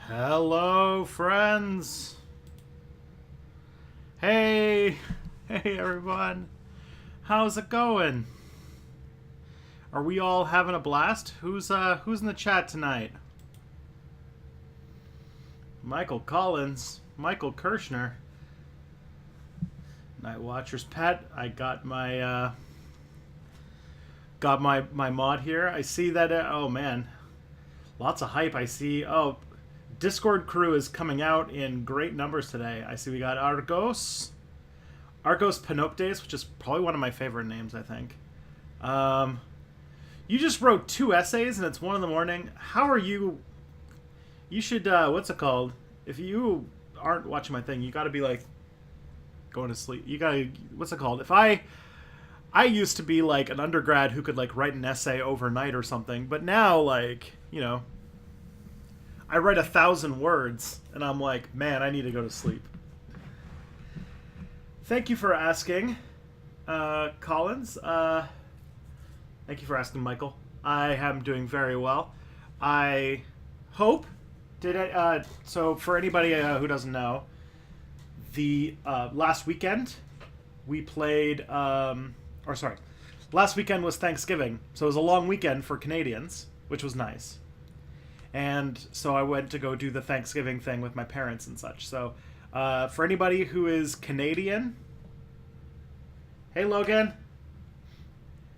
Hello, friends. Hey, hey, everyone. How's it going? Are we all having a blast? Who's in the chat tonight? Michael Collins, Michael Kirshner, Night Watcher's Pet. I got my mod here. I see that. Oh man, lots of hype. I see. Oh, Discord crew is coming out in great numbers today. I see we got Argos Panoptes, which is probably one of my favorite names, I think. You just wrote 2 essays and it's 1 in the morning. How are you? You should, what's it called? If you aren't watching my thing, you gotta be like going to sleep. You gotta, what's it called? If I used to be like an undergrad who could like write an essay overnight or something, but now like, you know, I write 1,000 words, and I'm like, man, I need to go to sleep. Thank you for asking, Collins. Thank you for asking, Michael. I am doing very well. I hope. So for anybody who doesn't know, the last weekend we played. Last weekend was Thanksgiving, so it was a long weekend for Canadians, which was nice. And so I went to go do the Thanksgiving thing with my parents and such. So for anybody who is Canadian, hey Logan.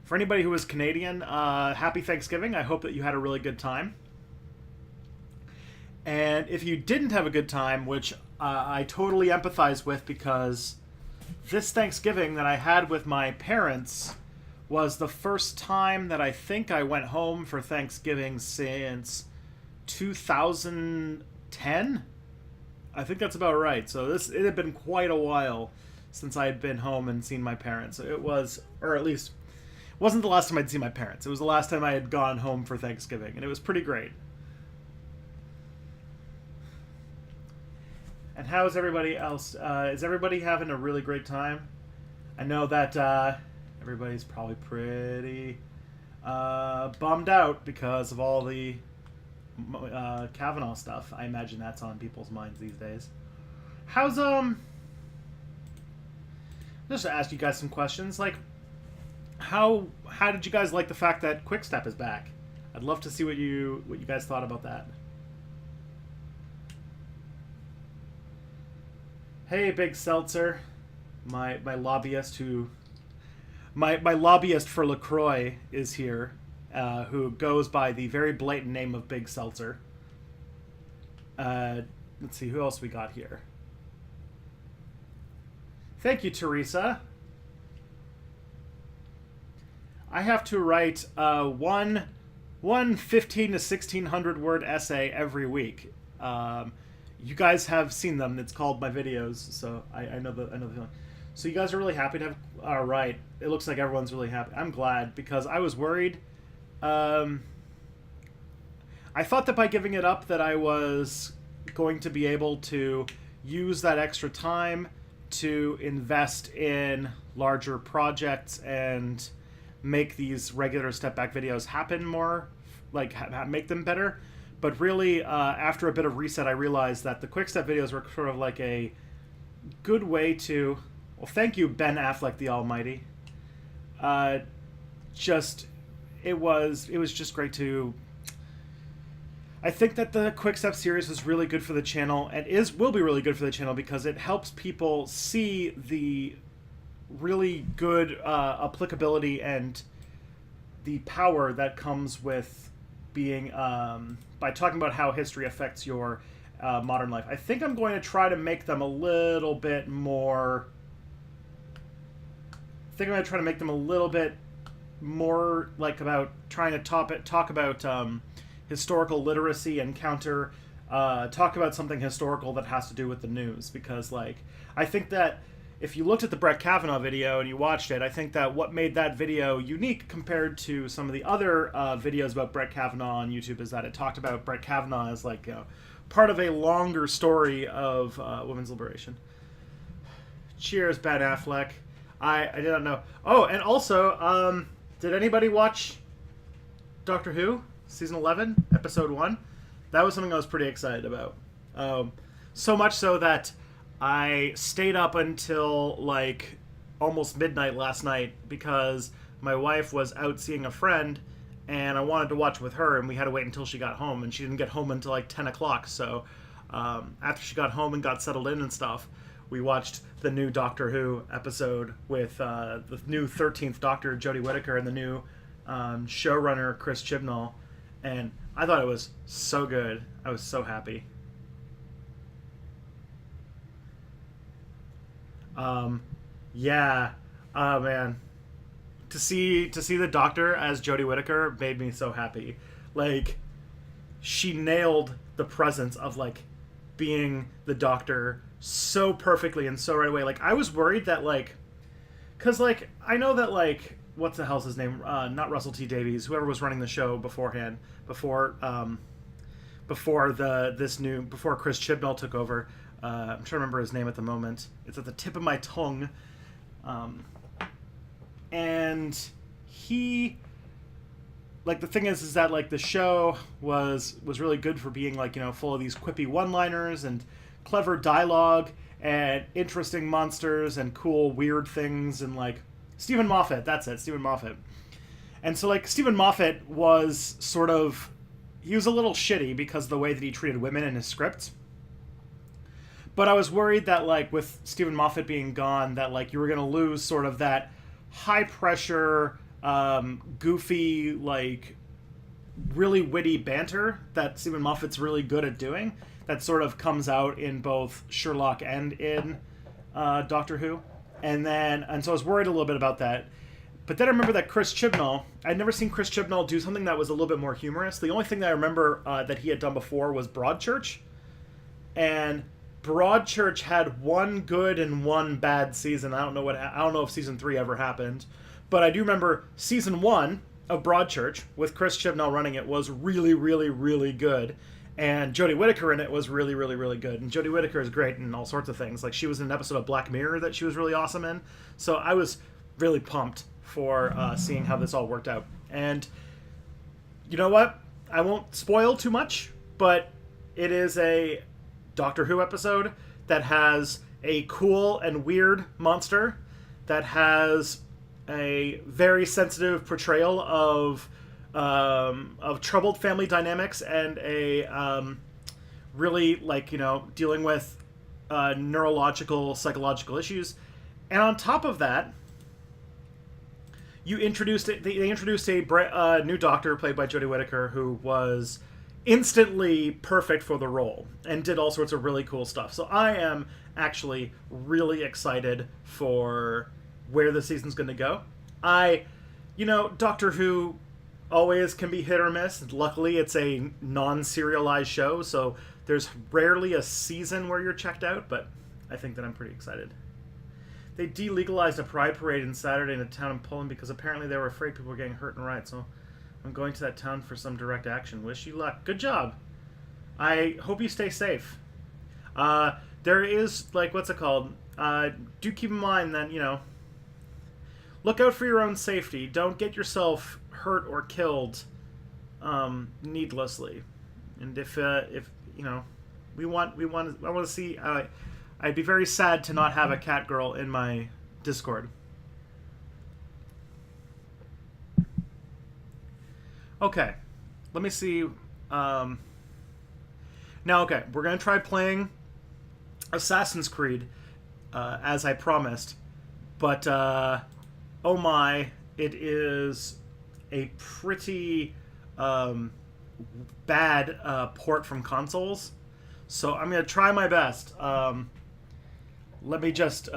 For anybody who is Canadian, happy Thanksgiving. I hope that you had a really good time. And if you didn't have a good time, which I totally empathize with, because this Thanksgiving that I had with my parents was the first time that I think I went home for Thanksgiving since 2010. I think that's about right. So it had been quite a while since I had been home and seen my parents. It was, or at least it wasn't the last time I'd seen my parents. It was the last time I had gone home for Thanksgiving, and it was pretty great. And how's everybody else? Is everybody having a really great time? I know that everybody's probably pretty bummed out because of all the Kavanaugh stuff. I imagine that's on people's minds these days. How's just to ask you guys some questions, like how did you guys like the fact that Quickstep is back? I'd love to see what you guys thought about that. Hey, Big Seltzer, my lobbyist who my lobbyist for LaCroix is here. Who goes by the very blatant name of Big Seltzer. Let's see, who else we got here? Thank you, Teresa. I have to write one 15 to 1600 word essay every week. You guys have seen them. It's called my videos, so I know the feeling. So you guys are really happy to have. All right, it looks like everyone's really happy. I'm glad, because I was worried. I thought that by giving it up that I was going to be able to use that extra time to invest in larger projects and make these regular step back videos happen more, like make them better. But really, after a bit of reset, I realized that the quick step videos were sort of like a good way to, well, thank you, Ben Affleck the Almighty. It was just great to. I think that the Quick Step series is really good for the channel, and will be really good for the channel, because it helps people see the really good applicability and the power that comes with being by talking about how history affects your modern life. I think I'm going to try to make them a little bit more. I think I'm going to try to make them a little bit more like about trying to talk about historical literacy and talk about something historical that has to do with the news, because like I think that if you looked at the Brett Kavanaugh video and you watched it, I think that what made that video unique compared to some of the other videos about Brett Kavanaugh on YouTube is that it talked about Brett Kavanaugh as like, you know, part of a longer story of women's liberation. Cheers, Ben Affleck. I didn't know. Oh, and also, did anybody watch Doctor Who? Season 11, Episode 1? That was something I was pretty excited about. Um, so much so that I stayed up until like almost midnight last night because my wife was out seeing a friend and I wanted to watch with her, and we had to wait until she got home, and she didn't get home until like 10 o'clock. So after she got home and got settled in and stuff, we watched the new Doctor Who episode with the new 13th Doctor, Jodie Whittaker, and the new showrunner, Chris Chibnall. And I thought it was so good. I was so happy. Um, yeah. Oh man, to see the Doctor as Jodie Whittaker made me so happy. Like, she nailed the presence of like being the Doctor so perfectly and so right away. Like, I was worried that like, cause like I know that like what's the hell's his name? Not Russell T Davies. Whoever was running the show beforehand, before Chris Chibnall took over. I'm trying to remember his name at the moment. It's at the tip of my tongue. And he, like, the thing is that like the show was really good for being like, you know, full of these quippy one-liners and clever dialogue and interesting monsters and cool weird things, and like Stephen Moffat, that's it, Stephen Moffat. And so like Stephen Moffat was sort of, he was a little shitty because of the way that he treated women in his scripts. But I was worried that like with Stephen Moffat being gone, that like you were gonna lose sort of that high pressure, goofy, like really witty banter that Stephen Moffat's really good at doing. That sort of comes out in both Sherlock and in Doctor Who. And so I was worried a little bit about that. But then I remember that Chris Chibnall, I'd never seen Chris Chibnall do something that was a little bit more humorous. The only thing that I remember that he had done before was Broadchurch. And Broadchurch had one good and one bad season. I don't know if season 3 ever happened, but I do remember season 1 of Broadchurch with Chris Chibnall running it was really, really, really good, and Jodie Whittaker in it was really, really, really good. And Jodie Whittaker is great in all sorts of things. Like, she was in an episode of Black Mirror that she was really awesome in. So I was really pumped for seeing how this all worked out. And you know what? I won't spoil too much, but it is a Doctor Who episode that has a cool and weird monster, that has a very sensitive portrayal of troubled family dynamics, and a really, like, you know, dealing with neurological, psychological issues. And on top of that, they introduced a new Doctor played by Jodie Whittaker, who was instantly perfect for the role and did all sorts of really cool stuff. So I am actually really excited for where the season's going to go. Doctor Who always can be hit or miss. Luckily, it's a non-serialized show, so there's rarely a season where you're checked out, but I think that I'm pretty excited. They delegalized a pride parade in Saturday in a town in Poland because apparently they were afraid people were getting hurt in riots, so I'm going to that town for some direct action. Wish you luck. Good job. I hope you stay safe. There is, like, what's it called? Do keep in mind that, you know, look out for your own safety. Don't get yourself hurt or killed needlessly. And if you know, I want to see. I'd be very sad to not have a cat girl in my Discord. Okay, let me see. Now, okay, we're going to try playing Assassin's Creed, as I promised. But, oh my, it is a pretty bad port from consoles. So I'm going to try my best. Let me just,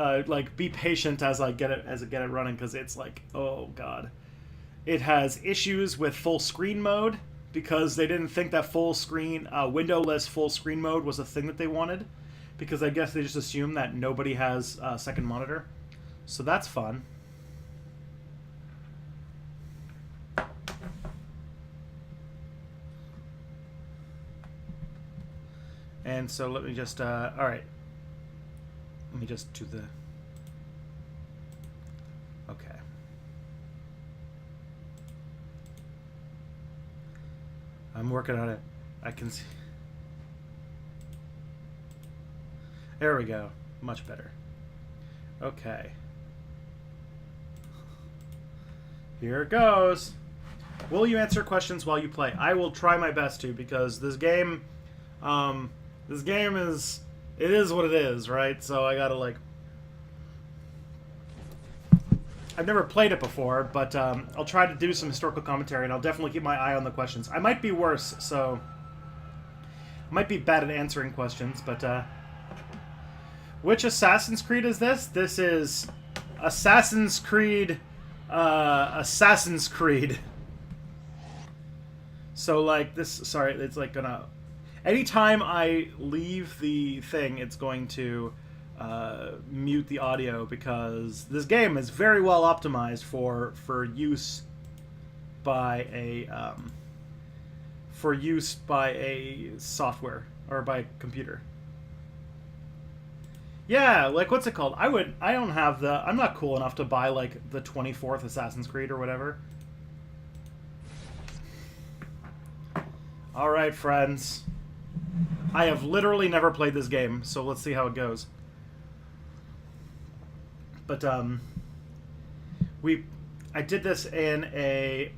be patient as I get it running, because it's like, oh god. It has issues with full screen mode because they didn't think that full screen, windowless full screen mode was a thing that they wanted, because I guess they just assume that nobody has a second monitor. So that's fun. And so let me just, alright. Let me just do the... Okay. I'm working on it. I can see... There we go. Much better. Okay. Here it goes. Will you answer questions while you play? I will try my best to, because this game is, it is what it is, right? So I gotta, like, I've never played it before, but I'll try to do some historical commentary, and I'll definitely keep my eye on the questions. I might be worse, so I might be bad at answering questions, but which Assassin's Creed is this? This is Assassin's Creed, Assassin's Creed. So, like, this, sorry, it's like gonna, anytime I leave the thing, it's going to mute the audio, because this game is very well optimized for use by a software, or by a computer. Yeah, like, what's it called? I'm not cool enough to buy, like, the 24th Assassin's Creed or whatever. Alright, friends. I have literally never played this game, so let's see how it goes. But, I did this in a...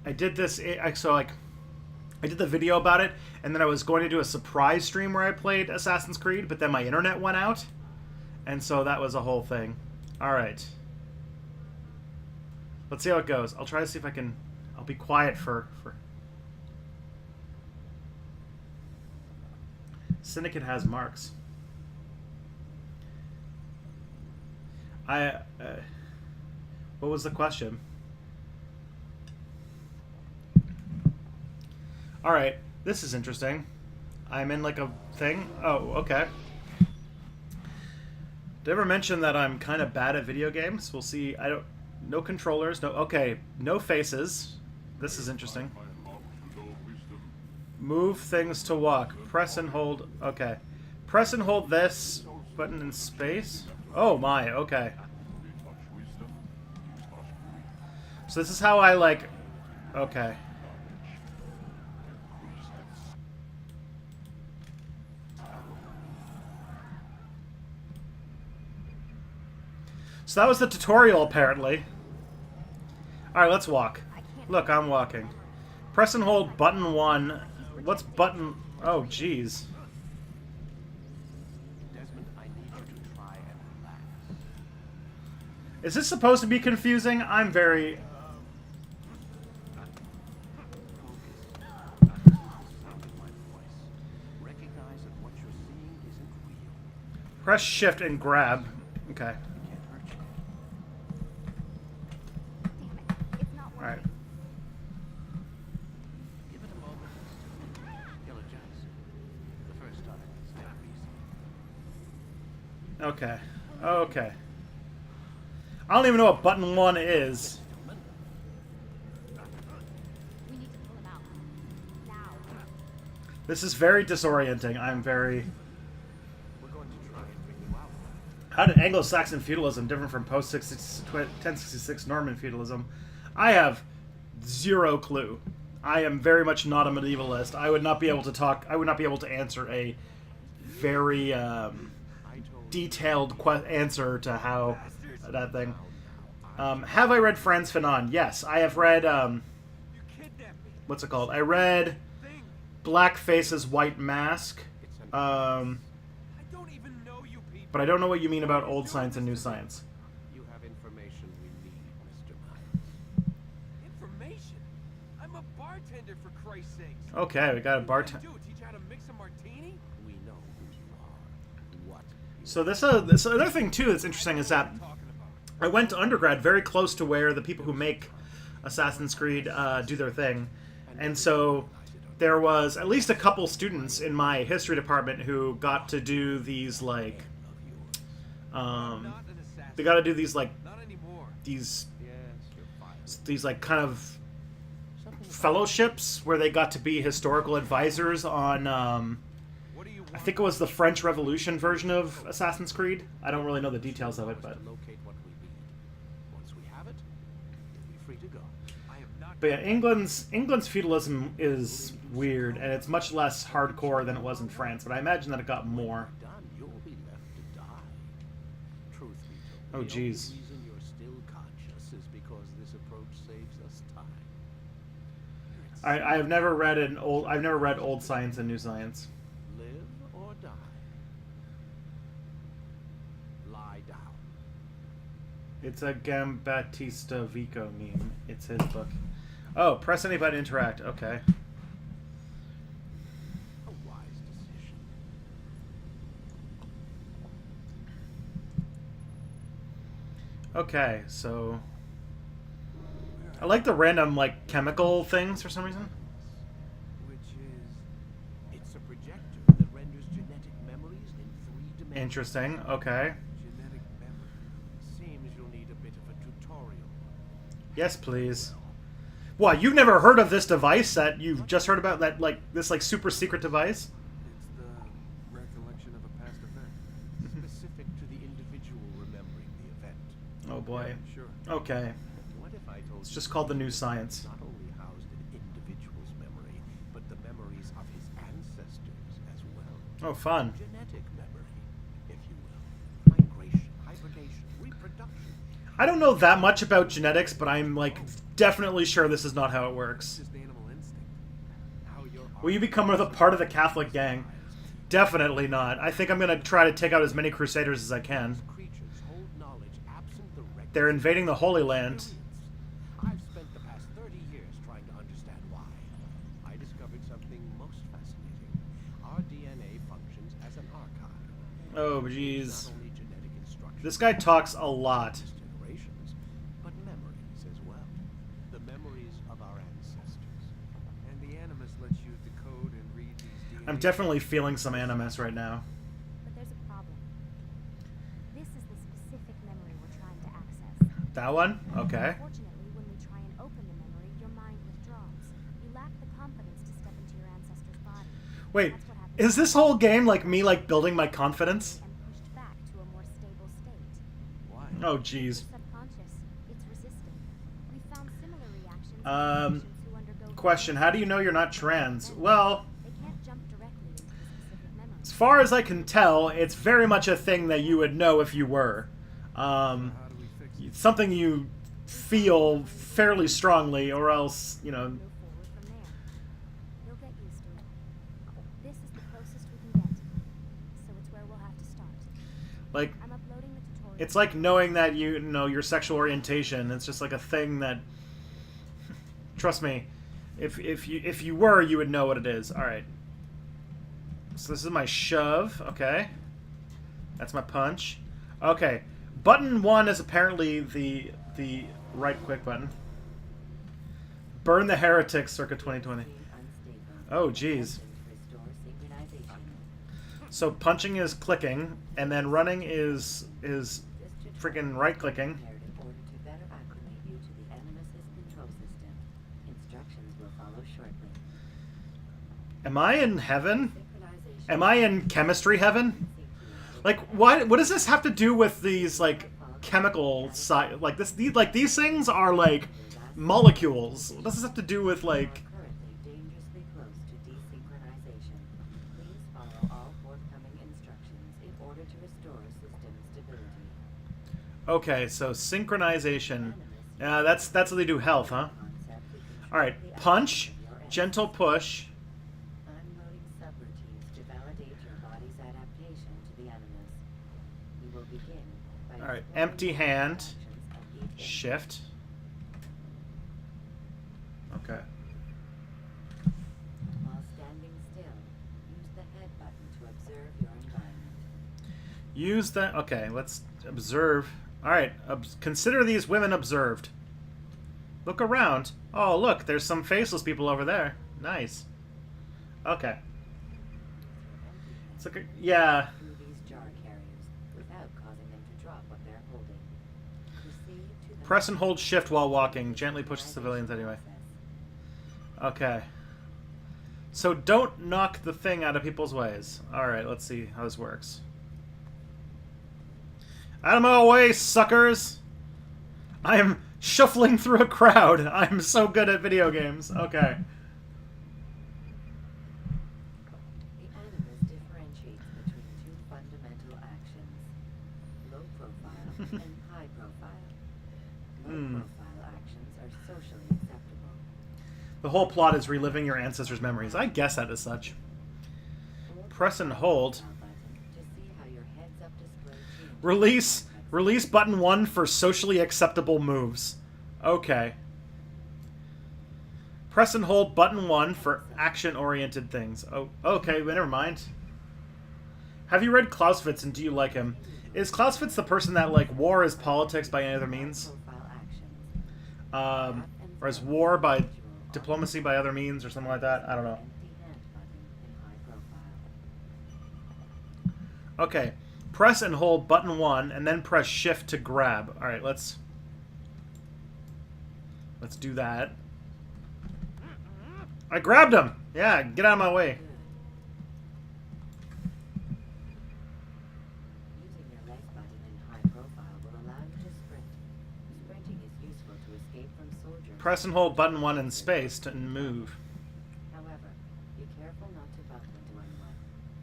I did the video about it, and then I was going to do a surprise stream where I played Assassin's Creed, but then my internet went out, and so that was a whole thing. Alright. Let's see how it goes. I'll try to see if I can... I'll be quiet for... Syndicate has marks. What was the question? Alright, this is interesting. I'm in, like, a thing? Oh, okay. Did I ever mention that I'm kind of bad at video games? We'll see. No controllers, okay, no faces. This is interesting. Move things to walk. Press and hold. Okay. Press and hold this button in space. Oh my, okay. So this is how I, like... Okay. So that was the tutorial, apparently. Alright, let's walk. Look, I'm walking. Press and hold button 1. What's button... Oh, jeez. Desmond, I need you to try and relax. Is this supposed to be confusing? I'm very... Press shift and grab. Okay. Alright. Give it a moment. You'll adjust. The first time is never easy. Okay. Okay. I don't even know what button 1 is. We need to pull him out. Now. This is very disorienting. I'm very... We're going to try and bring you out. How did Anglo-Saxon feudalism differ from post-1066 Norman feudalism? I have zero clue. I am very much not a medievalist. I would not be able to talk... I would not be able to answer a very detailed answer to how that thing... have I read Frantz Fanon? Yes, I have read... what's it called? I read Black Face's White Mask. But I don't know what you mean about old science and new science. You have information we need, Mr. Miles. Information? I'm a bartender, for Christ's sake. Okay, we got a bartender. Teach you how to mix a martini? We know who you are. What? So this other thing too that's interesting is that I went to undergrad very close to where the people who make Assassin's Creed do their thing, and so there was at least a couple students in my history department who got to do these like they got to do these like these like kind of fellowships where they got to be historical advisors on I think it was the French Revolution version of Assassin's Creed. I don't really know the details of it, but Locate what we need. Once we have it, you'll be free to go. I am not. yeah, England's feudalism is weird, and it's much less hardcore than it was in France. But I imagine that it got more. Done. Oh, The only jeez. reason you're still conscious is because this approach saves us time. I've never read Old Science and New Science. Live or die. Lie down. It's a Gambattista Vico meme. It's his book. Oh, press any button to interact. Okay. A wise decision. Okay, so I like the random like chemical things for some reason. Which is... It's a projector that renders genetic memories in 3 dimensions. Interesting. Okay. Genetic memory. Seems you'll need a bit of a tutorial. Yes, please. What? You've never heard of this device that you've just heard about? That like this like super secret device? It's the recollection of a past event. Specific to the individual remembering the event. Oh boy. Sure. Okay. What if I told It's you just called the New it's Science. not only housed in individual's memory, but the memories of his ancestors as well. Oh, fun. Genetic memory, if you will. Migration, hibernation, reproduction. I don't know that much about genetics, but I'm like definitely sure this is not how it works. Just animal instinct. How your Will you become a part of the Catholic gang? Definitely not. I think I'm gonna try to take out as many Crusaders as I can. creatures hold knowledge absent the record. They're invading the Holy Land. I've spent the past 30 years trying to understand why. I discovered something most fascinating. Our DNA functions as an archive. Oh, Not jeez. only genetic instructions This guy talks a lot. for generations, but memories as well. The memories of our ancestors. And the Animus lets you decode and read these DNA. I'm definitely feeling some animus right now. But there's a problem. This is the specific memory we're trying to access. That one? Okay. Unfortunately, when we try and open the memory, your mind withdraws. You lack the confidence to step into your ancestor's body. Wait, That's what happens is this whole game like me like building my confidence? and pushed back to a more stable state. Why? Oh, jeez. Your subconscious, it's resistant. We found similar reactions in patients who undergo Question, how do you know you're not trans? Well, They can't jump directly into the specific memory. as far as I can tell, it's very much a thing that you would know if you were. How do we fix it? It's something you feel fairly strongly, or else, you know. Move forward from there. You'll get used to it. This is the closest we can get. So it's where we'll have to start. Like, I'm uploading the tutorial. it's like knowing that you know your sexual orientation. It's just like a thing that, trust me, if you were, you would know what it is. All right. So this is my shove. Okay. That's my punch. Okay. Button 1 is apparently the right quick button. Burn the heretics, circa 2020. Oh, jeez. So punching is clicking, and then running is freaking right clicking. In order to better acclimate you to the Animus's control system. Instructions will follow shortly. Am I in heaven? Synchronization. Am I in chemistry heaven? Like, what does this have to do with these like chemical side? Like these things are like molecules. What does this have to do with like? Currently dangerously close to desynchronization. Please follow all forthcoming instructions in order to restore system stability. Okay, so synchronization. That's what they do. Health, huh? All right, punch, gentle push. I'm loading subroutines to validate your body's adaptation to the Animus. We will begin by All right, exploring empty the hand. actions of each Shift. Okay. While standing still, use the head button to observe your environment. Use that. Okay, let's observe. All right, consider these women observed. Look around. Oh, look, there's some faceless people over there. Nice. Okay. It's like a, yeah. Through these jar carriers without causing them to drop what they're holding. Proceed to the Press and hold shift while walking. Gently push the civilians anyway. process. Okay. So don't knock the thing out of people's ways. All right, let's see how this works. Out of my way, suckers! I am shuffling through a crowd. I'm so good at video games. Okay. The Animus differentiates between two fundamental actions: low profile and profile actions are socially acceptable. The whole plot is reliving your ancestors' memories. I guess that is such. Press and hold. Profile button to see how your heads-up display changes. Release button 1 for socially acceptable moves. Okay. Press and hold button 1 for action-oriented things. Oh, okay, but never mind. Have you read Clausewitz and do you like him? Is Clausewitz the person that, like, war is politics by any other means? Profile actions. Or is war by diplomacy by other means or something like that? I don't know. Empty hand button in high profile. Okay. Press and hold button 1 and then press shift to grab. Alright, let's do that. I grabbed him! Yeah, get out of my way. Using your leg button in high profile will allow you to sprint. Sprinting is useful to escape from soldiers. Press and hold button 1 in space to move. However, be careful not to bump into anyone,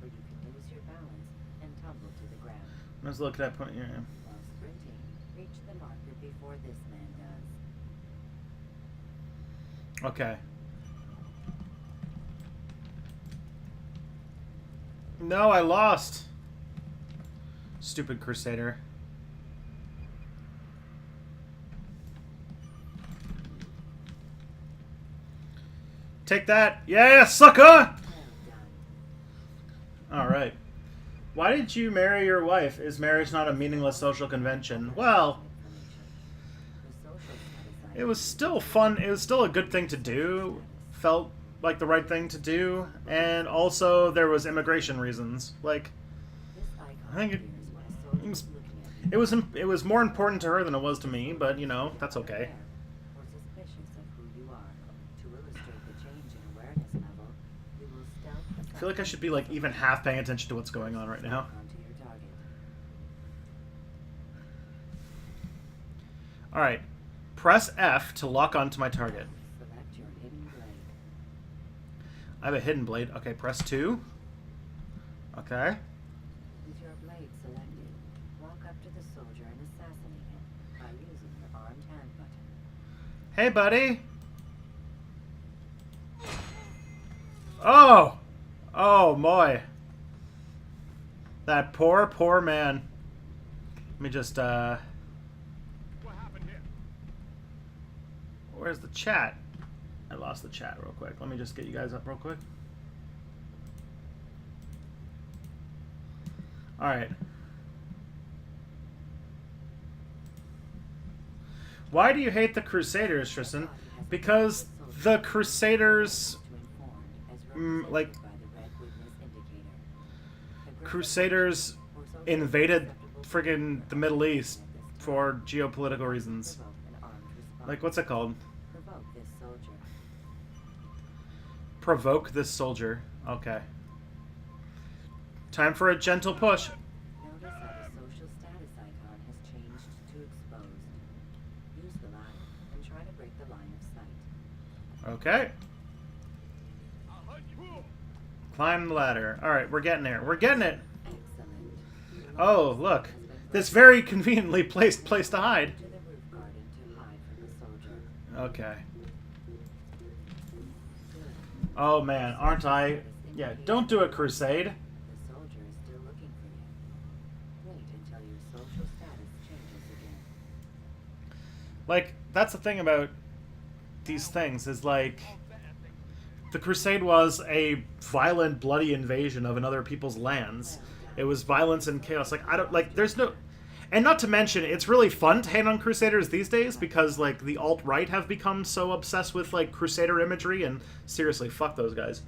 or you can lose your balance and tumble to the ground. Let's look at that point here. While sprinting, reach the marker before this man does. Okay. No, I lost. Stupid Crusader. Take that. Yeah, sucker! Well done. Alright. Why did you marry your wife? Is marriage not a meaningless social convention? Well, The social status it was still fun. It was still a good thing to do. Felt like the right thing to do. And also, there was immigration reasons. Like, This icon I think appears when a soldier was- is looking at you. it was more important to her than it was to me, but, you know, that's okay. Aware or suspicious of who you are. To illustrate the change in awareness level, you will stealth I feel like I should be, like, even half paying attention to what's going on right now. onto your target. Alright. Press F to lock onto my target. Select your hidden blade. I have a hidden blade. Okay, press 2. Okay. With your blade selected, walk up to the soldier and assassinate him by using your armed hand button. Hey, buddy. Oh! Oh, boy. That poor, poor man. Let me just, What happened here? Where's the chat? I lost the chat real quick. Let me just get you guys up real quick. Alright. Why do you hate the Crusaders, Tristan? Because the Crusaders... like, Crusaders invaded friggin' the Middle East for geopolitical reasons. Like, what's it called? Provoke this soldier. Provoke this soldier. Okay. Time for a gentle push. Notice how the social status icon has changed to exposed. Use the ladder and try to break the line of sight. Okay. I'll hunt you. Climb the ladder. Alright, we're getting there. We're getting it! Excellent. Oh, look. This very conveniently placed place to hide. To the roof garden to hide from the soldier. Okay. Good. Oh, man. Aren't I... Yeah, don't do a crusade. The soldier is still looking for you. Wait until your social status changes again. Like, that's the thing about these things, is like... The crusade was a violent, bloody invasion of another people's lands. It was violence and chaos. Like, I don't... Like, there's no... And not to mention, it's really fun to hate on Crusaders these days because, like, the alt-right have become so obsessed with, like, Crusader imagery, and seriously, fuck those guys.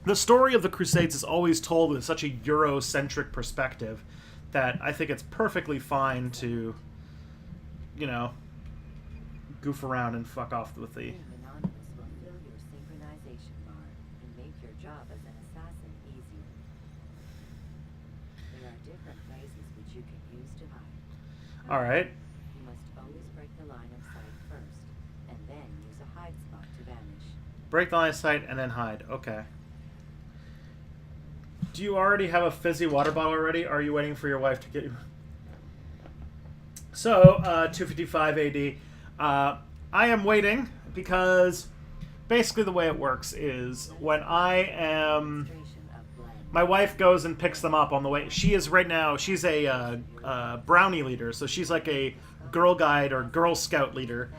The story of the Crusades is always told with such a Eurocentric perspective that I think it's perfectly fine to, you know, goof around and fuck off with the... Being anonymous will fill your synchronization bar and make your job as an assassin easier. There are different places which you can use to hide. Alright. You must always break the line of sight first, and then use a hide spot to vanish. Break the line of sight and then hide. Okay. Do you already have a fizzy water bottle already? Or are you waiting for your wife to get you... So, 255 AD. I am waiting because basically the way it works is when I am... Demonstration of blend. My wife goes and picks them up on the way. She is right now, she's a brownie leader, so she's like a Girl Guide or Girl Scout leader.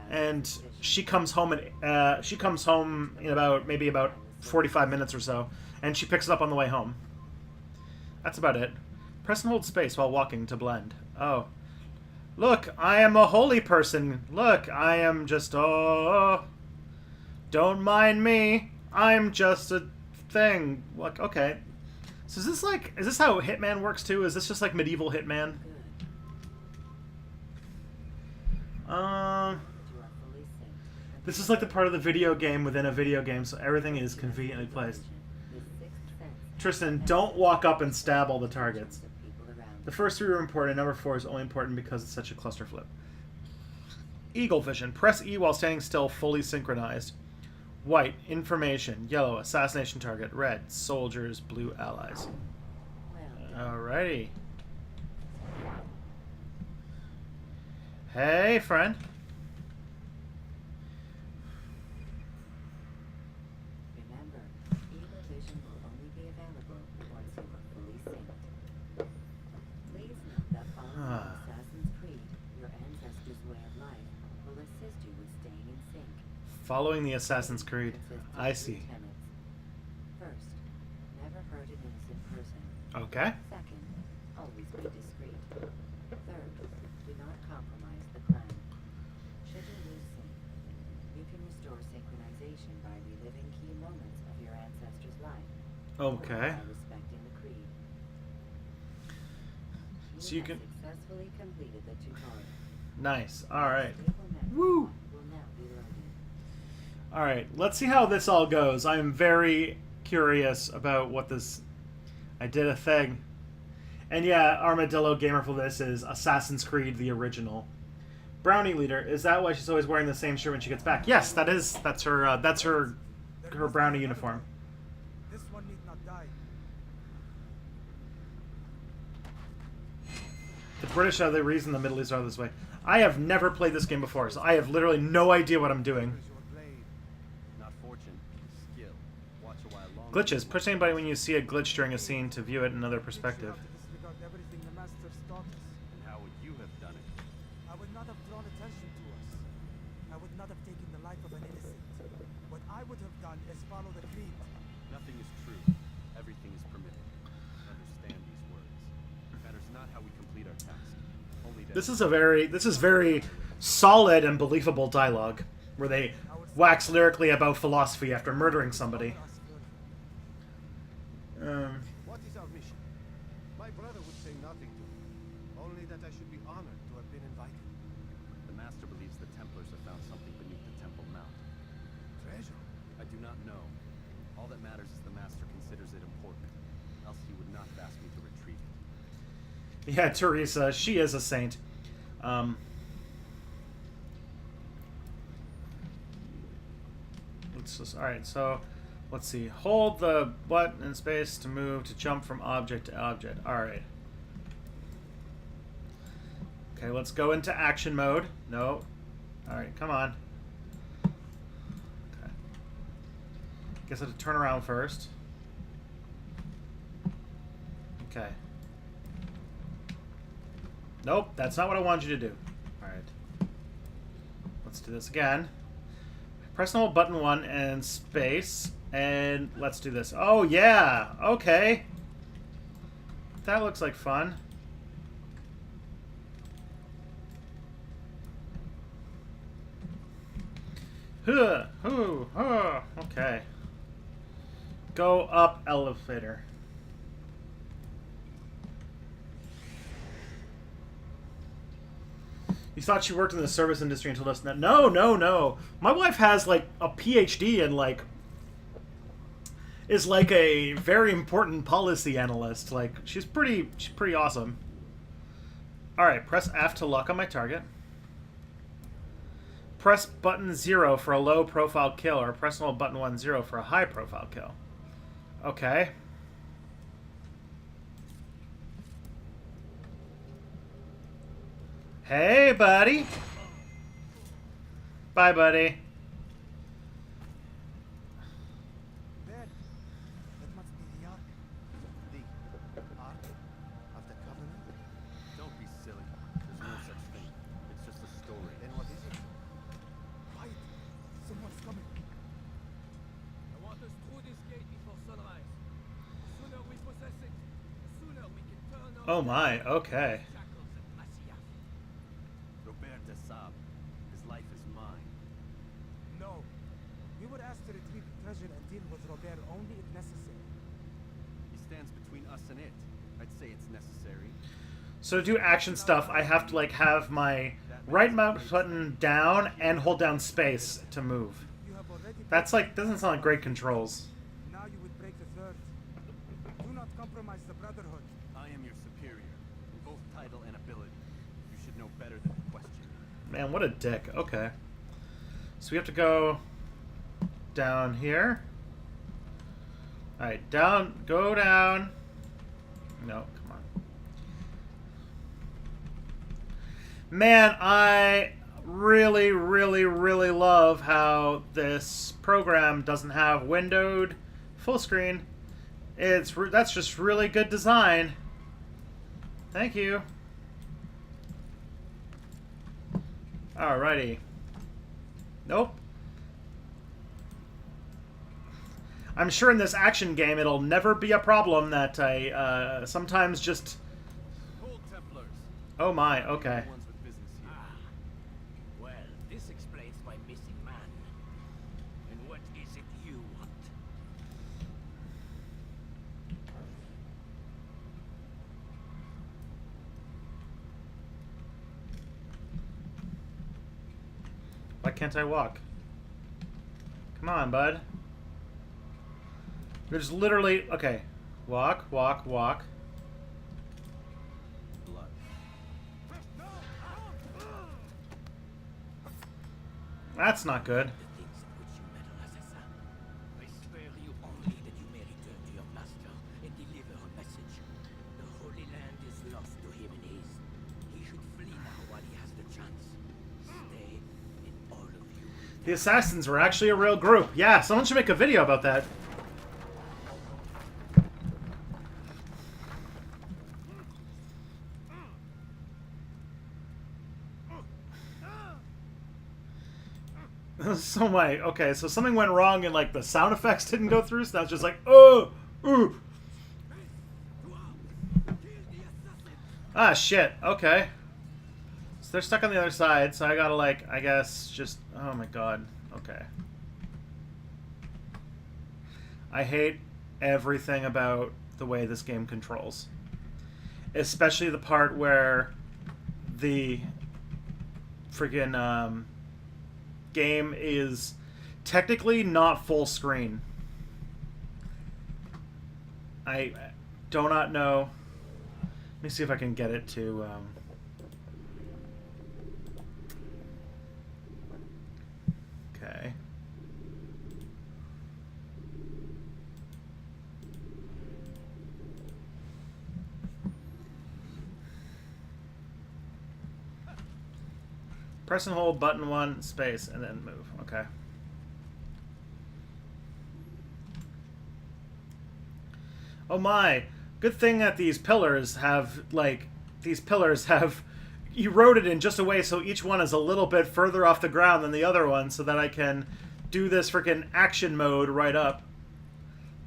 And she comes home in maybe about 45 minutes or so, and she picks it up on the way home. That's about it. Press and hold space while walking to blend. Oh. Look, I am a holy person. Look, I am just, oh. Don't mind me. I'm just a thing. Like, okay. So is this how Hitman works too? Is this just like medieval Hitman? You are fully synced. This is like the part of the video game within a video game, so everything is conveniently placed. The sixth sense Tristan, don't walk up and stab all the targets. of people around The first three are important, number 4 is only important because it's such a cluster flip. Eagle vision. Press E while standing still, fully synchronized. White, information. Yellow, assassination target. Red, soldiers. Blue, allies. Well, Alrighty. Hey, friend. remember, Eagle Vision will only be available once you are fully synced. Please note that following Assassin's Creed, your ancestors' way of life will assist you with staying in sync. Following the Assassin's Creed. Consists of I 3 see. tenets. First, never hurt an innocent person. Okay. Second, always be discreet. Third, do not compromise the clan. Should you lose sync, you can restore synchronization by reliving key moments of your ancestor's life. or Okay. by respecting the creed. So you have can- successfully completed the tutorial. Nice. Alright. Stable network Woo! will now be loaded. Alright, let's see how this all goes. I'm very curious about what this... I did a thing. And yeah, Armadillo Gamer for this is Assassin's Creed, the original. Brownie Leader, is that why she's always wearing the same shirt when she gets back? Yes, that's her brownie uniform. This one need not die. The British are the reason the Middle East are this way. I have never played this game before, so I have literally no idea what I'm doing. Where's your blade? Not fortune, skill. Watch a while longer. Glitches. Push anybody when you see a glitch during a scene to view it in another perspective. You have to disregard everything the master's taught us. And how would you have done it? I would not have drawn attention to us. I would not have taken the life of an innocent. What I would have done is follow the creed. Nothing is true. Everything is permitted. Understand these words. It matters not how we complete our task. Only that This is very solid and believable dialogue, where they wax lyrically about philosophy after murdering somebody. Us further. What is our mission? My brother would say nothing to me, only that I should be honored to have been invited. the Master believes the Templars have found something beneath the Temple Mount. Treasure? I do not know. All that matters is the Master considers it important. Else he would not have asked me to retrieve it. Yeah, Teresa, she is a saint. Alright, so let's see. Hold the button and space to move to jump from object to object. Alright. Okay, let's go into action mode. No. Alright, come on. Okay. Guess I have to turn around first. Okay. Nope, that's not what I wanted you to do. Alright. Let's do this again. Press and hold button 1 and space. And let's do this. Oh, yeah! Okay. That looks like fun. Huh, hoo, huh. Okay. Go up elevator. You thought she worked in the service industry until this. No, no, no. My wife has like a PhD and like is like a very important policy analyst. Like she's pretty awesome. All right, press F to lock on my target. Press button 0 for a low profile kill, or press and hold button 1 0 for a high profile kill. Okay. Hey, buddy. Bye, buddy. There. That must be the Ark. The Ark of the Covenant? Don't be silly. There's no such thing. It's just a story. Then what is it? Quiet. Someone's coming. I want us through this gate before sunrise. The sooner we possess it, the sooner we can turn on Oh my, okay. shackles at Masyaf. Robert de Sab. His life is mine. No. We were asked to retrieve the treasure and deal with Robert only if necessary. He stands between us and it. I'd say it's necessary. So to do action stuff, I have to like have my right mouse button down and hold down space to move. You have already That's like, doesn't sound like great controls. Now you would break the third. Do not compromise the Brotherhood. I am your superior, in both title and ability. You should know better than to question me. Man, what a dick. Okay. So we have to go down here. Alright, down, go down. No, come on. Man, I really, really, really love how this program doesn't have windowed full screen. That's just really good design. Thank you. Alrighty. Nope. I'm sure in this action game it'll never be a problem that I sometimes just... Cold Templars. Oh my, You're okay. the ones with business here. Well, this explains my missing man. And what is it you want? Why can't I walk? Come on, bud. There's literally... Okay. Walk, walk, walk. Blood. That's not good. The things in which you meddle, assassin. I swear you only that you may return to your master and deliver a message. The Holy Land is lost to him and his. He should flee now while he has the chance. Stay, and all of you. The assassins were actually a real group. Yeah, someone should make a video about that. So my okay, so something went wrong and like the sound effects didn't go through, so now it's just like ooh. Ah shit, okay. So they're stuck on the other side, so I gotta like I guess just oh my god. Okay. I hate everything about the way this game controls. Especially the part where the freaking game is technically not full screen. I do not know. Let me see if I can get it to okay. Press and hold button 1, space, and then move. Okay. Oh my. Good thing that these pillars have, like, eroded in just a way so each one is a little bit further off the ground than the other one so that I can do this freaking action mode right up.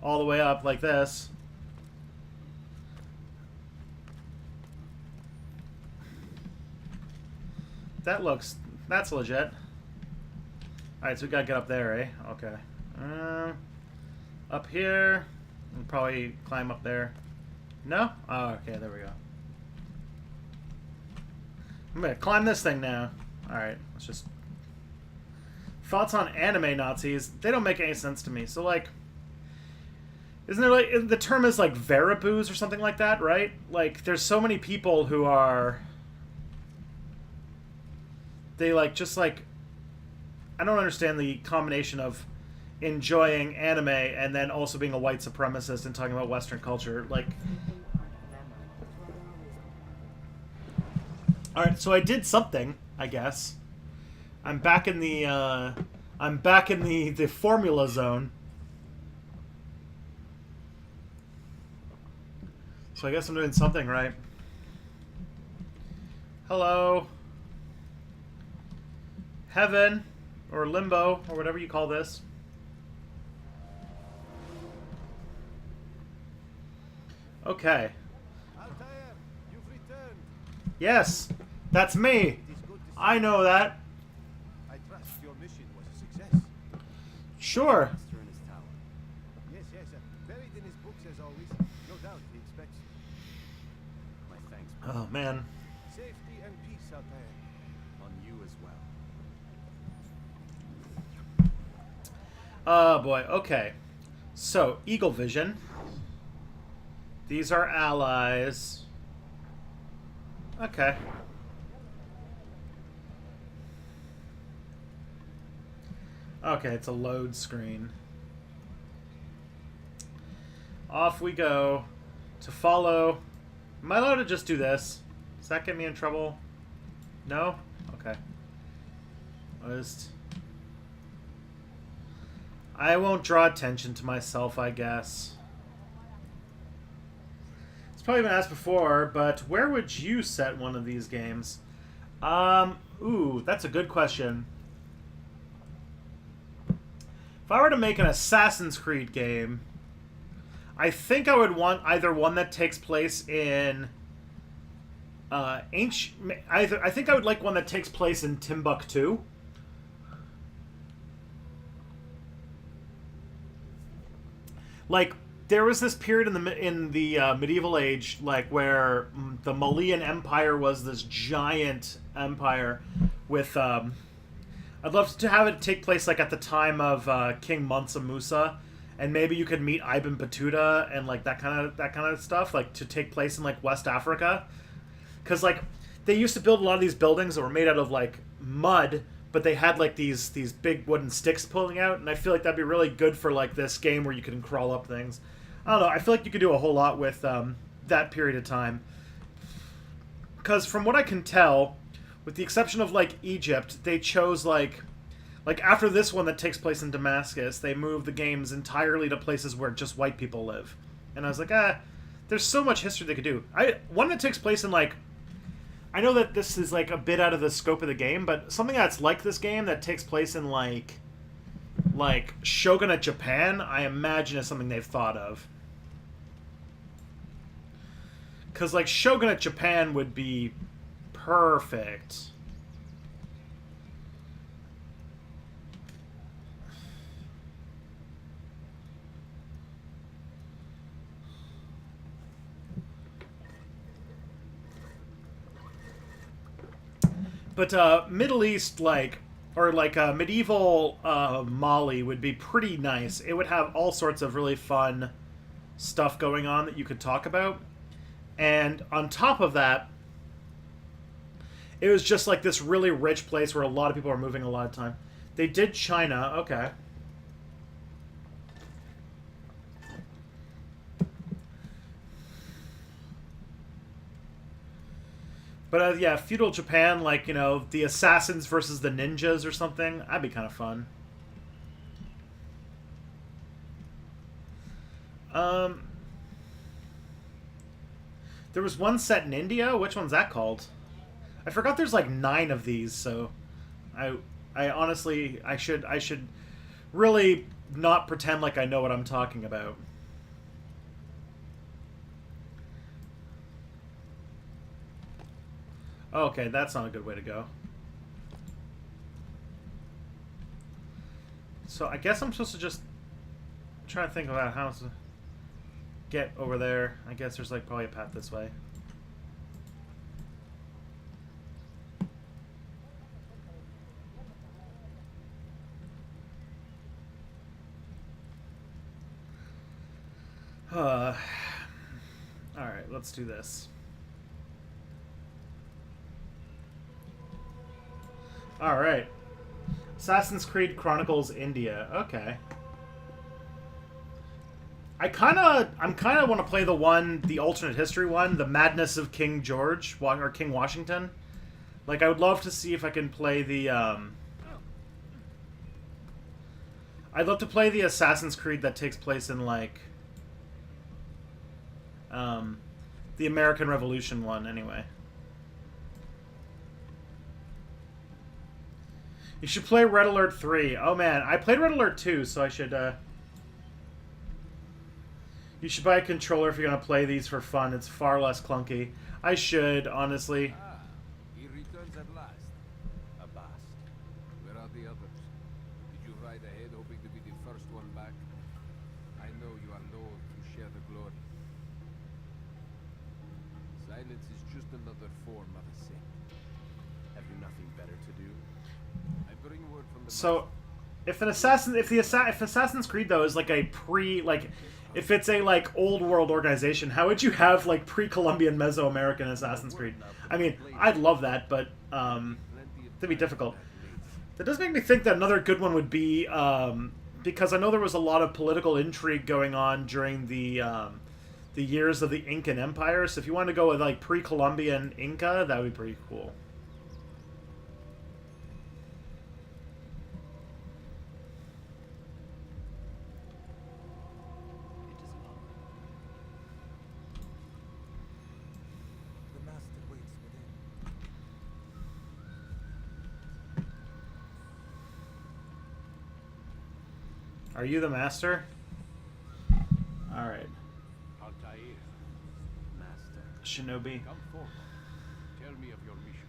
All the way up like this. That's legit. Alright, so we gotta get up there, eh? Okay. Up here. And probably climb up there. No? Oh, okay, there we go. I'm gonna climb this thing now. Alright, let's just... Thoughts on anime Nazis? They don't make any sense to me. So, like... Isn't there, like... The term is, like, Verabus or something like that, right? Like, there's so many people who are... They, like, just, like... I don't understand the combination of enjoying anime and then also being a white supremacist and talking about Western culture. Like... Alright, so I did something, I guess. I'm back in the, the formula zone. So I guess I'm doing something right. Hello. Heaven. Or limbo, or whatever you call this. Okay. Altair, you've returned. Yes, that's me. It is good to see I know that. I trust your mission was a success. Sure. Master in his tower. Yes, yes. Buried in his books as always. No doubt he expects My thanks Oh, man. safety and peace, Altair. on you as well. Oh, boy. Okay. So, Eagle Vision. These are allies. Okay. Okay, it's a load screen. Off we go to follow. Am I allowed to just do this? Does that get me in trouble? No? Okay. I won't draw attention to myself, I guess. It's probably been asked before, but where would you set one of these games? Ooh, that's a good question. If I were to make an Assassin's Creed game, I think I would want either one that takes place in ancient. I think I would like one that takes place in Timbuktu. Like, there was this period in the medieval age, like, where the Malian Empire was this giant empire with. I'd love to have it take place like at the time of King Mansa Musa, and maybe you could meet Ibn Battuta and like that kind of stuff, like to take place in like West Africa, because like they used to build a lot of these buildings that were made out of like mud, but they had like these big wooden sticks pulling out, and I feel like that'd be really good for like this game where you can crawl up things. I don't know. I feel like you could do a whole lot with that period of time, because from what I can tell, with the exception of like Egypt, they chose like after this one that takes place in Damascus, they moved the games entirely to places where just white people live, and I was like, there's so much history they could do. One that takes place in like. I know that this is like a bit out of the scope of the game, but something that's like this game that takes place in like Shogunate Japan, I imagine is something they've thought of. Because like Shogunate Japan would be perfect. But Middle East, like, or like medieval Mali would be pretty nice. It would have all sorts of really fun stuff going on that you could talk about. And on top of that, it was just like this really rich place where a lot of people are moving a lot of time. They did China, okay. But yeah, feudal Japan, like, you know, the assassins versus the ninjas or something. That'd be kind of fun. There was one set in India. Which one's that called? I forgot there's like 9 of these, so I honestly, I should really not pretend like I know what I'm talking about. Okay, that's not a good way to go. So I guess I'm supposed to just try to think about how to get over there. I guess there's like probably a path this way. Alright, let's do this. Alright. Assassin's Creed Chronicles India. Okay. I'm kind of want to play the alternate history one, The Madness of King George, or King Washington. Like, I would love to see if I can play the, I'd love to play the Assassin's Creed that takes place in, like, the American Revolution one, anyway. You should play Red Alert 3. Oh, man. I played Red Alert 2, so I should, You should buy a controller if you're going to play these for fun. It's far less clunky. I should, honestly. Ah, he returns at last. Abast. Where are the others? Did you ride ahead hoping to be the first one back? I know you are loath to share the glory. Silence is just another form of a sin. Have you nothing better to do? I bring word from the So, if Assassin's Creed though is like a if it's a like old world organization, how would you have like pre-Columbian Mesoamerican Assassin's Creed? I mean, I'd love that, but it'd be difficult. That does make me think that another good one would be because I know there was a lot of political intrigue going on during the years of the Incan Empire. So if you want to go with like pre-Columbian Inca, that would be pretty cool. The master waits within. Are you the master? All right, Altair, Master. Shinobi. Come forward. Tell me of your mission.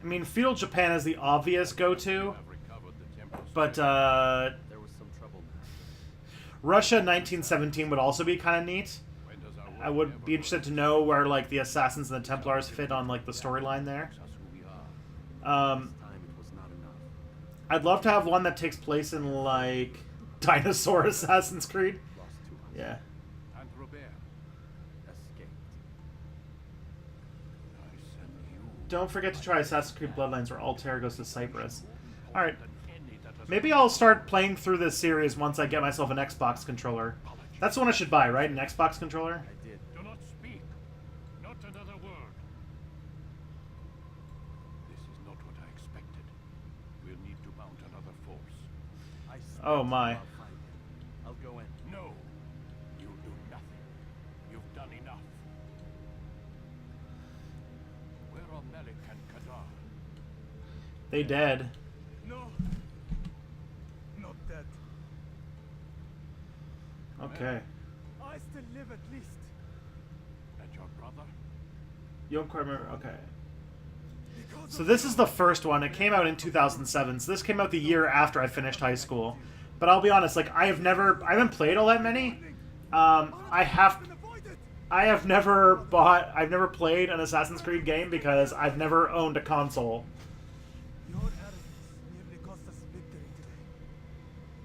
I mean, feudal Japan is the obvious go-to, You have recovered the temple's but there was some trouble, Russia 1917 would also be kind of neat. When does our I work would ever be interested to know where like the Assassins and the Templars fit on like the storyline there. Us who we are. Um, This time it was not enough. I'd love to have one that takes place in like Dinosaur Assassin's Creed. Lost to us. Yeah. And Robert escaped. I send you. Don't forget to try Assassin's Creed Bloodlines where Altair goes to Cyprus. Alright. Maybe I'll start playing through this series once I get myself an Xbox controller. That's the one I should buy, right? An Xbox controller? I did. Do not speak. Not another word. This is not what I expected. We'll need to mount another force. I Oh my. I'll find him. I'll go in. No. You do nothing. You've done enough. Where are Melik and Kadar? They dead. No. Not dead. Okay. I still live at least. And your brother? You don't quite remember? Okay. Because So of this you. is the first one. It came out in 2007. So this came out the year after I finished high school. But I'll be honest, like I haven't played all that many. I have never played an Assassin's Creed game because I've never owned a console. Your arrogance nearly cost us victory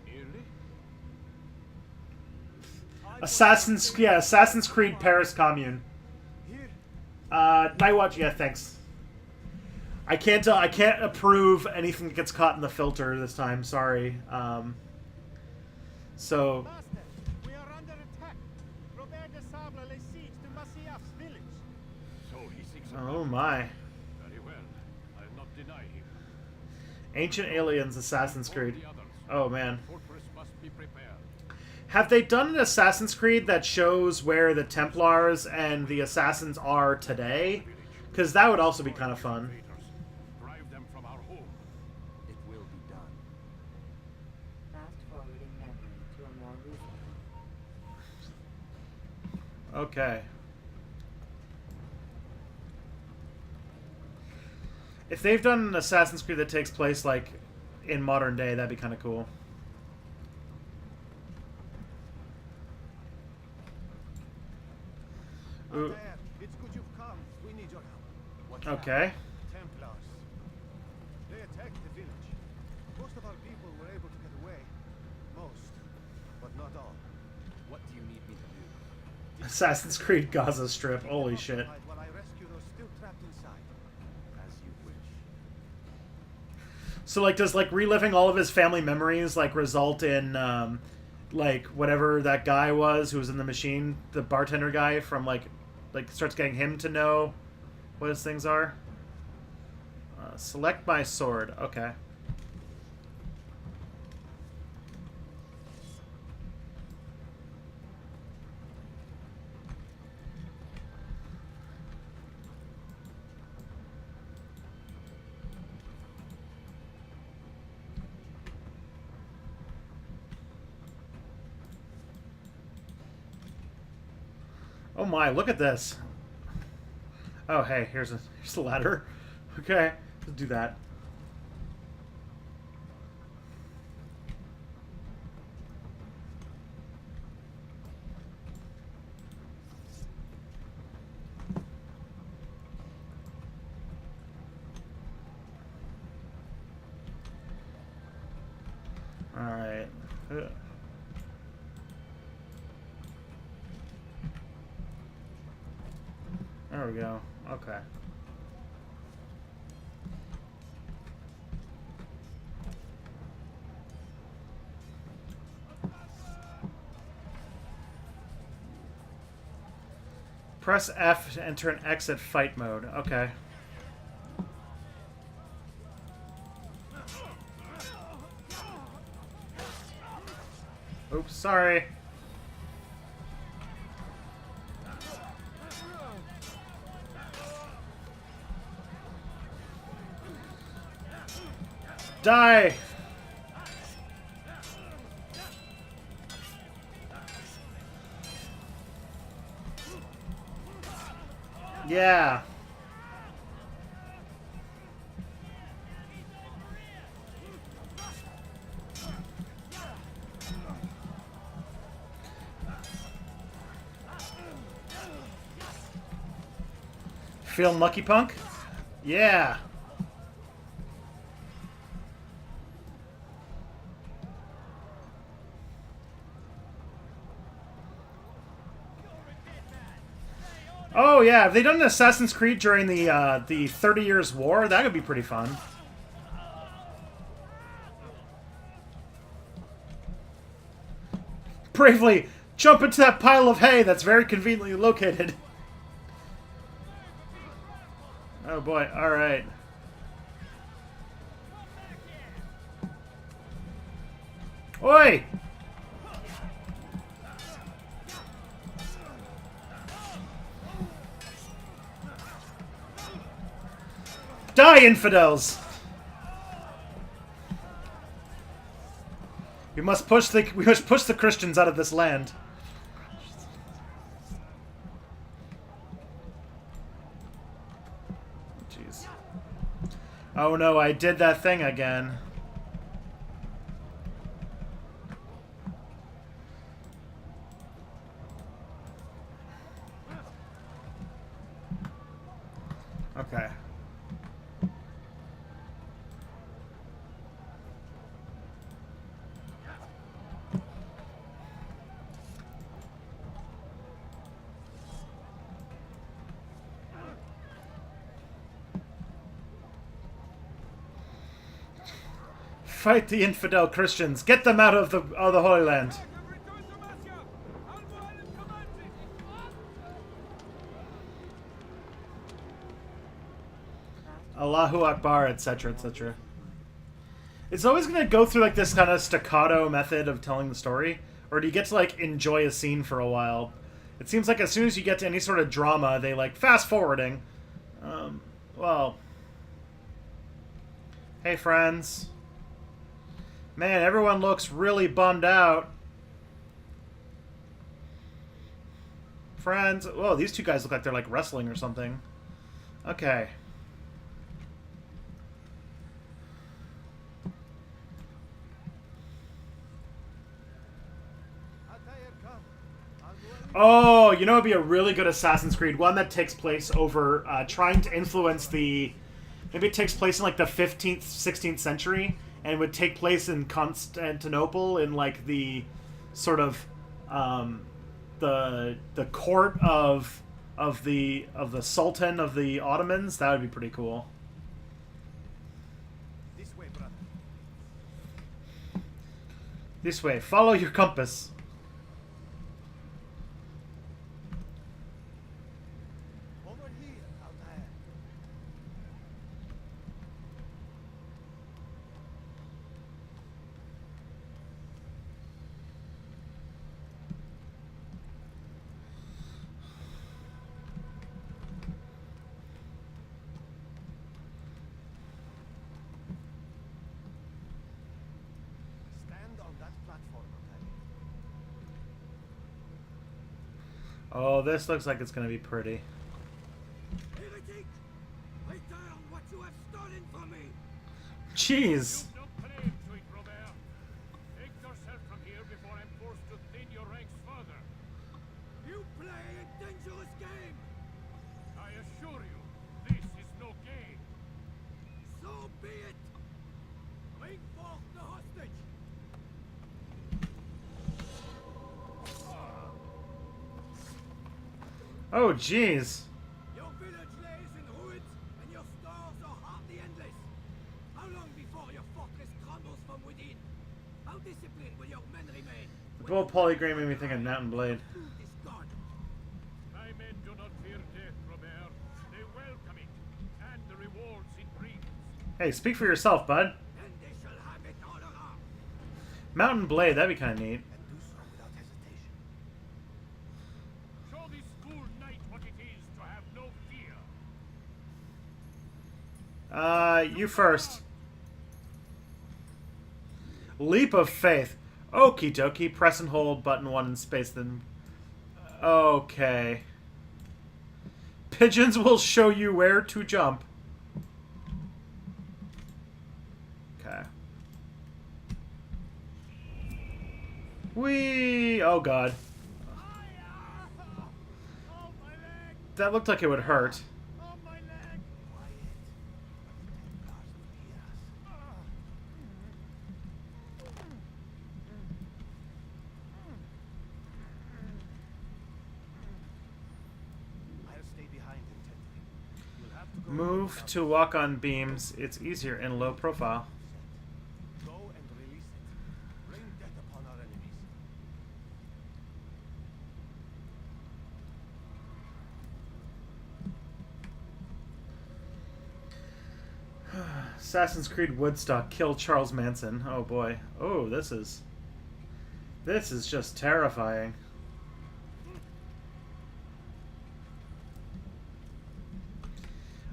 today. Nearly? Assassin's Creed Paris Commune. Here, Nightwatch, yeah, thanks. I can't approve anything that gets caught in the filter this time. Sorry. So Master, we are under attack. Robert de Sable lays siege to Masyaf's village. So he seeks a oh my, Very well. I'll not deny him. Ancient Aliens Assassin's Creed. The others. Oh man. Fortress must be prepared. Have they done an Assassin's Creed that shows where the Templars and the Assassins are today? Because that would also be kind of fun. Traitors. Drive them from our home. It will be done. Fast forwarding memory to a more recent one. Okay. If they've done an Assassin's Creed that takes place like in modern day, that'd be kind of cool. Ooh, Altair, it's good you've come. We need your help. What's okay. Templars. They attacked the village. Most of our people were able to get away. Most, but not all. What do you need me to do? Assassin's Creed Gaza Strip. Holy shit. Hide while I rescue those still trapped inside. As you wish. So like, does like reliving all of his family memories like result in like whatever that guy was who was in the machine, the bartender guy from like starts getting him to know what his things are? Select my sword. Okay. Oh my, look at this. Oh, hey, here's a ladder. Okay, let's do that. All right. There we go. Okay. Press F to enter an exit fight mode. Okay. Oops, sorry. Die! Yeah. Feeling lucky, punk? Yeah. Oh yeah, have they done an Assassin's Creed during the 30 Years' War? That would be pretty fun. Bravely jump into that pile of hay that's very conveniently located. Oh boy, alright. Oi! Die, infidels! We must push the Christians out of this land. Jeez. Oh no, I did that thing again. Okay. Fight the infidel Christians. Get them out of the Holy Land. Allahu Akbar, etc., etc. It's always going to go through like this kind of staccato method of telling the story, or do you get to like enjoy a scene for a while? It seems like as soon as you get to any sort of drama, they like fast forwarding. Well, hey friends. Man, everyone looks really bummed out. Friends, whoa, these two guys look like they're like wrestling or something. Okay. Oh, you know, it'd be a really good Assassin's Creed, one that takes place over trying to influence the. Maybe it takes place in like the 15th, 16th century, and would take place in Constantinople in like the sort of the court of the Sultan of the Ottomans. That would be pretty cool. This way, brother. This way. Follow your compass. Over here, Altair. Oh, this looks like it's gonna be pretty. Heretic! Return what you have stolen from me! Jeez. You've no claim to it, Robert. Take yourself from here before I'm forced to thin your ranks further. You play a dangerous game! I assure you, this is no game. So be it! Bring forth the hostage! Oh, jeez. Your village lays in ruins, and your stores are hardly endless. How long before your fortress crumbles from within? How disciplined will your men remain? The gold polygram made me think of Mountain Blade. Food is gone. My men do not fear death, Robert. They welcome it, and the rewards it brings. Hey, speak for yourself, bud. Then they shall have it all around. Mountain Blade, that'd be kind of neat. And do so without hesitation. Show this school knight what it is to have no fear. You first. Leap of faith. Okie dokie. Press and hold button 1 and space then. Okay. Pigeons will show you where to jump. Okay. Whee! Oh god. Oh, my leg! That looked like it would hurt. Oh, my leg! Quiet. The Templars will hear us. I'll stay behind him, Tentry. You'll have to go Move without to walk on beams. It's easier in low profile. Go and release it. Bring death upon our enemies. Assassin's Creed Woodstock. Kill Charles Manson. Oh boy. Oh, this is just terrifying.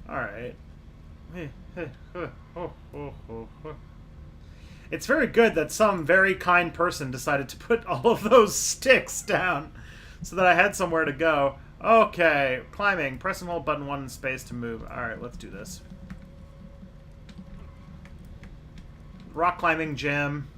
Alright. It's very good that some very kind person decided to put all of those sticks down so that I had somewhere to go. Okay, climbing. Press and hold button 1 in space to move. Alright, let's do this. Rock climbing gym.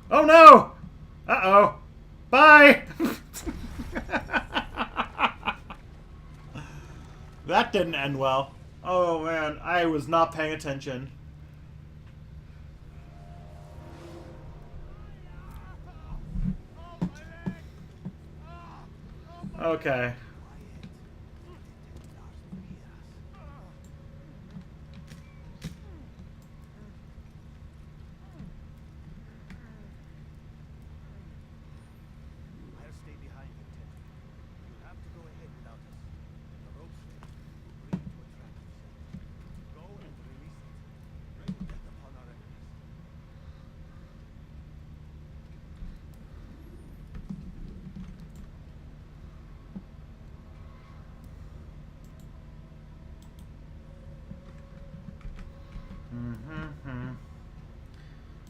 Oh no! Uh-oh. Bye! That didn't end well. Oh man, I was not paying attention. Okay. I'll stay behind him, Tentry. You'll have to go ahead without us. The ropes will bring you to a trap you set. Go and release it. Bring death upon our enemies.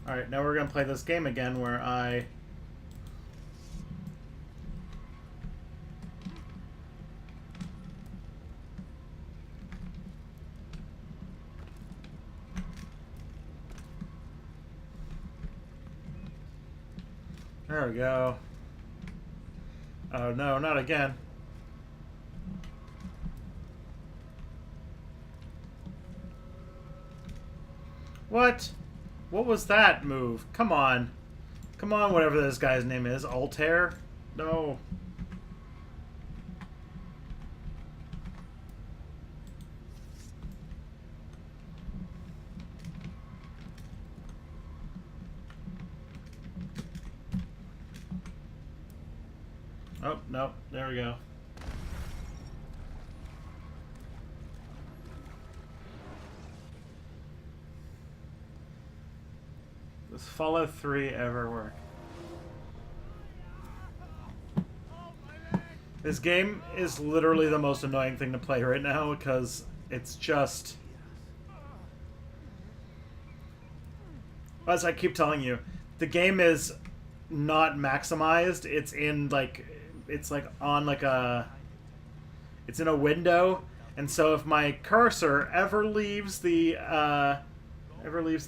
Alright, now we're gonna play this game again where I... There we go. Oh no, not again. What? What was that move? Come on. Come on, whatever this guy's name is. Altair? No. Oh, no. There we go. Does Fallout 3 ever work? This game is literally the most annoying thing to play right now because it's just... As I keep telling you, the game is not maximized. It's in like... It's like on like a... It's in a window. And so if my cursor ever leaves the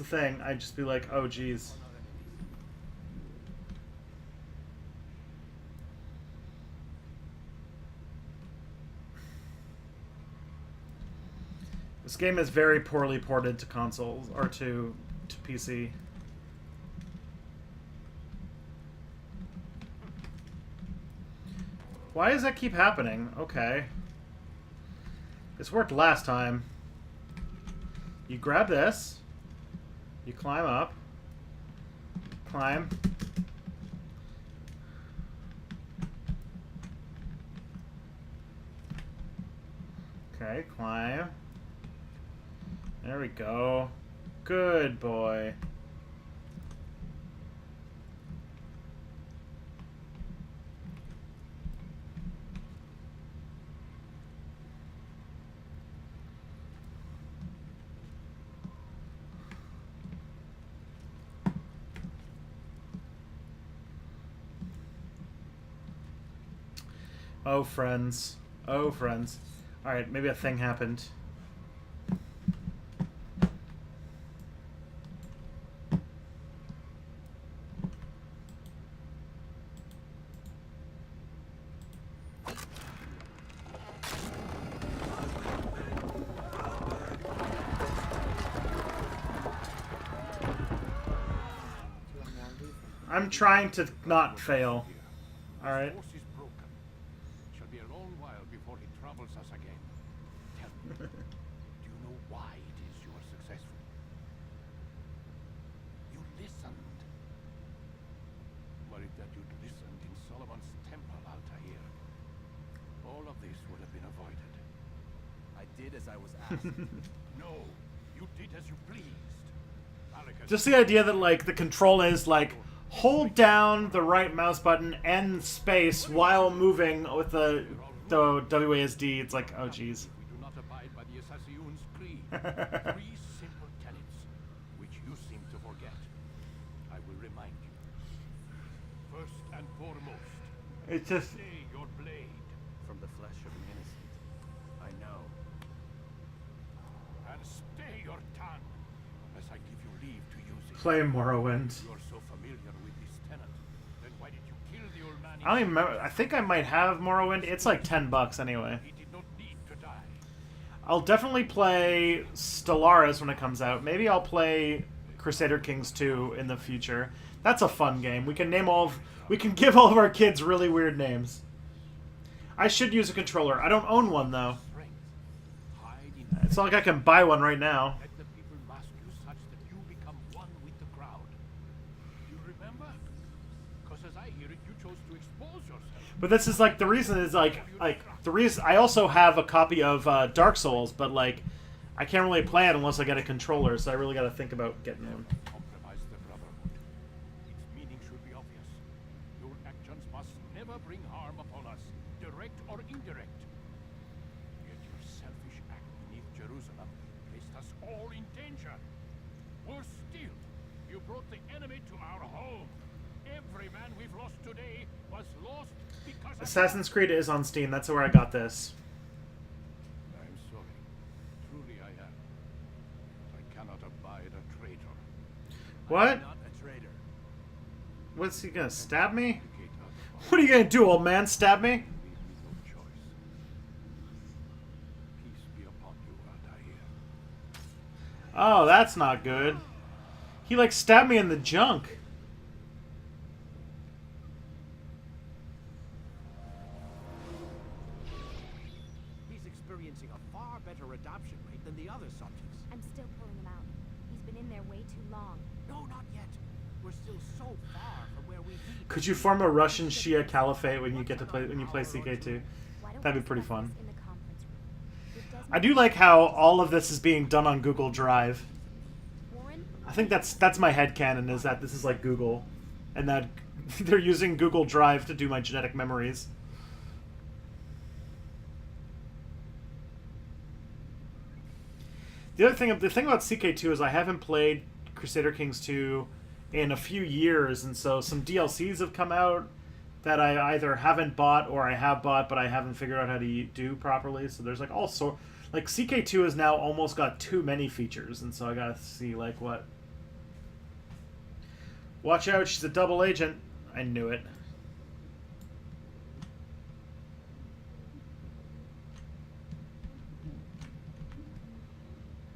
thing, I'd just be like, oh geez. This game is very poorly ported to consoles, or to PC. Why does that keep happening? Okay. This worked last time. You grab this. You climb up. Climb. Okay, climb. There we go. Good boy. Oh, friends. Oh, friends. Alright, maybe a thing happened. I'm trying to not fail. Alright. Force is broken. It shall be a long while before he troubles us again. Tell me, do you know why it is you are successful? You listened. Worried that you'd listened in Solomon's temple out here. All of this would have been avoided. I did as I was asked. No, you did as you pleased. Alec has Just the idea that, like, the control is, like, hold down the right mouse button and space while moving with the WASD. It's like, oh, jeez. we do not abide by the Assassin's Creed. 3 simple tenets, which you seem to forget. I will remind you. First and foremost, It's just... stay your blade. From the flesh of an innocent. I know. And stay your tongue, unless I give you leave to use it. Play Morrowind. You are so familiar with this tenet, then why did you kill the old man? I don't even remember. I think I might have Morrowind. It's like $10 anyway. He did not need to die. I'll definitely play Stellaris when it comes out. Maybe I'll play Crusader Kings 2 in the future. That's a fun game. We can name all of... We can give all of our kids really weird names. I should use a controller. I don't own one, though. Strength. Hide in It's not like I can buy one right now. Let the people mask you such that you become one with the crowd. You remember? Because as I hear it, you chose to expose yourself. But this is like the reason is like the reason I also have a copy of Dark Souls, but like I can't really play it unless I get a controller, so I really got to think about getting one. Compromise the Brotherhood. Its meaning should be obvious. Your actions must never bring harm upon us, direct or indirect. Yet your selfish act beneath Jerusalem placed us all in danger. Worse still, you brought the enemy to our home. Every man we've lost today was lost because of... Assassin's Creed is on Steam. That's where I got this. I'm sorry. Truly I am. I cannot abide a traitor. What? Not a traitor. What's he gonna stab me? Indicate how to follow. What are you gonna do, old man? Stab me? Leave me no choice. Peace be upon you, Altair. Oh, that's not good. He like stabbed me in the junk. He's experiencing a far better adoption rate than the other subjects. I'm still pulling him out. He's been in there way too long. No, not yet. We're still so far from where we need. Could you form a Russian Shia caliphate when you get to play CK2? Why don't That'd we be pretty discuss fun. this in the conference room? With Desmond I do like how all of this is being done on Google Drive. Warren, I think that's my headcanon, is that this is like Google, and that they're using Google Drive to do my genetic memories. The thing about CK2 is I haven't played Crusader Kings 2 in a few years, and so some DLCs have come out that I either haven't bought or I have bought, but I haven't figured out how to do properly. So there's like all sort, like CK2 has now almost got too many features, and so I gotta see like what. Watch out, she's a double agent. I knew it.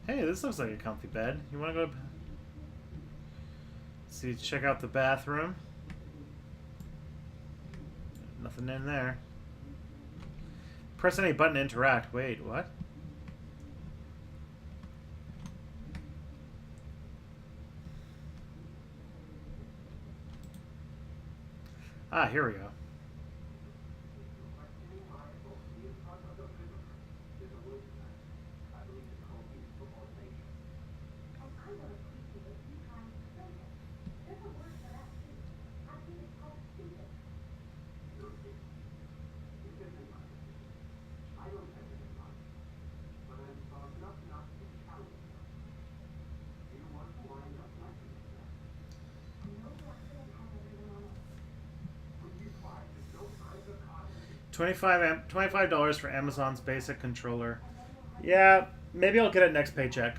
Hey, this looks like a comfy bed. You want to go? See, check out the bathroom. Nothing in there. Press any button to interact. Wait, what? Ah, here we go. $25 for Amazon's basic controller. Yeah, maybe I'll get it next paycheck.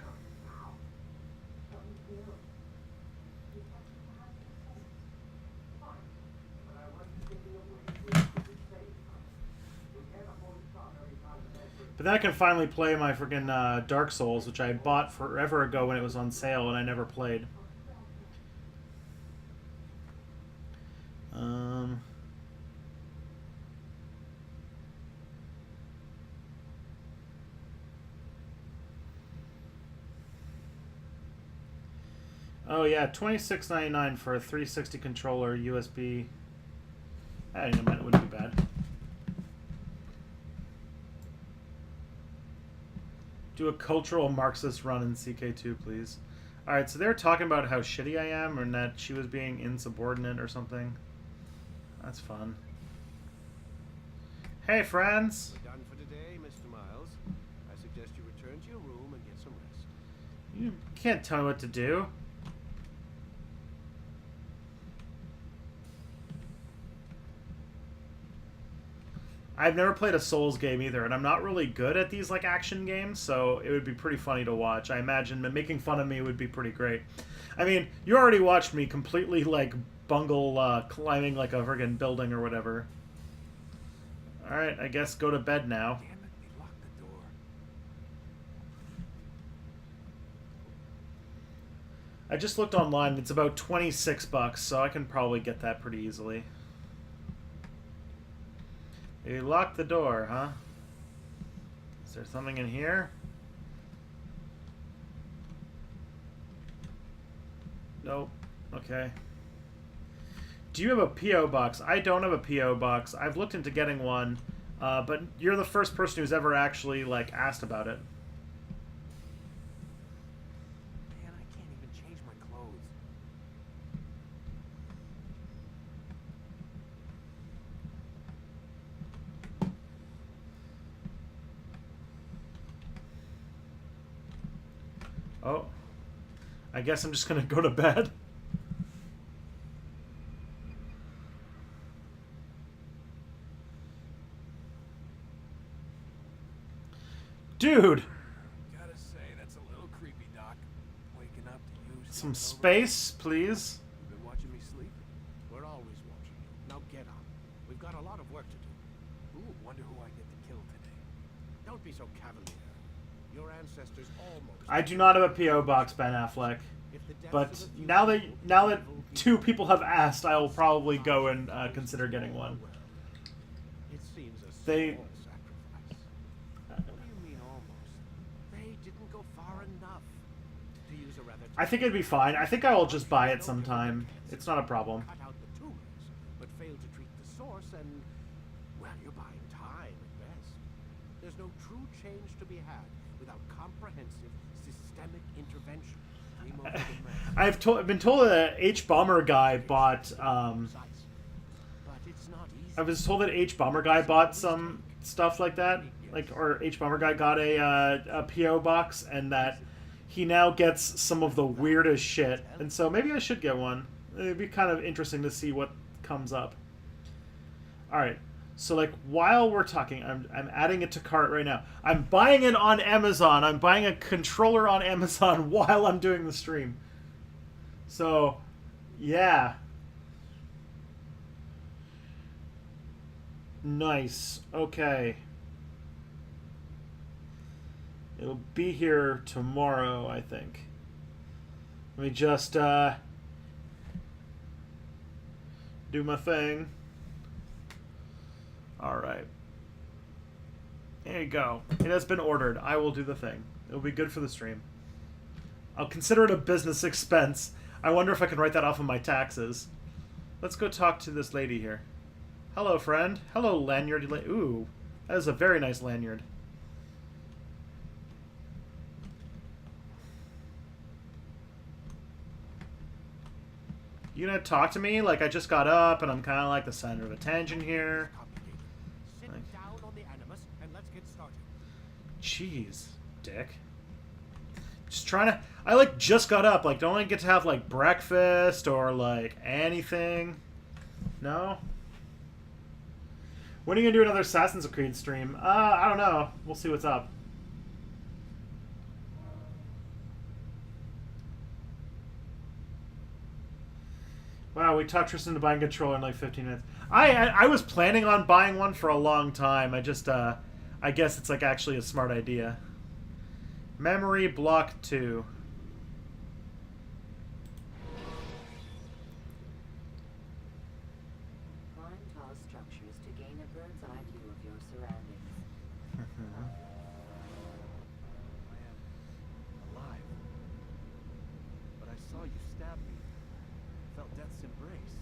But then I can finally play my freaking Dark Souls, which I bought forever ago when it was on sale and I never played. Oh yeah, $26.99 for a 360 controller, USB. I didn't know, it wouldn't be bad. Do a cultural Marxist run in CK2, please. Alright, so they were talking about how shitty I am, or that she was being insubordinate or something. That's fun. Hey, friends! We're done for today, Mr. Miles. I suggest you return to your room and get some rest. You can't tell me what to do. I've never played a Souls game either, and I'm not really good at these like action games, so it would be pretty funny to watch. I imagine making fun of me would be pretty great. I mean, you already watched me completely like bungle climbing like a friggin' building or whatever. Alright, I guess go to bed now. Damn it, they locked the door. I just looked online, it's about $26, so I can probably get that pretty easily. They locked the door, huh? Is there something in here? Nope. Okay. Do you have a P.O. box? I don't have a P.O. box. I've looked into getting one, but you're the first person who's ever actually, like, asked about it. Man, I can't even change my clothes. Oh. I guess I'm just gonna go to bed. Dude! Gotta say, that's a little creepy, Doc. Waking up to you. Some standing over- space, please. You been watching me sleep? We're always watching you. Now get up. We've got a lot of work to do. Ooh, wonder who I get to kill today. Don't be so cavalier. Your ancestors almost... I do not have a P.O. box, Ben Affleck. If the depths But of the future now that evil two people- people have asked, I will probably go and consider getting one. It seems a They- small sacrifice. What do you mean almost? They didn't go far enough. To use a rather I think it'd be fine. I think I will just buy it sometime. It's not a problem. cut out the tumors, but failed to treat the source, and well, you're buying time at best. There's no true change to be had without comprehensive, systemic intervention. I've been told that H Bomber guy bought. But it's not easy. I was told that H Bomber guy bought some stuff like that, or H Bomber guy got a PO box, and that he now gets some of the weirdest shit. And so maybe I should get one. It'd be kind of interesting to see what comes up. All right. So, like, while we're talking, I'm adding it to cart right now. I'm buying it on Amazon. I'm buying a controller on Amazon while I'm doing the stream. So, yeah. Nice. Okay. It'll be here tomorrow, I think. Let me just, do my thing. Alright. There you go. It has been ordered. I will do the thing. It'll be good for the stream. I'll consider it a business expense. I wonder if I can write that off of my taxes. Let's go talk to this lady here. Hello, friend. Hello, lanyard. Ooh, that is a very nice lanyard. You gonna talk to me? Like, I just got up and I'm kind of like the center of attention here. Sit down on the Animus and let's get started. Jeez, dick. Just trying to... I, like, just got up. Like, don't I get to have, like, breakfast or, like, anything? No? When are you gonna do another Assassin's Creed stream? I don't know. We'll see what's up. Wow, we talked Tristan into buying a controller in like 15 minutes. I was planning on buying one for a long time. I just, I guess it's like actually a smart idea. Memory block 2. Climb tall structures to gain a bird's eye view of your surroundings. I am alive. But I saw you stab me. Felt death's embrace.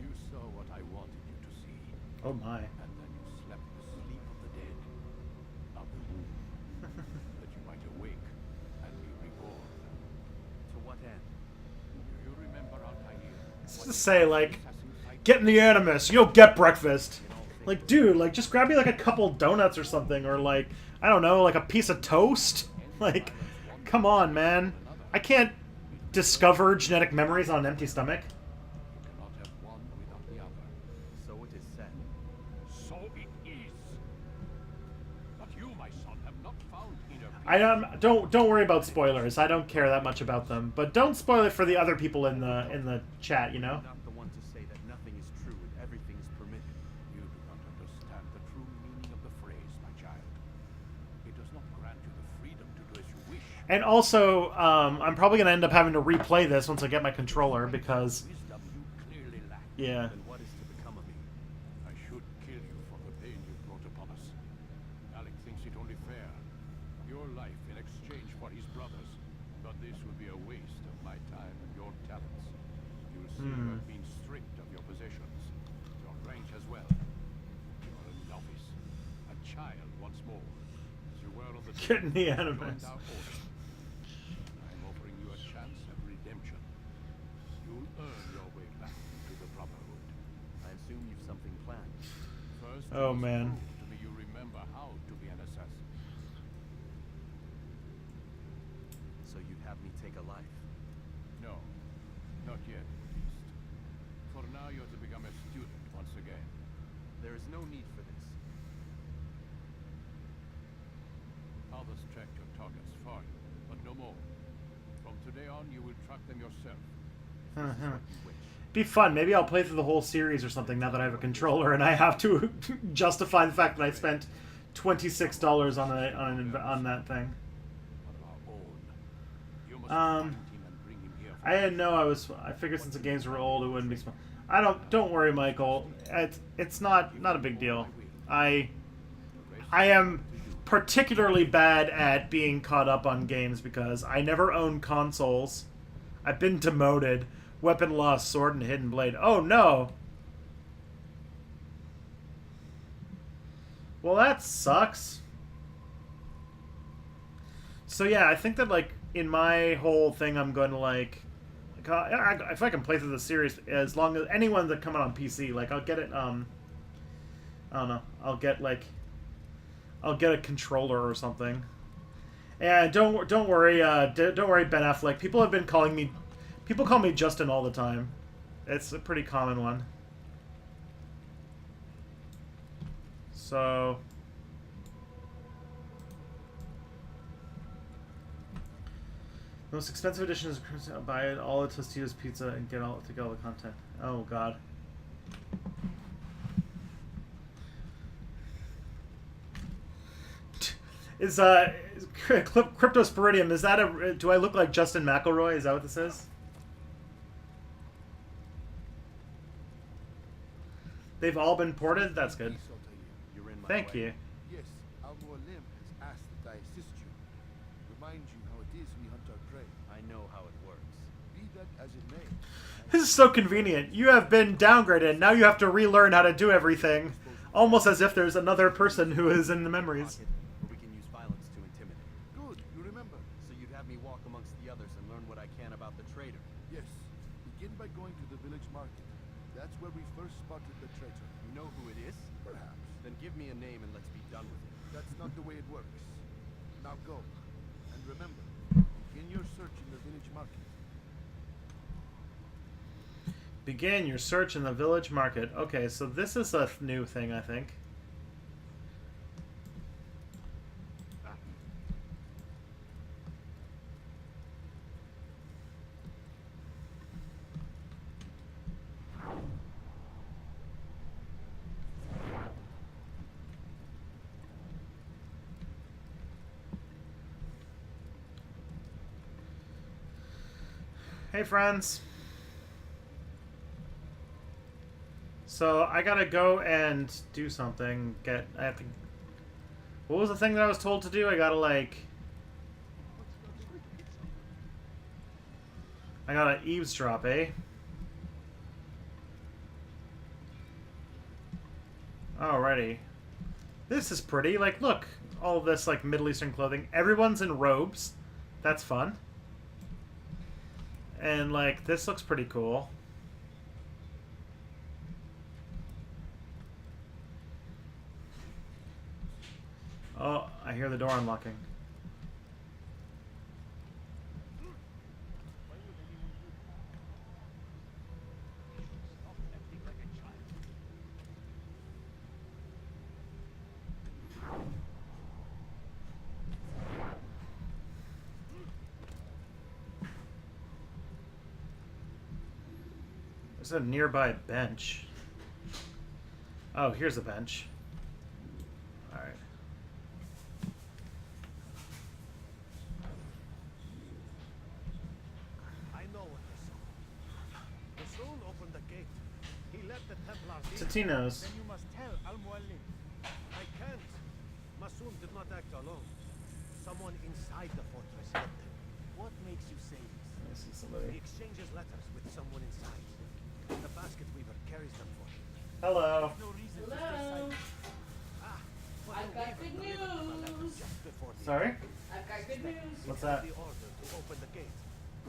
You saw what I wanted you to see, Oh my. and then you slept the sleep of the dead, not the womb, that you might awake and be reborn. To what end? Do you remember Altair? Just to say, like, get in the Animus. You'll get breakfast. Like, dude, like, just grab me, like, a couple donuts or something. Or, like, I don't know, like a piece of toast. Like, come on, man. I can't discover genetic memories on an empty stomach. You cannot have one without the other. So it is said. So it is. But you, my son, have not found inner peace. Don't worry about spoilers. I don't care that much about them. But don't spoil it for the other people in the chat, you know? I'm not the one to say that nothing is true and everything is permitted. You do not understand the true meaning of the phrase, my child. It does not grant you the freedom to do as you wish. And also, I'm probably going to end up having to replay this once I get my controller, because... Wisdom you clearly lack. Yeah. Then what is to become of me? I should kill you for the pain you brought upon us. Alec thinks it only fair. Your life in exchange for his brother's. But this would be a waste of my time and your talents. You'll see you have been stripped of your possessions. Your rank as well. You're a novice. A child once more. As you were on the Get in the joined Animus. our order. I'm offering you a chance at redemption. You'll earn your way back into the Brotherhood. I assume you've something planned. First, Oh, you must man. prove to me you remember how to be an assassin. So you'd have me take a life. No, not yet, at least. For now, you're to become a student once again. There is no need for this. Others track your targets for you, but no more. From today on, you will track them yourself. Be fun. Maybe I'll play through the whole series or something now that I have a controller and I have to justify the fact that I spent $26 on that thing. One of our own. You must Um, find him and bring him here. I didn't know I figured since the games were old, it wouldn't be smart. Don't worry, Michael. It's not a big deal. I am particularly bad at being caught up on games because I never owned consoles. I've been demoted. Weapon lost, sword and hidden blade. Oh no! Well, that sucks. So yeah, I think that, like, in my whole thing, I'm going to like if I can play through the series, as long as anyone that come out on PC, like I'll get it. I don't know. I'll get a controller or something. And don't worry, don't worry, Ben Affleck. People call me Justin all the time. It's a pretty common one. So. Most expensive edition is buy it all at Tostitos Pizza and get all the content. Oh God. Is Cryptosporidium, is that a... Do I look like Justin McElroy? Is that what this is? They've all been ported? That's good. Thank you. Yes, Al-Mualim has asked that I assist you. Remind you how it is we hunt our prey. I know how it works. Be that as it may. This is so convenient. You have been downgraded. Now you have to relearn how to do everything. Almost as if there's another person who is in the memories. We can use violence to intimidate. Good, you remember. So you'd have me walk amongst the others and learn what I can about the traitor. Yes. Begin by going to the village market. That's where we first spotted the traitor. You know who it is? Perhaps. Then give me a name and let's be done with it. That's not the way it works. Now go. And remember, begin your search in the village market. Begin your search in the village market. Okay, so this is a new thing, I think. Hey, friends. So I gotta go and do something. I have to. What was the thing that I was told to do? I gotta eavesdrop, eh? Alrighty. This is pretty. Like, look, all of this like Middle Eastern clothing. Everyone's in robes. That's fun. And like, this looks pretty cool. Oh, I hear the door unlocking. There's a nearby bench. Oh, here's a bench. Alright. I know what they saw. Rasul opened the gate. He let the Templars in. Totino's. Then you must tell Al-Mualim. I can't. Masoom did not act alone. Someone inside the fortress helped him. What makes you say this? I see He somebody. exchanges letters with someone inside. The basket weaver carries them for him. Hello. No reason to stay Hello. silent. Ah, but I've the got weaver good delivered the letter news. just before the Sorry? I've got good news. What's Give that? the order to open the gate.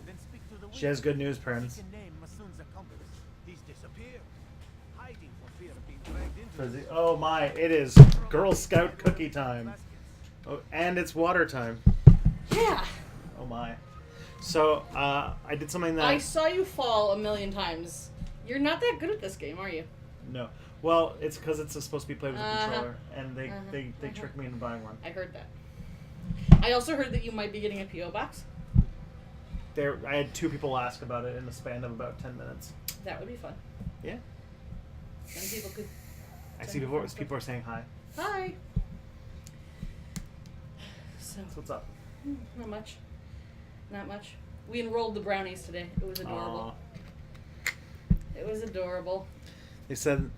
Then speak to the She has good news, He Prince. can name Masoon's accomplice. He's disappeared, hiding for fear of being dragged into Fuzzy. this. Oh my, it is Girl Scout cookie time. Oh, and it's water time. Yeah. Oh my. So, I did something that... I saw you fall a million times. You're not that good at this game, are you? No. Well, it's because it's supposed to be played with a Uh-huh. controller, and they tricked me into buying one. I heard that. I also heard that you might be getting a P.O. box. I had 2 people ask about it in the span of about 10 minutes. That would be fun. Yeah. Then people could... I see people are saying hi. Hi. So, So what's up? not much. Not much. We enrolled the brownies today. It was adorable. Aw. It was adorable. They said,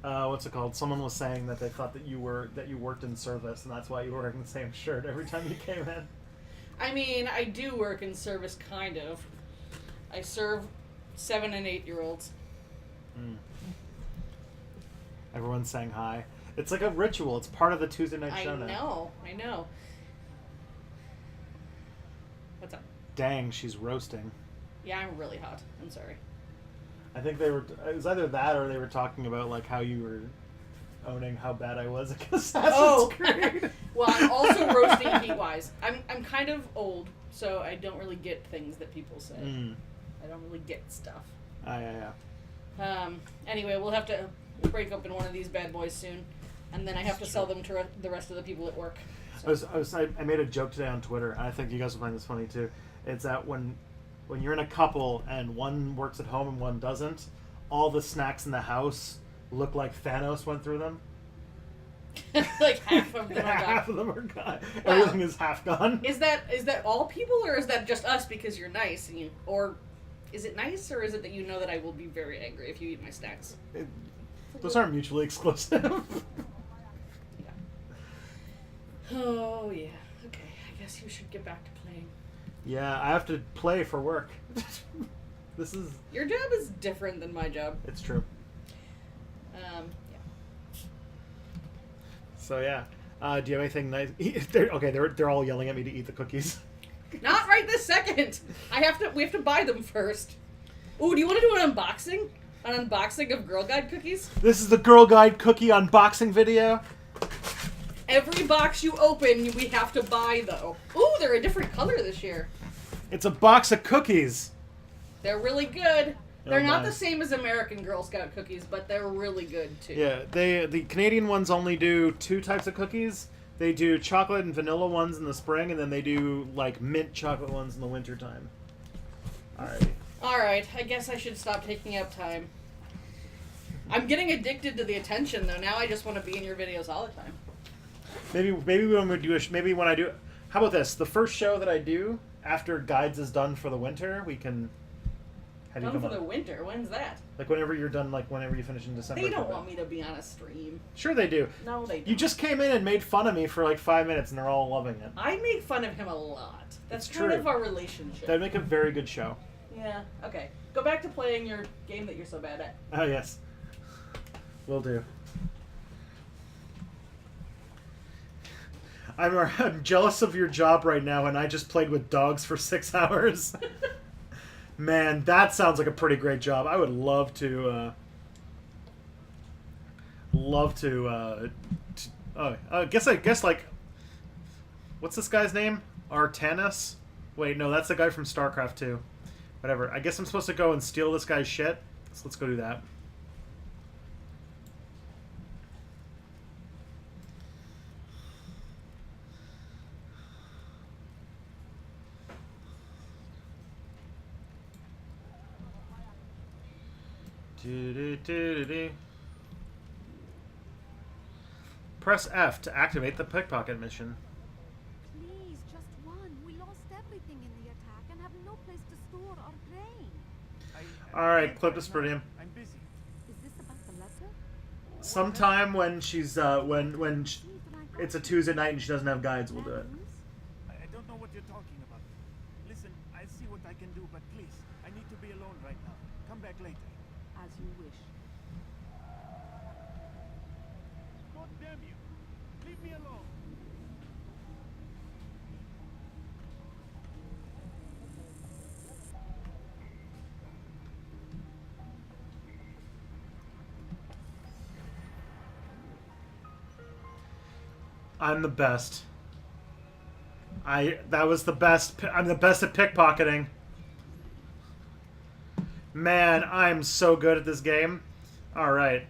what's it called? Someone was saying that they thought that you worked in service, and that's why you were wearing the same shirt every time you came in. I mean, I do work in service, kind of. I serve 7 and 8-year-olds. Mm. Everyone's saying hi. It's like a ritual. It's part of the Tuesday night I show now. know. What's up? Dang, she's roasting. Yeah, I'm really hot. I'm sorry. I think it was either that or they were talking about like how you were owning how bad I was at Assassin's Creed. Well, I'm also roasting heat-wise. I'm kind of old, so I don't really get things that people say. I don't really get stuff. Yeah. Anyway, we'll have to break open one of these bad boys soon, and then I have to sell them to the rest of the people at work. So. I made a joke today on Twitter, and I think you guys will find this funny too. It's that when you're in a couple and one works at home and one doesn't, all the snacks in the house look like Thanos went through them. Like half of them are gone. Half of them are gone. Wow. Everything is half gone. Is that all people, or is that just us because you're nice? Or is it nice, or is it that you know that I will be very angry if you eat my snacks? Those aren't mutually exclusive. Yeah. Oh, yeah. Okay, I guess you should get back to playing. Yeah, I have to play for work. This is... Your job is different than my job. It's true. Yeah. So, yeah. Do you have anything nice? They're all yelling at me to eat the cookies. Not right this second! We have to buy them first. Ooh, do you want to do an unboxing? An unboxing of Girl Guide cookies? This is the Girl Guide cookie unboxing video. Every box you open, we have to buy, though. Ooh, they're a different color this year. It's a box of cookies. They're really good. They're not my. the same as American Girl Scout cookies, but they're really good, too. Yeah, the Canadian ones only do 2 types of cookies. They do chocolate and vanilla ones in the spring, and then they do, like, mint chocolate ones in the wintertime. Alrighty. Alright, I guess I should stop taking up time. I'm getting addicted to the attention, though. Now I just want to be in your videos all the time. Maybe when we do when I do. How about this? The first show that I do after Guides is done for the winter, we can. Have you Done come for the on? winter? When's that? Like whenever you're done, like whenever you finish in December. They don't want me to be on a stream. Sure they do. No, they don't. You just came in and made fun of me for like 5 minutes, and they're all loving it. I make fun of him a lot. That's It's kind true. of our relationship. That'd make a very good show. Yeah, okay. Go back to playing your game that you're so bad at. Oh yes, will do. I'm jealous of your job right now, and I just played with dogs for 6 hours. Man, that sounds like a pretty great job. I would love to. I guess like, what's this guy's name? Artanis? Wait, no, that's the guy from StarCraft 2. Whatever. I guess I'm supposed to go and steal this guy's shit. So let's go do that. Press F to activate the pickpocket mission. Please, just one. We lost everything in the attack and have no place to store our grain. Alright, clip is pretty. I'm busy. Is this about the letter? Sometime when she's it's a Tuesday night and she doesn't have guides, we'll do it. I don't know what you're talking about. Listen, I'll see what I can do, but please, I need to be alone right now. Come back later. As you wish. God damn you! Leave me alone! I'm the best. That was the best. I'm the best at pickpocketing. Man, I'm so good at this game. All right.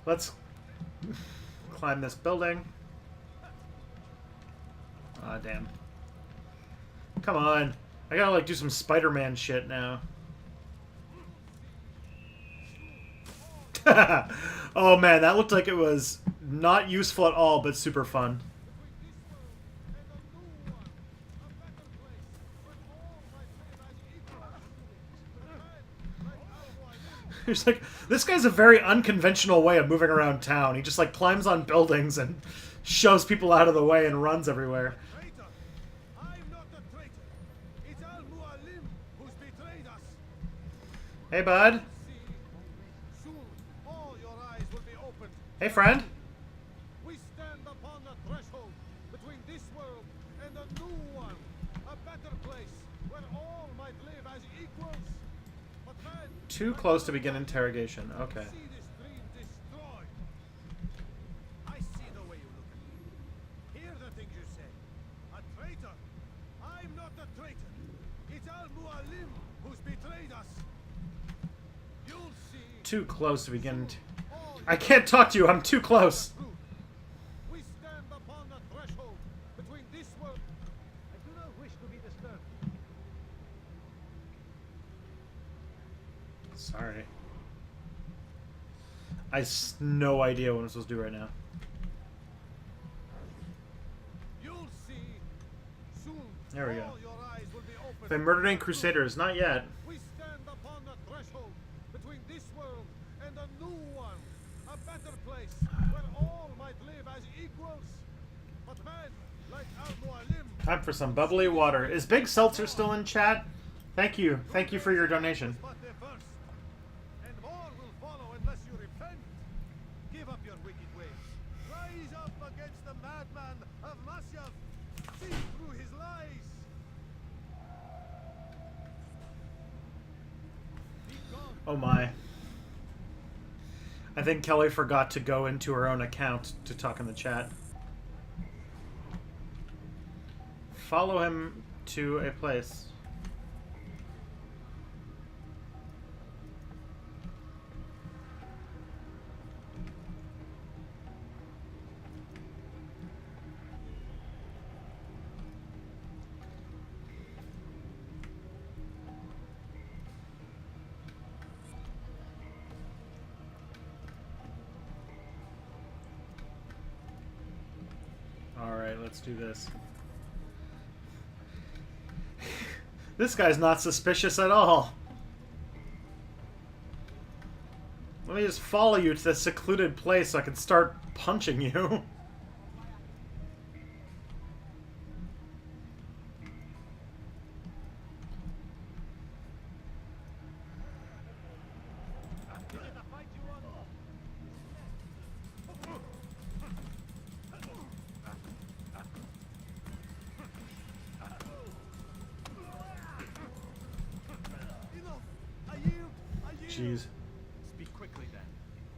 Let's climb this building. Aw, damn. Come on. I gotta like do some Spider-Man shit now. Oh man, that looked like it was not useful at all, but super fun. He's like, this guy's a very unconventional way of moving around town. He just like climbs on buildings and shoves people out of the way and runs everywhere. Traitor! I'm not a traitor. It's Al Mualim who's betrayed us. Hey, bud. Soon, all your eyes will be opened. Hey, friend. We stand upon the threshold this world and a new one, a better place where all might live as equals. But man, Too close to begin interrogation. Okay. see this dream destroyed. I see the way you look at me. Hear the things you say. A traitor? I'm not a traitor. It's Al-Mualim who's betrayed us. You'll see. Too close to begin. I can't talk to you. I'm too close. We stand upon the threshold between this world. I do not wish to be disturbed. Sorry. I no idea what I'm supposed to do right now. You'll see soon. There we go. All your eyes will be open. If I murdered any crusaders, not yet. We stand upon the threshold between this world and a new one, a better place where all might live as equals. But man, like Al-Mualim, Time for some bubbly water. Is Big Seltzer still in chat? Thank you. Thank you for your donation. but the first, and more will follow unless you repent. Give up your wicked ways. Rise up against the madman of Masyaf. See through his lies. Be gone. Oh my. I think Kelly forgot to go into her own account to talk in the chat. Follow him to a place. Alright, let's do this. This guy's not suspicious at all. Let me just follow you to this secluded place so I can start punching you. Jeez. Speak quickly then.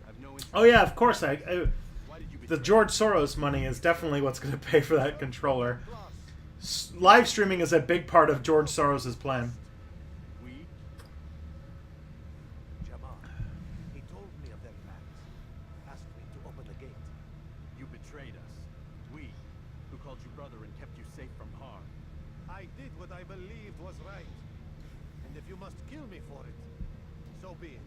I've no interest. Oh yeah, of course. Why did you The betray George Soros money is definitely what's going to pay for that controller. Live streaming is a big part of George Soros's plan. we? Jamal, he told me of their plans. Asked me to open the gate. You betrayed us. We, who called you brother and kept you safe from harm. I did what I believed was right. And if you must kill me for it, so be it.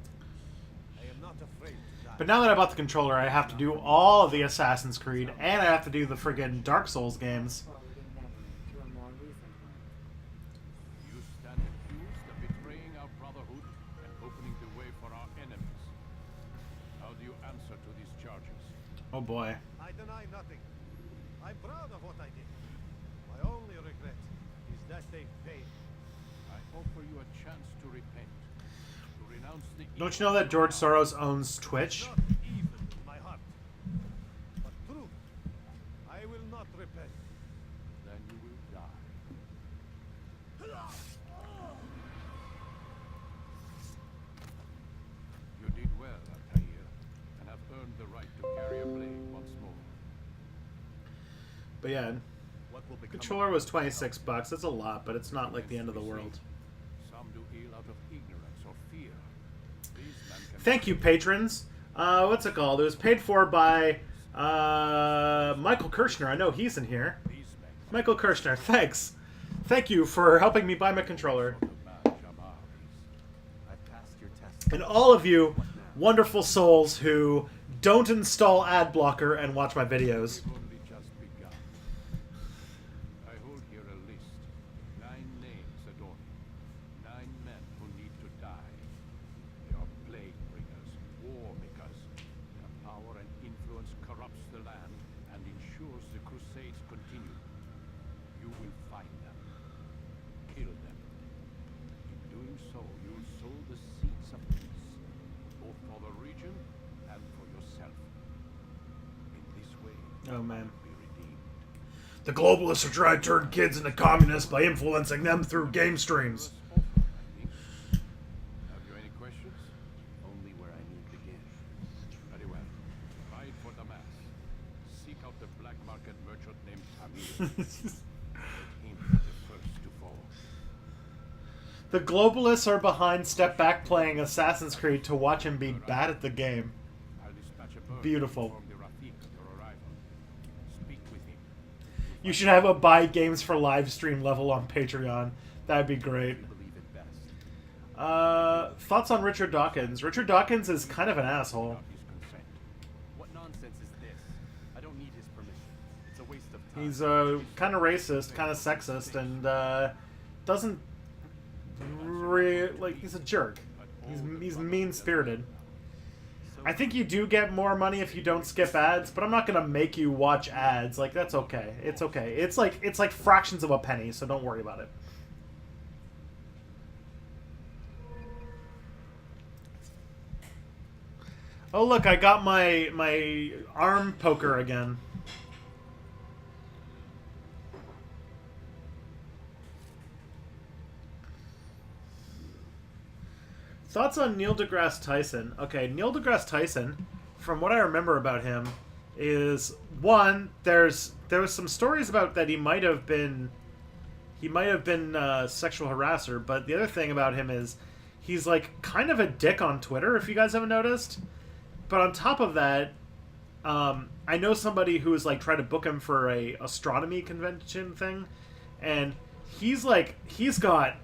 I am not afraid to die. But now that I bought the controller, I have to do all of the Assassin's Creed, and I have to do the friggin' Dark Souls games. Forwarding memory to a more recent one. You stand accused of betraying our brotherhood and opening the way for our enemies. How do you answer to these charges? Oh boy. I deny nothing. I'm proud of what I did. My only regret is that they failed. I offer you a chance to repent. To renounce the Don't you know that George Soros owns Twitch? Not evil in my heart, but true. I will not repent. Then you will die. You did well, Altair, and have earned the right to carry a blade once more. But yeah, What will become controller was 26 bucks. It's a lot, but it's not like the end of the world. Some do ill out of ignorance or fear. These men can Thank you, patrons. What's it called? It was paid for by Michael Kirshner. I know he's in here. these men Michael Kirshner, thanks. Thank you for helping me buy my controller. the man Jamal is. I passed your test. And all of you wonderful souls who don't install ad blocker and watch my videos. We've only just begun. I hold here a list. 9 names adorning. 9 men who need to die. They are plague bringers, war makers. Their power and influence corrupts the land and ensures the crusades continue. You will find them. Kill them. In doing so, you'll sow the seeds of peace, both for the region and for yourself. In this way, Oh man. be redeemed. The globalists are trying to turn kids into communists by influencing them through game streams. Have you any questions? Only where I need begin. Very well. Fight for the mass. Seek out the black market merchant named Tamir. Let him be the first to fall. The globalists are behind Step Back playing Assassin's Creed to watch him be bad at the game. I'll dispatch a bird Beautiful. to inform the Rafik of your arrival. Speak with him. You should have a buy games for live stream level on Patreon. That'd be great. Believe it best. Thoughts on Richard Dawkins? Richard Dawkins is kind of an asshole. Without his consent. What nonsense is this? I don't need his permission. It's a waste of time. He's kind of racist, kind of sexist, and doesn't like he's a jerk. He's mean-spirited. I think you do get more money if you don't skip ads, but I'm not gonna make you watch ads. Like that's okay. It's okay. It's like fractions of a penny, so don't worry about it. Oh look, I got my arm poker again. Thoughts on Neil deGrasse Tyson? Okay, Neil deGrasse Tyson, from what I remember about him, is one. There was some stories about that he might have been a sexual harasser, but the other thing about him is he's like kind of a dick on Twitter. If you guys haven't noticed, but on top of that, I know somebody who is like trying to book him for a astronomy convention thing, and he's got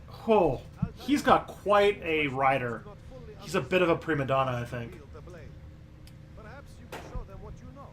quite a rider. He's a bit of a prima donna, I think. Wield the blade. Perhaps you can show them what you know.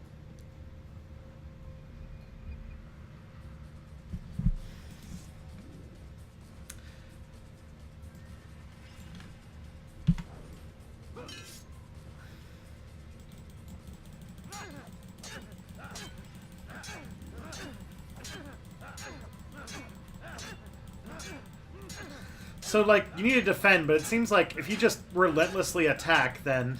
So, like, you need to defend, but it seems like if you just relentlessly attack, then...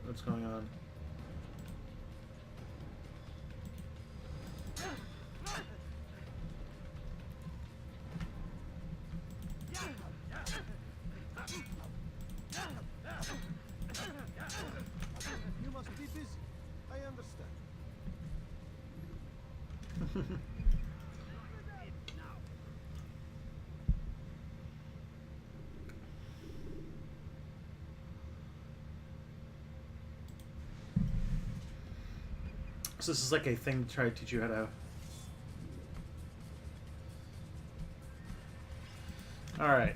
What's going on? You must be busy. I understand. So this is like a thing to try to teach you how to... Alright.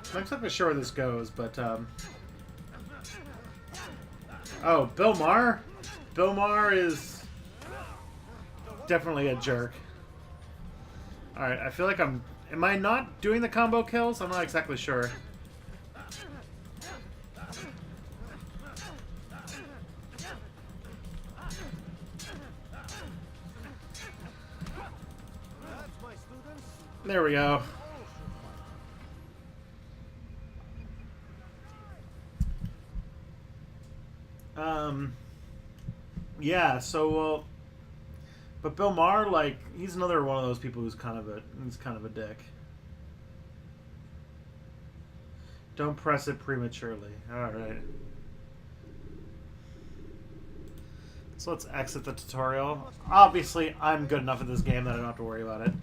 I'm not exactly sure where this goes, but, Oh, Bill Maher? Bill Maher is definitely a jerk. Alright, I feel like am I not doing the combo kills? I'm not exactly sure. That's my students. There we go. Yeah. So, but Bill Maher, like, he's another one of those people who's kind of a dick. Don't press it prematurely. All right. So let's exit the tutorial. Obviously, I'm good enough at this game that I don't have to worry about it.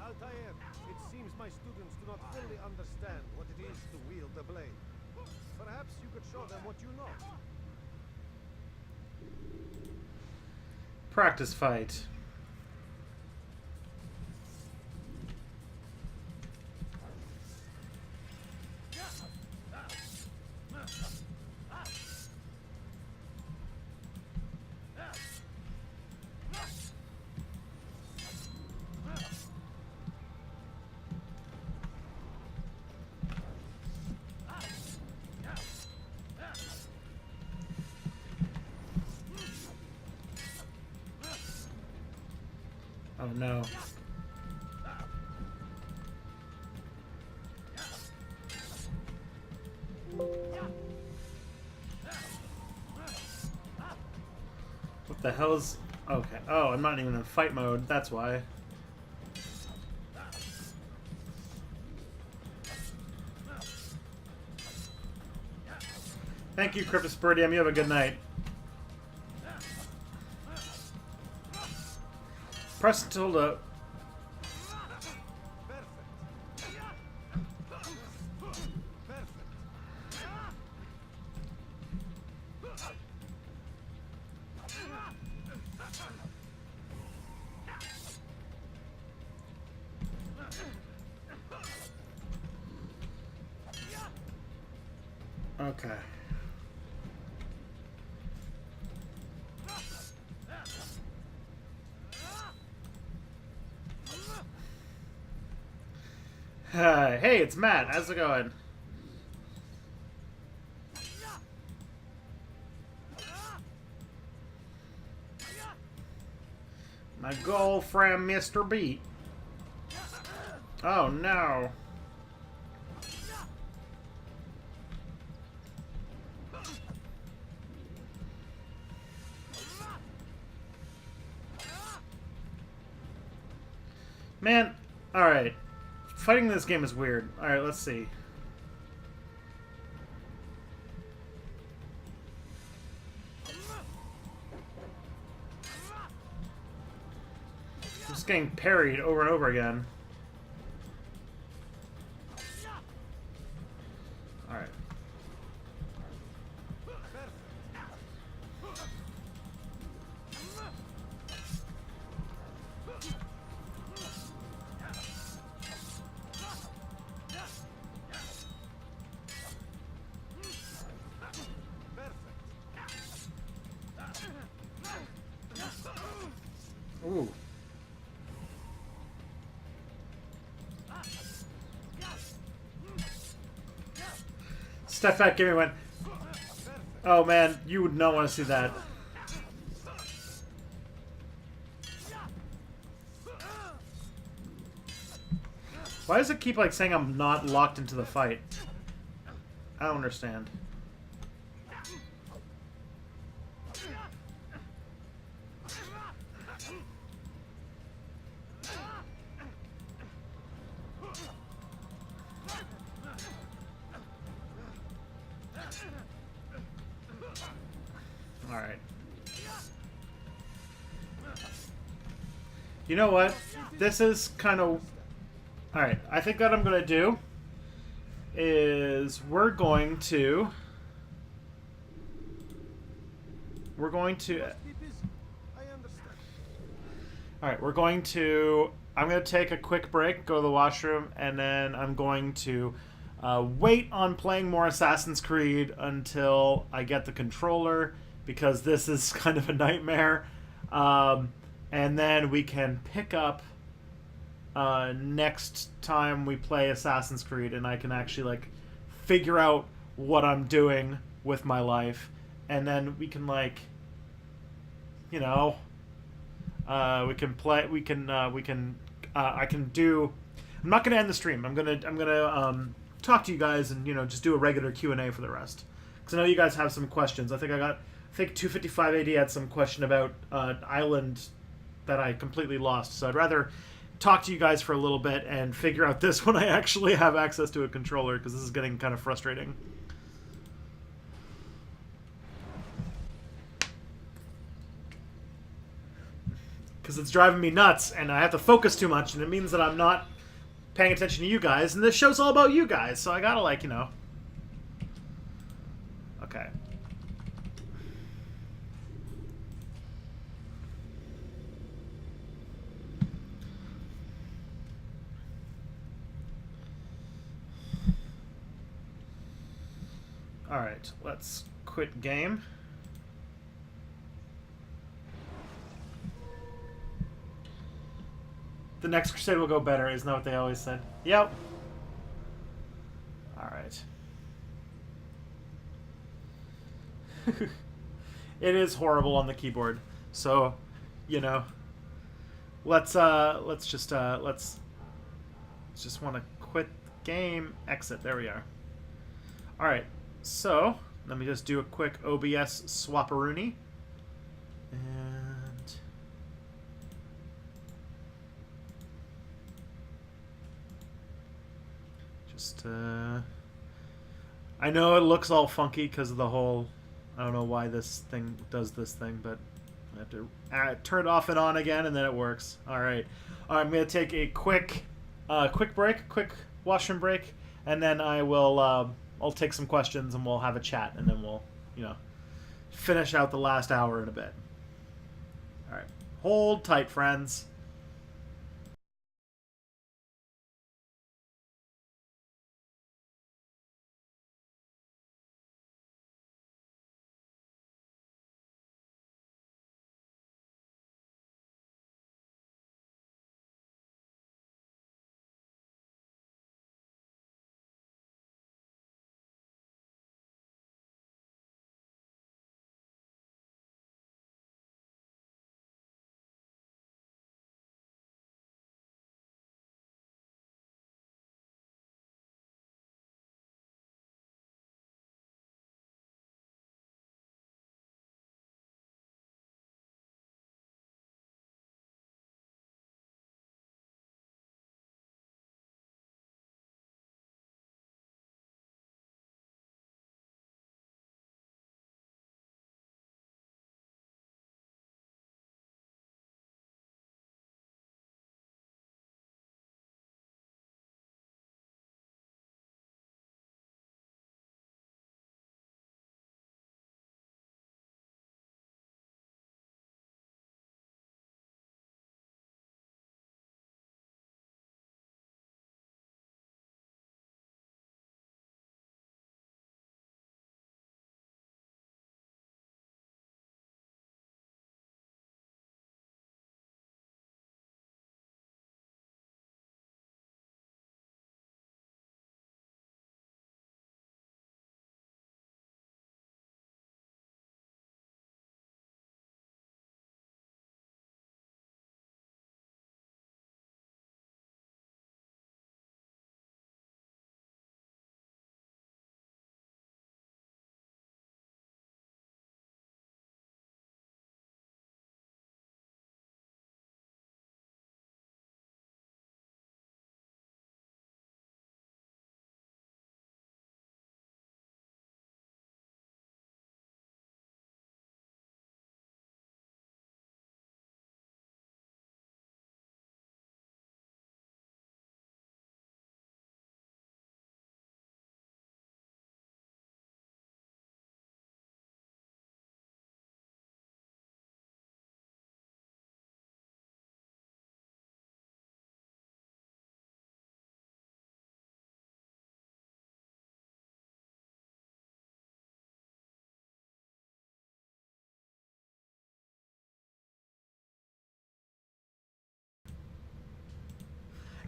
Altair, it seems my students do not fully understand what it is to wield the blade. Perhaps you could show them what you know. Practice fight. Oh no. What the hell is... Okay. Oh, I'm not even in fight mode. That's why. Thank you, Cryptosporidium. You have a good night. Press tilde. Okay. Hey, it's Matt. How's it going? My goal from Mr. B. Oh no. Man, alright. Fighting this game is weird. Alright, let's see. I'm just getting parried over and over again. Alright. Ooh. Step back, give me one. Oh man, you would not want to see that. Why does it keep like saying I'm not locked into the fight? I don't understand. Alright. You know what? This is kind of... Alright, I think what I'm going to do is we're going to... Alright, we're going to... I'm going to take a quick break, go to the washroom, and then I'm going to wait on playing more Assassin's Creed until I get the controller, because this is kind of a nightmare. And then we can pick up next time we play Assassin's Creed, and I can actually like figure out what I'm doing with my life, and then we can like, you know, we can play. We can. I can do. I'm not gonna end the stream. I'm gonna talk to you guys and just do a regular Q&A for the rest. Because I know you guys have some questions. I think 255 AD had some question about an island that I completely lost. So I'd rather talk to you guys for a little bit and figure out this when I actually have access to a controller, because this is getting kind of frustrating. Because it's driving me nuts, and I have to focus too much, and it means that I'm not paying attention to you guys, and this show's all about you guys, so I gotta, Okay. Alright, let's quit game. The next crusade will go better, isn't that what they always said? Yep. Alright. It is horrible on the keyboard. So, let's just want to quit the game. Exit. There we are. Alright. So, let me just do a quick OBS swapperoonie. And just, I know it looks all funky because of the whole, I don't know why this thing does this thing, but I have to turn it off and on again, and then it works. Alright. I'm going to take a quick washroom break, and then I will, I'll take some questions and we'll have a chat, and then we'll, finish out the last hour in a bit. All right. Hold tight, friends.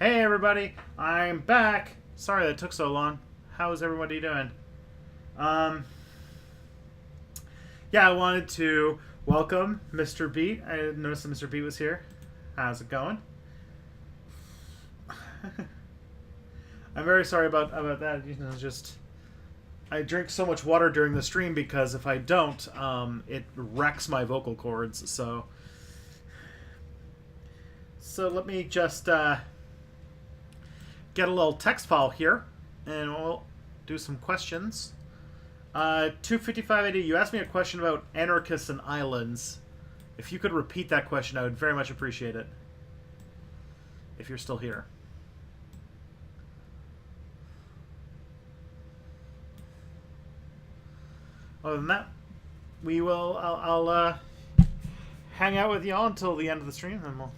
Hey everybody, I'm back. Sorry that took so long. How's everybody doing? Yeah, I wanted to welcome Mr. Beat. I noticed that Mr. Beat was here. How's it going? I'm very sorry about that. You know, just I drink so much water during the stream because if I don't, it wrecks my vocal cords. So let me just get a little text file here, and we'll do some questions. 25580, you asked me a question about anarchists and islands. If you could repeat that question, I would very much appreciate it. If you're still here. Other than that, we will. I'll hang out with y'all until the end of the stream, and we'll.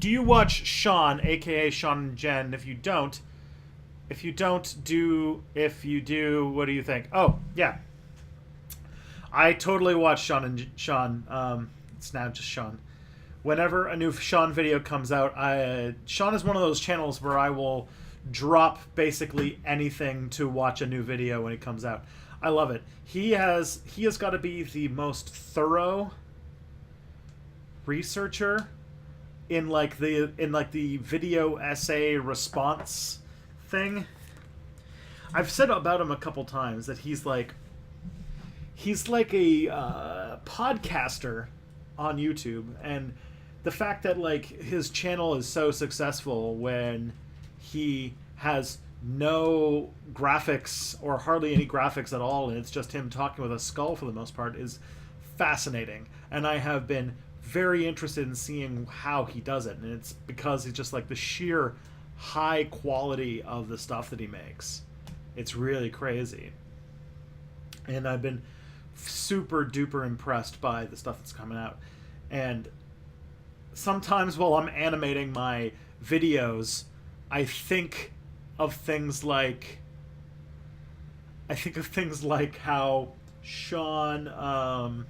Do you watch Sean, aka Sean and Jen? If you do, what do you think? Oh, yeah. I totally watch Sean and Sean. It's now just Sean. Whenever a new Sean video comes out, Sean is one of those channels where I will drop basically anything to watch a new video when it comes out. I love it. He has got to be the most thorough researcher in the video essay response thing. I've said about him a couple times that he's like a podcaster on YouTube, and the fact that like his channel is so successful when he has no graphics or hardly any graphics at all, and it's just him talking with a skull for the most part, is fascinating. And I have been very interested in seeing how he does it, and it's because it's just like the sheer high quality of the stuff that he makes. It's really crazy, and I've been super duper impressed by the stuff that's coming out. And sometimes while I'm animating my videos, I think of things like how Sean I'm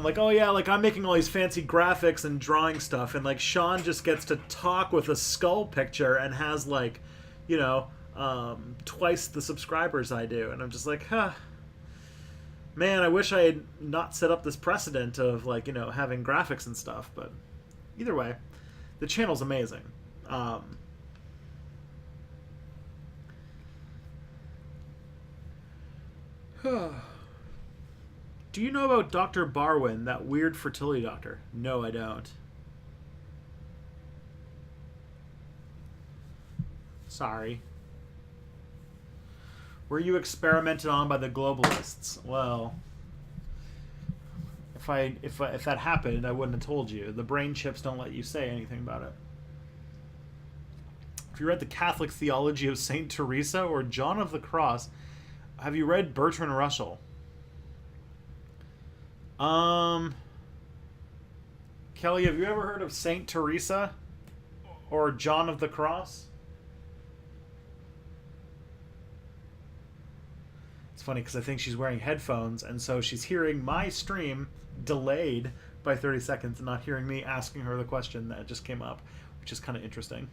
like, oh yeah, like I'm making all these fancy graphics and drawing stuff, and like Sean just gets to talk with a skull picture and has like, you know, twice the subscribers I do, and I'm just like, huh, man, I wish I had not set up this precedent of like, you know, having graphics and stuff. But either way, the channel's amazing. Do you know about Dr. Barwin, that weird fertility doctor? No, I don't. Sorry. Were you experimented on by the globalists? Well, if that happened, I wouldn't have told you. The brain chips don't let you say anything about it. If you read the Catholic theology of Saint Teresa or John of the Cross, have you read Bertrand Russell? Kelly, have you ever heard of Saint Teresa or John of the Cross? It's funny because I think she's wearing headphones, and so she's hearing my stream delayed by 30 seconds and not hearing me asking her the question that just came up, which is kind of interesting.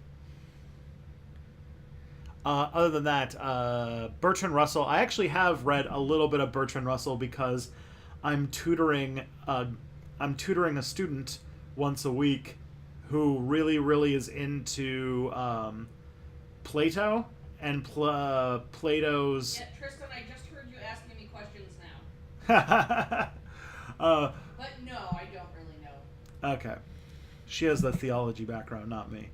Other than that, Bertrand Russell, I actually have read a little bit of Bertrand Russell because I'm tutoring a student once a week who really is into Plato and Plato's. Yeah, Tristan, I just heard you asking me questions now. But no, I don't really know. Okay, she has the theology background, not me.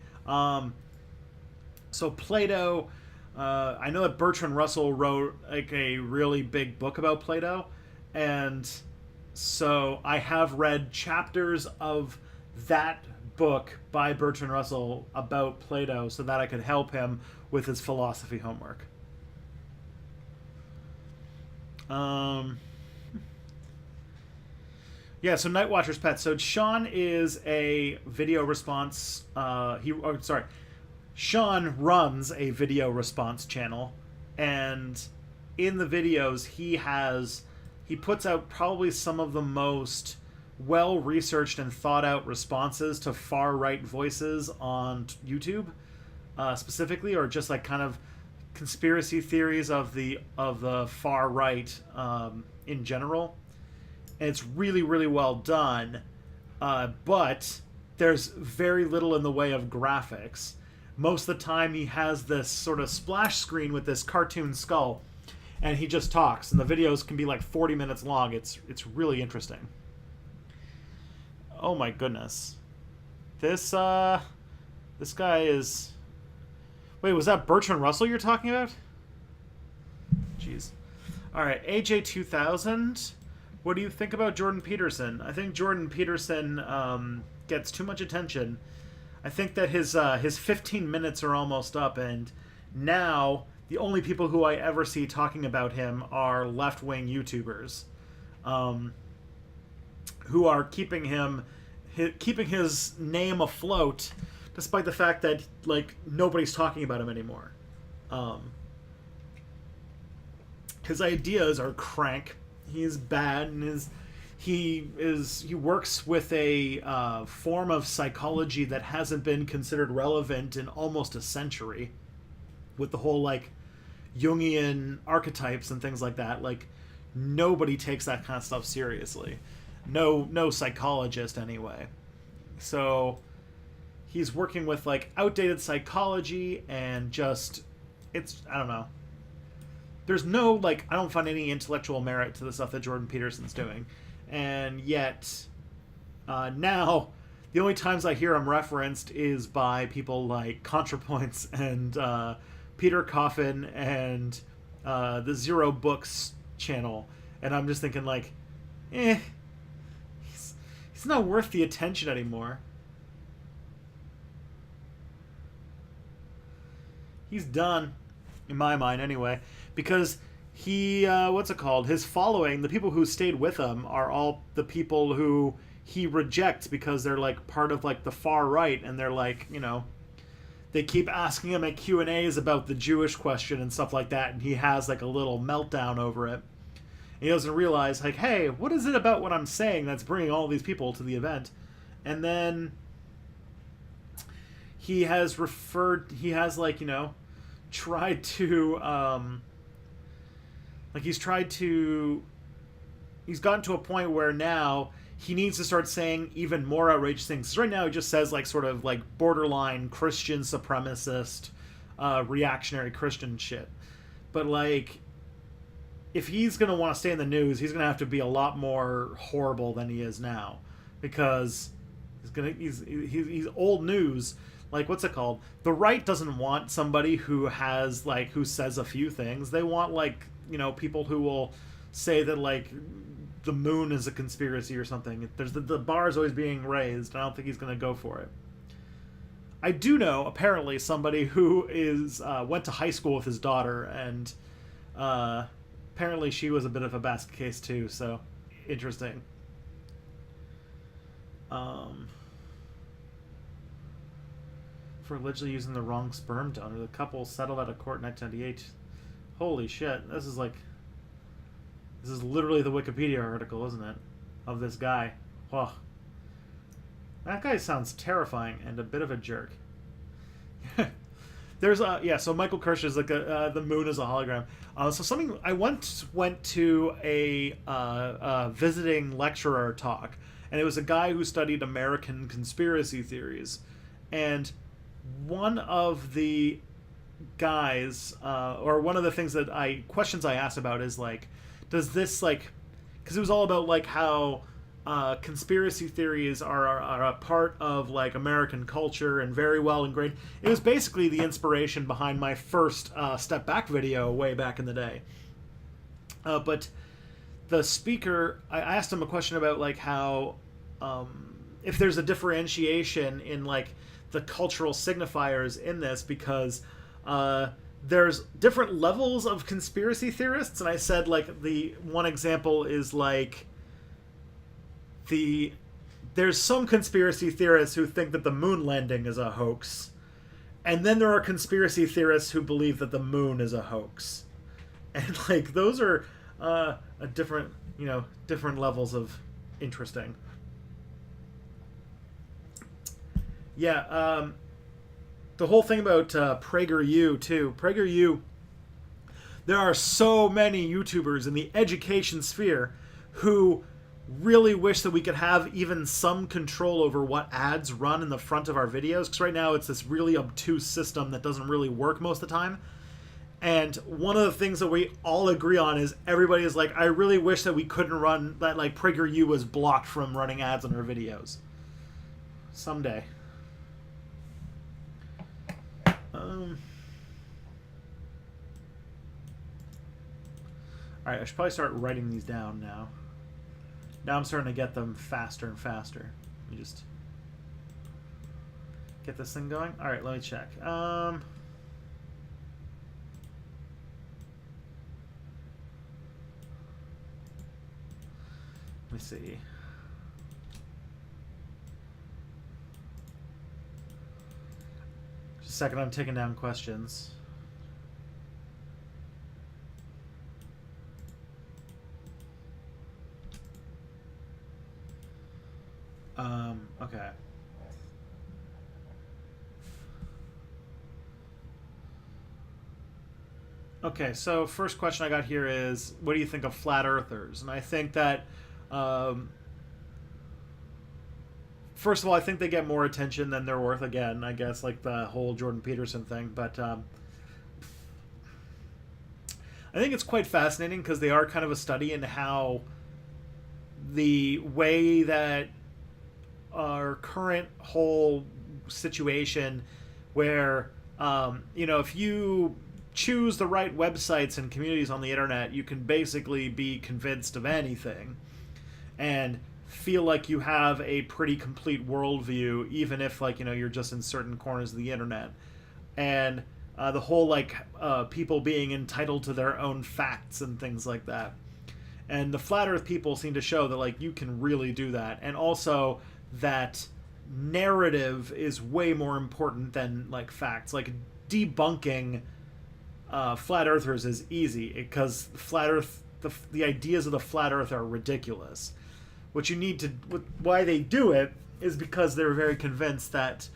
So Plato, I know that Bertrand Russell wrote like a really big book about Plato. And so I have read chapters of that book by Bertrand Russell about Plato so that I could help him with his philosophy homework. Yeah, so Nightwatcher's Pet. So Sean is a video response. Sean runs a video response channel, and in the videos he puts out probably some of the most well-researched and thought-out responses to far-right voices on YouTube, specifically, or just like kind of conspiracy theories of the far right in general. And it's really well done, but there's very little in the way of graphics. Most of the time he has this sort of splash screen with this cartoon skull, and he just talks, and the videos can be like 40 minutes long. It's really interesting. Oh my goodness. This guy is... Wait, was that Bertrand Russell you're talking about? Jeez. Alright, AJ2000. What do you think about Jordan Peterson? I think Jordan Peterson gets too much attention. I think that his 15 minutes are almost up, and now the only people who I ever see talking about him are left-wing YouTubers, who are keeping his name afloat, despite the fact that like nobody's talking about him anymore. His ideas are crank. He's bad, and he works with a form of psychology that hasn't been considered relevant in almost a century, with the whole like Jungian archetypes and things like that. Like nobody takes that kind of stuff seriously. No psychologist anyway. So he's working with like outdated psychology, and just I don't know. There's no like, I don't find any intellectual merit to the stuff that Jordan Peterson's doing. And yet, now, the only times I hear him referenced is by people like ContraPoints and Peter Coffin and the Zero Books channel. And I'm just thinking like, he's not worth the attention anymore. He's done, in my mind anyway. Because he, his following, the people who stayed with him are all the people who he rejects because they're, like, part of, like, the far right, and they're, like, you know, they keep asking him at Q&As about the Jewish question and stuff like that, and he has, like, a little meltdown over it. And he doesn't realize, like, hey, what is it about what I'm saying that's bringing all these people to the event? And then he has, like, you know, tried to, he's gotten to a point where now he needs to start saying even more outrageous things. 'Cause right now he just says like sort of like borderline Christian supremacist, reactionary Christian shit. But like, if he's gonna want to stay in the news, he's gonna have to be a lot more horrible than he is now, because he's old news. Like, what's it called? The right doesn't want somebody who says a few things. They want, like, you know, people who will say that, like, the moon is a conspiracy or something. The bar is always being raised. I don't think he's going to go for it. I do know, apparently, somebody who went to high school with his daughter, and apparently she was a bit of a basket case, too, so interesting. For allegedly using the wrong sperm donor. The couple settled out of court in 1998. Holy shit. This is literally the Wikipedia article, isn't it? Of this guy. Whoa. That guy sounds terrifying and a bit of a jerk. There's so Michael Kirsch is like the moon is a hologram. I once went to a visiting lecturer talk, and it was a guy who studied American conspiracy theories, and one of the guys, or one of the things questions I asked about is like, does this like, because it was all about like how conspiracy theories are a part of like American culture and very well ingrained. It was basically the inspiration behind my first Step Back video way back in the day. But the speaker, I asked him a question about like how, if there's a differentiation in like the cultural signifiers in this, because there's different levels of conspiracy theorists, and I said like the one example is like there's some conspiracy theorists who think that the moon landing is a hoax, and then there are conspiracy theorists who believe that the moon is a hoax, and like those are a different levels of interesting. Yeah, the whole thing about PragerU, too. PragerU, there are so many YouTubers in the education sphere who really wish that we could have even some control over what ads run in the front of our videos, because right now it's this really obtuse system that doesn't really work most of the time. And one of the things that we all agree on is everybody is like, I really wish that we couldn't run, that like PragerU was blocked from running ads on our videos. Someday. Alright, I should probably start writing these down now. Now I'm starting to get them faster and faster. Let me just get this thing going. Alright, let me check. Let me see. Just a second, I'm taking down questions. Okay. Okay, so first question I got here is, what do you think of flat earthers? And I think that, first of all, I think they get more attention than they're worth, again, I guess, like the whole Jordan Peterson thing. But I think it's quite fascinating because they are kind of a study in how the way that our current whole situation where, if you choose the right websites and communities on the internet, you can basically be convinced of anything and feel like you have a pretty complete worldview, even if, you're just in certain corners of the internet. And the whole, people being entitled to their own facts and things like that. And the flat earth people seem to show that, you can really do that. And also that narrative is way more important than, facts. Debunking flat earthers is easy because flat earth, the ideas of the flat earth are ridiculous. What you need to, why they do it is because they're very convinced that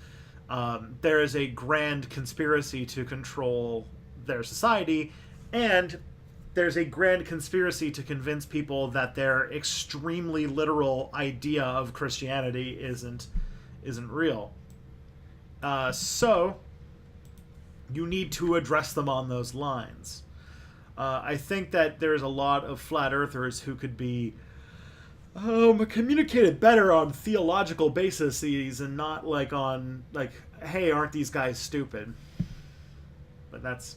there is a grand conspiracy to control their society, and there's a grand conspiracy to convince people that their extremely literal idea of Christianity isn't real. So you need to address them on those lines. I think that there's a lot of flat earthers who could be communicated better on theological bases and not on hey, aren't these guys stupid? But that's,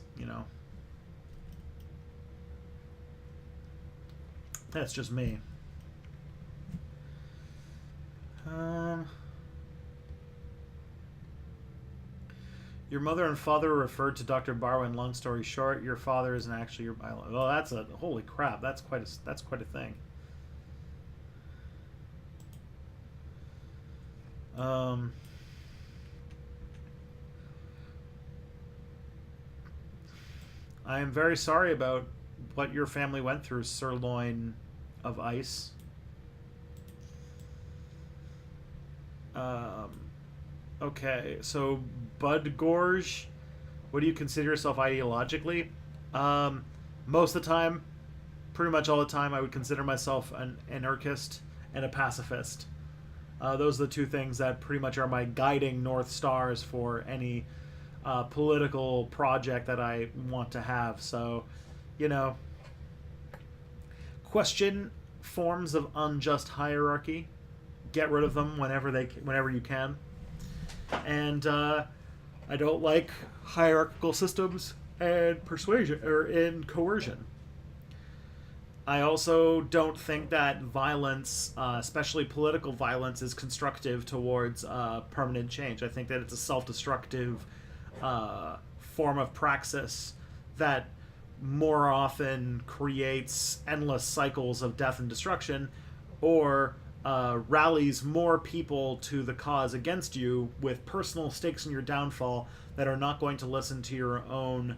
that's just me. Your mother and father referred to Dr. Barwin. Long story short, your father isn't actually your biological. Oh, that's a holy crap. That's quite a thing. I am very sorry about what your family went through, sirloin of ice. Okay, so Bud Gorge, what do you consider yourself ideologically? Most of the time, pretty much all the time, I would consider myself an anarchist and a pacifist. Those are the two things that pretty much are my guiding north stars for any political project that I want to have. So, question forms of unjust hierarchy. Get rid of them whenever you can. And I don't like hierarchical systems and persuasion or in coercion. I also don't think that violence, especially political violence, is constructive towards permanent change. I think that it's a self-destructive form of praxis that more often creates endless cycles of death and destruction, or rallies more people to the cause against you with personal stakes in your downfall that are not going to listen to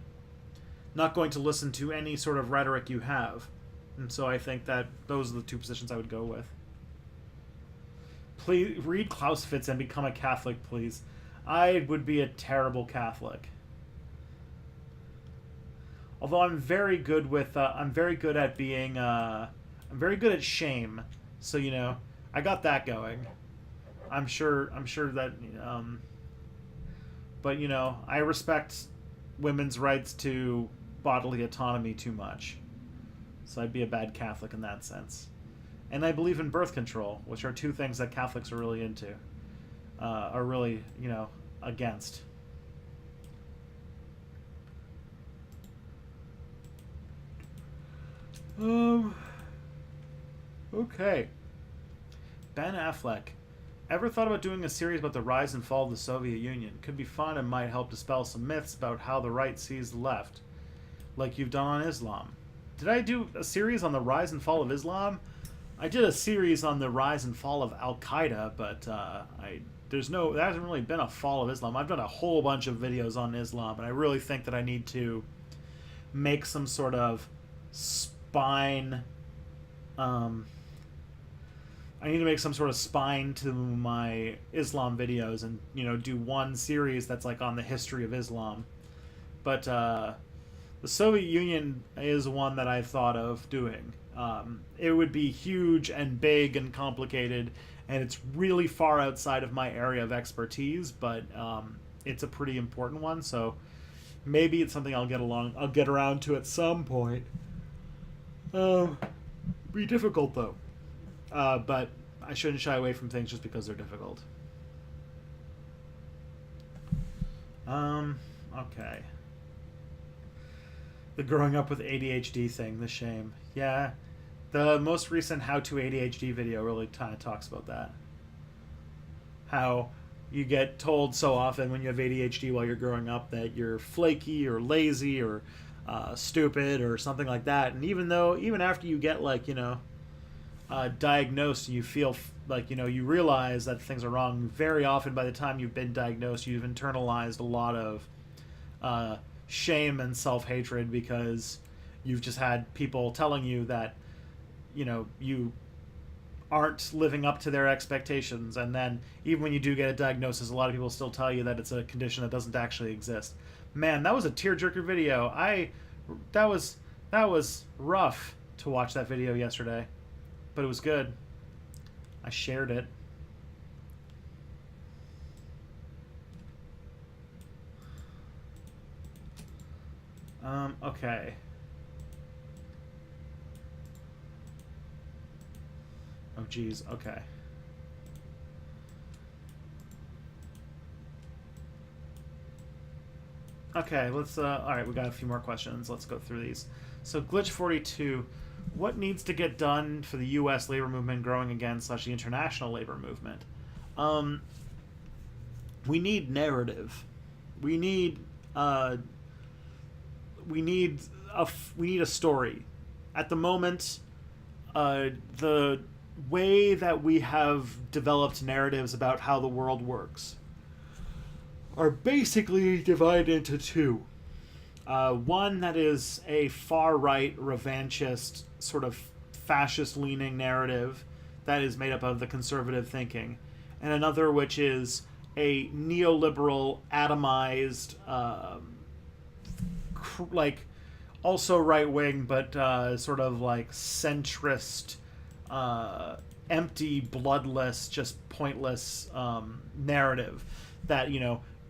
not going to listen to any sort of rhetoric you have. And so I think that those are the two positions I would go with. Please read Clausewitz and become a Catholic, please. I would be a terrible Catholic. Although I'm very good with, I'm very good at being, I'm very good at shame. So I got that going. I'm sure that but I respect women's rights to bodily autonomy too much. So I'd be a bad Catholic in that sense. And I believe in birth control, which are two things that Catholics are really into, are really, against. Okay. Ben Affleck. Ever thought about doing a series about the rise and fall of the Soviet Union? Could be fun and might help dispel some myths about how the right sees the left, like you've done on Islam. Did I do a series on the rise and fall of Islam? I did a series on the rise and fall of Al Qaeda, but there hasn't really been a fall of Islam. I've done a whole bunch of videos on Islam, and I really think that I need to make some sort of spine. I need to make some sort of spine to my Islam videos, and do one series that's like on the history of Islam. But the Soviet Union is one that I've thought of doing. It would be huge and big and complicated, and it's really far outside of my area of expertise, but it's a pretty important one, so maybe it's something I'll get around to at some point. Be difficult though. But I shouldn't shy away from things just because they're difficult. Okay. The growing up with ADHD thing, the shame. Yeah. The most recent How to ADHD video really kind of talks about that. How you get told so often when you have ADHD while you're growing up that you're flaky or lazy or stupid or something like that. And even after you get diagnosed, you feel like you realize that things are wrong. Very often by the time you've been diagnosed, you've internalized a lot of shame and self-hatred because you've just had people telling you that you aren't living up to their expectations, and then even when you do get a diagnosis, a lot of people still tell you that it's a condition that doesn't actually exist. Man, that was a tearjerker video. That was rough to watch that video yesterday, but it was good. I shared it. Okay. Oh, geez. Okay. Okay, let's, alright, we got a few more questions. Let's go through these. So, Glitch42, what needs to get done for the U.S. labor movement growing again, / the international labor movement? We need narrative. We need a story. At the moment, the way that we have developed narratives about how the world works are basically divided into two. One that is a far-right, revanchist, sort of fascist-leaning narrative that is made up of the conservative thinking, and another which is a neoliberal, atomized, also right-wing, but sort of like centrist, empty, bloodless, just pointless narrative that,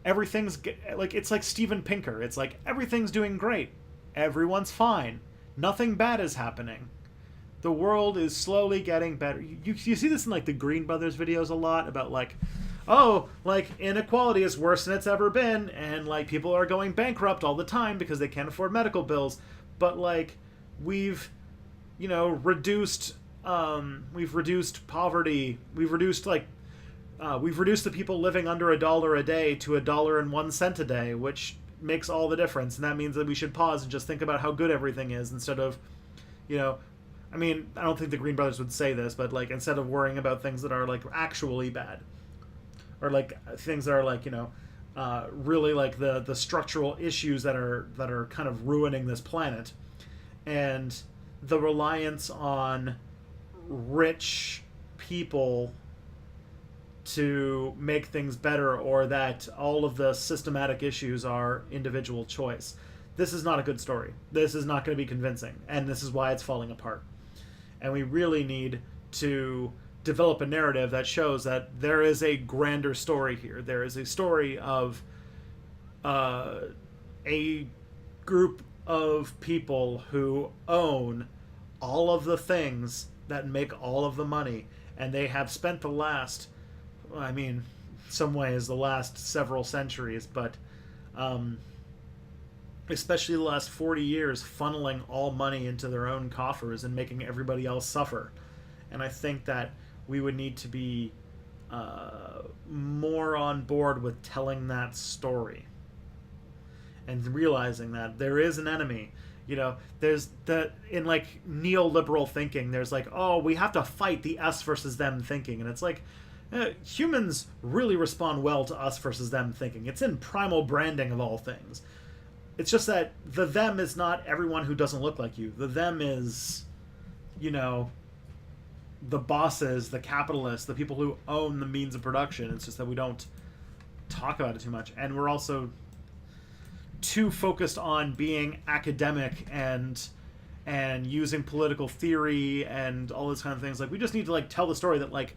everything's it's like Steven Pinker. It's like everything's doing great, everyone's fine, nothing bad is happening, the world is slowly getting better. You see this in the Green Brothers videos a lot about inequality is worse than it's ever been, and people are going bankrupt all the time because they can't afford medical bills, but we've reduced poverty, we've reduced the people living under $1 a day to $1.01 a day, which makes all the difference. And that means that we should pause and just think about how good everything is instead of, I don't think the Green Brothers would say this, but instead of worrying about things that are actually bad, or things that are really the structural issues that are kind of ruining this planet, and the reliance on rich people to make things better, or that all of the systematic issues are individual choice. This is not a good story. This is not going to be convincing, and this is why it's falling apart. And we really need to develop a narrative that shows that there is a grander story here. There is a story of a group of people who own all of the things that make all of the money, and they have spent the last, I mean, some ways the last several centuries, but especially the last 40 years, funneling all money into their own coffers and making everybody else suffer. And I think that we would need to be more on board with telling that story and realizing that there is an enemy. You know, there's in like neoliberal thinking, there's like, oh, we have to fight the us versus them thinking. And it's like, humans really respond well to us versus them thinking. It's in primal branding of all things. It's just that the them is not everyone who doesn't look like you. The them is, you know, the bosses, the capitalists, the people who own the means of production. It's just that we don't talk about it too much. And we're also too focused on being academic and using political theory and all those kind of things. Like, we just need to like tell the story that like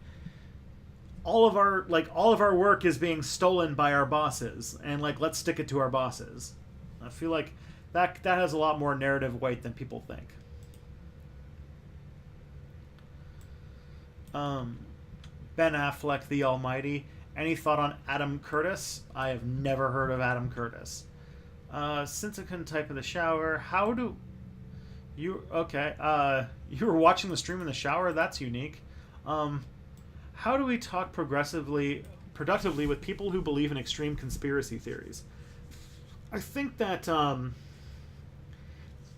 all of our work is being stolen by our bosses, and like, let's stick it to our bosses. I feel like that has a lot more narrative weight than people think. Ben Affleck, the Almighty. Any thought on Adam Curtis? I have never heard of Adam Curtis. Since I couldn't type in the shower, how do you... Okay, you were watching the stream in the shower? That's unique. How do we talk productively with people who believe in extreme conspiracy theories? I think that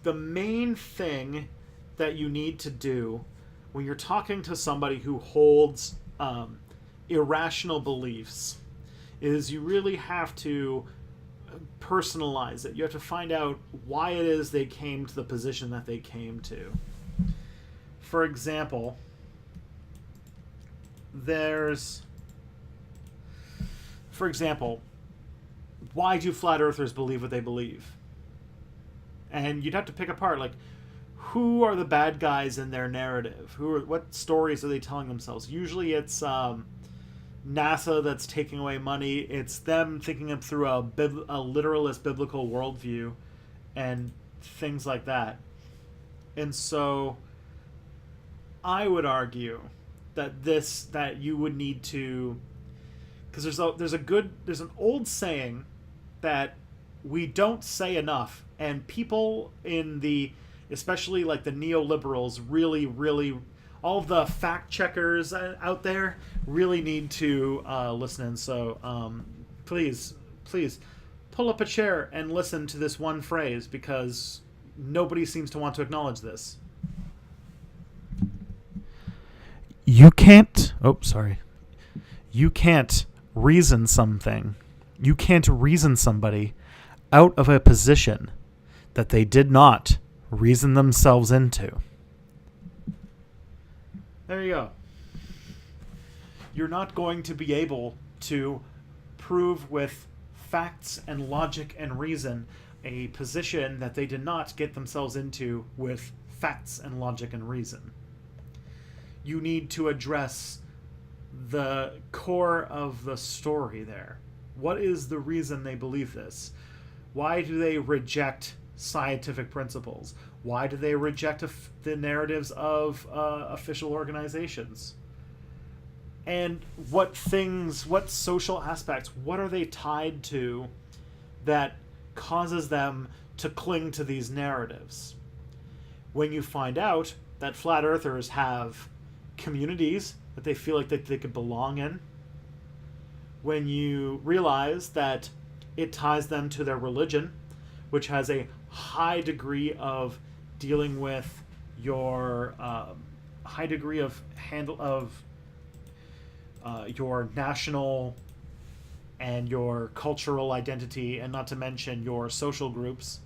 the main thing that you need to do when you're talking to somebody who holds irrational beliefs is you really have to personalize it. You have to find out why it is they came to the position that they came to. For example, why do flat earthers believe what they believe? And you'd have to pick apart, like, who are the bad guys in their narrative? What stories are they telling themselves? Usually it's NASA that's taking away money. It's them thinking it through a literalist biblical worldview and things like that. And so I would argue that you would need to, because there's an old saying that we don't say enough, and people in the, especially like the neoliberals, really, all of the fact checkers out there really need to listen in. So please pull up a chair and listen to this one phrase, because nobody seems to want to acknowledge this. You can't reason something. You can't reason somebody out of a position that they did not reason themselves into. There you go. You're not going to be able to prove with facts and logic and reason a position that they did not get themselves into with facts and logic and reason. You need to address the core of the story there. What is the reason they believe this? Why do they reject scientific principles? Why do they reject the narratives of official organizations? And what social aspects, what are they tied to that causes them to cling to these narratives? When you find out that flat earthers have communities that they feel like that they could belong in, when you realize that it ties them to their religion, which has a high degree of dealing with your high degree of your national and your cultural identity, and not to mention your social groups.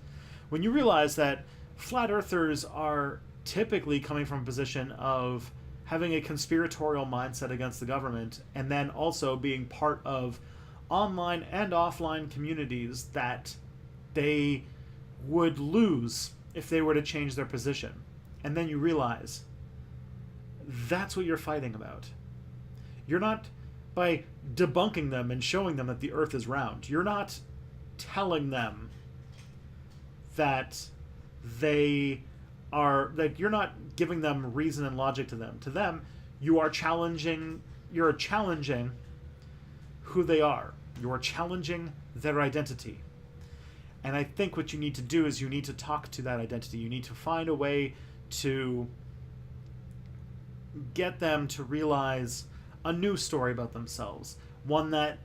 When you realize that flat earthers are typically coming from a position of having a conspiratorial mindset against the government, and then also being part of online and offline communities that they would lose if they were to change their position. And then you realize That's what you're fighting about. You're not, by debunking them and showing them that the earth is round, you're not telling them that they are, like, you're not giving them reason and logic to them. To them, you're challenging who they are. You are challenging their identity. And I think what you need to do is you need to talk to that identity. You need to find a way to get them to realize a new story about themselves, one that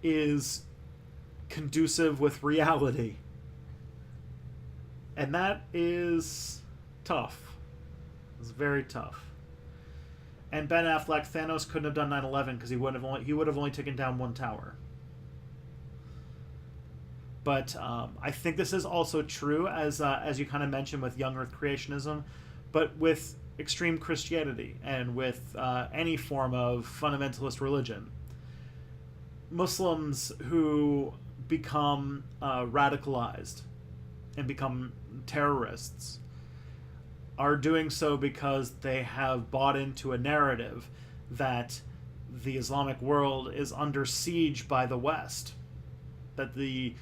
is conducive with reality. And that is tough. It's very tough. And Ben Affleck, Thanos couldn't have done 9/11 because he would have only taken down one tower. But I think this is also true, as you kind of mentioned, with young Earth creationism, but with extreme Christianity and with any form of fundamentalist religion. Muslims who become radicalized and become terrorists are doing so because they have bought into a narrative that the Islamic world is under siege by the West, that their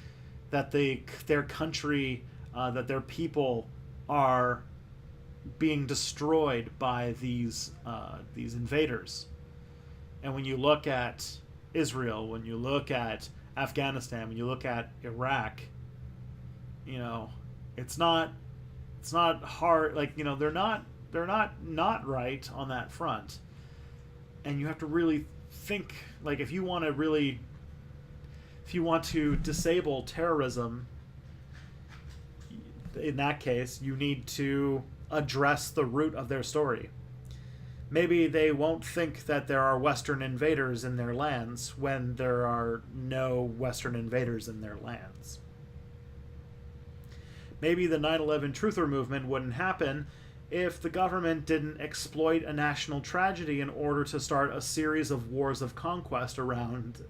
country, that their people are being destroyed by these invaders. And when you look at Israel, when you look at Afghanistan, when you look at Iraq, it's not hard. Like, they're not right on that front. And you have to really think, like, if you want to disable terrorism, in that case, you need to address the root of their story. Maybe they won't think that there are Western invaders in their lands when there are no Western invaders in their lands. Maybe the 9/11 truther movement wouldn't happen if the government didn't exploit a national tragedy in order to start a series of wars of conquest around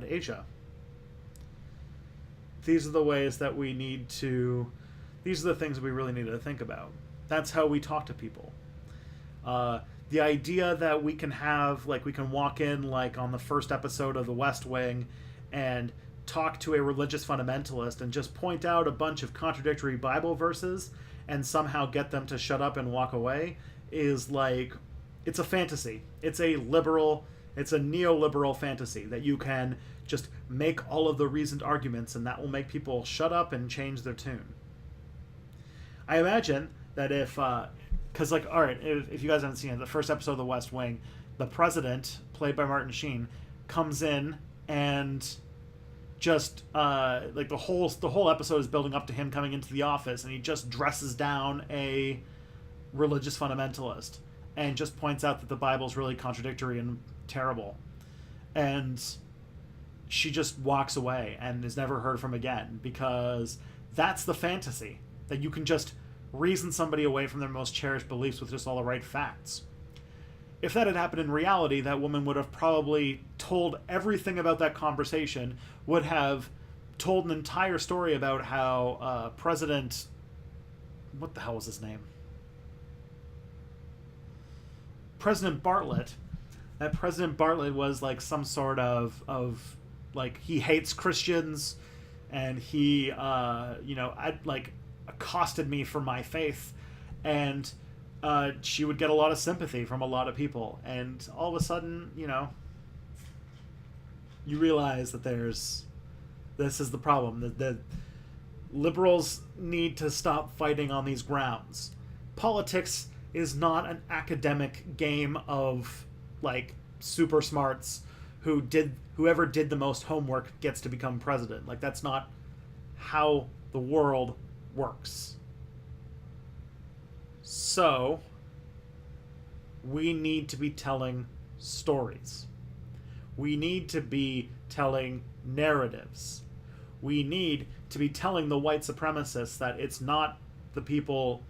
Asia. These are the ways that we need to... These are the things we really need to think about. That's how we talk to people. The idea that we can have, like, we can walk in, like, on the first episode of The West Wing and talk to a religious fundamentalist and just point out a bunch of contradictory Bible verses and somehow get them to shut up and walk away is like, it's a fantasy. It's a neoliberal fantasy that you can just make all of the reasoned arguments and that will make people shut up and change their tune. I imagine that if, because, like, all right, if you guys haven't seen it, the first episode of The West Wing, the president, played by Martin Sheen, comes in and just like the whole episode is building up to him coming into the office, and he just dresses down a religious fundamentalist and just points out that the Bible's really contradictory and terrible, and she just walks away and is never heard from again, because that's the fantasy, that you can just reason somebody away from their most cherished beliefs with just all the right facts. If that had happened in reality, that woman would have probably told everything about that conversation, would have told an entire story about how President... What the hell was his name? President Bartlett. That President Bartlett was like some sort of like, he hates Christians, and he, accosted me for my faith, and she would get a lot of sympathy from a lot of people, and all of a sudden, you realize that this is the problem. The liberals need to stop fighting on these grounds. Politics is not an academic game of, like, super smarts whoever did the most homework gets to become president. Like, that's not how the world works. So, we need to be telling stories. We need to be telling narratives. We need to be telling the white supremacists that it's not the people...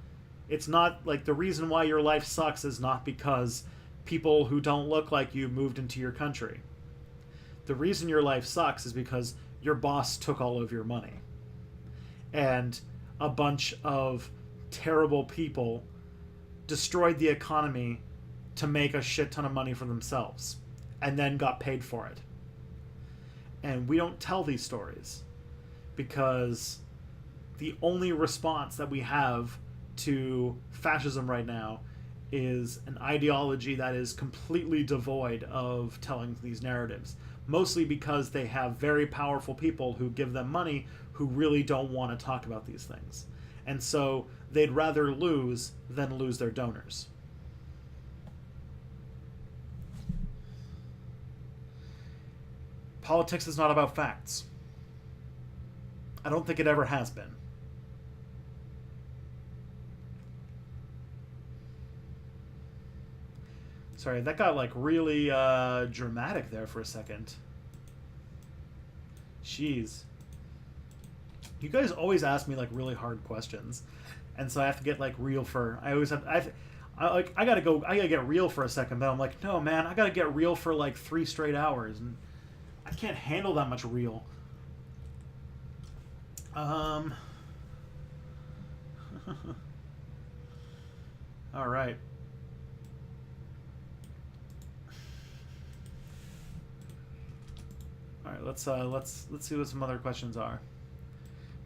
It's not, like, the reason why your life sucks is not because people who don't look like you moved into your country. The reason your life sucks is because your boss took all of your money. And a bunch of terrible people destroyed the economy to make a shit ton of money for themselves and then got paid for it. And we don't tell these stories because the only response that we have to fascism right now is an ideology that is completely devoid of telling these narratives, mostly because they have very powerful people who give them money who really don't want to talk about these things. And so they'd rather lose than lose their donors. Politics is not about facts. I don't think it ever has been. Sorry, that got like really dramatic there for a second. Jeez. You guys always ask me like really hard questions, and so I have to get like real for. I always have. I gotta get real for a second, but I'm like, no, man, I gotta get real for like 3 straight hours, and I can't handle that much real. All right. All right, let's see what some other questions are.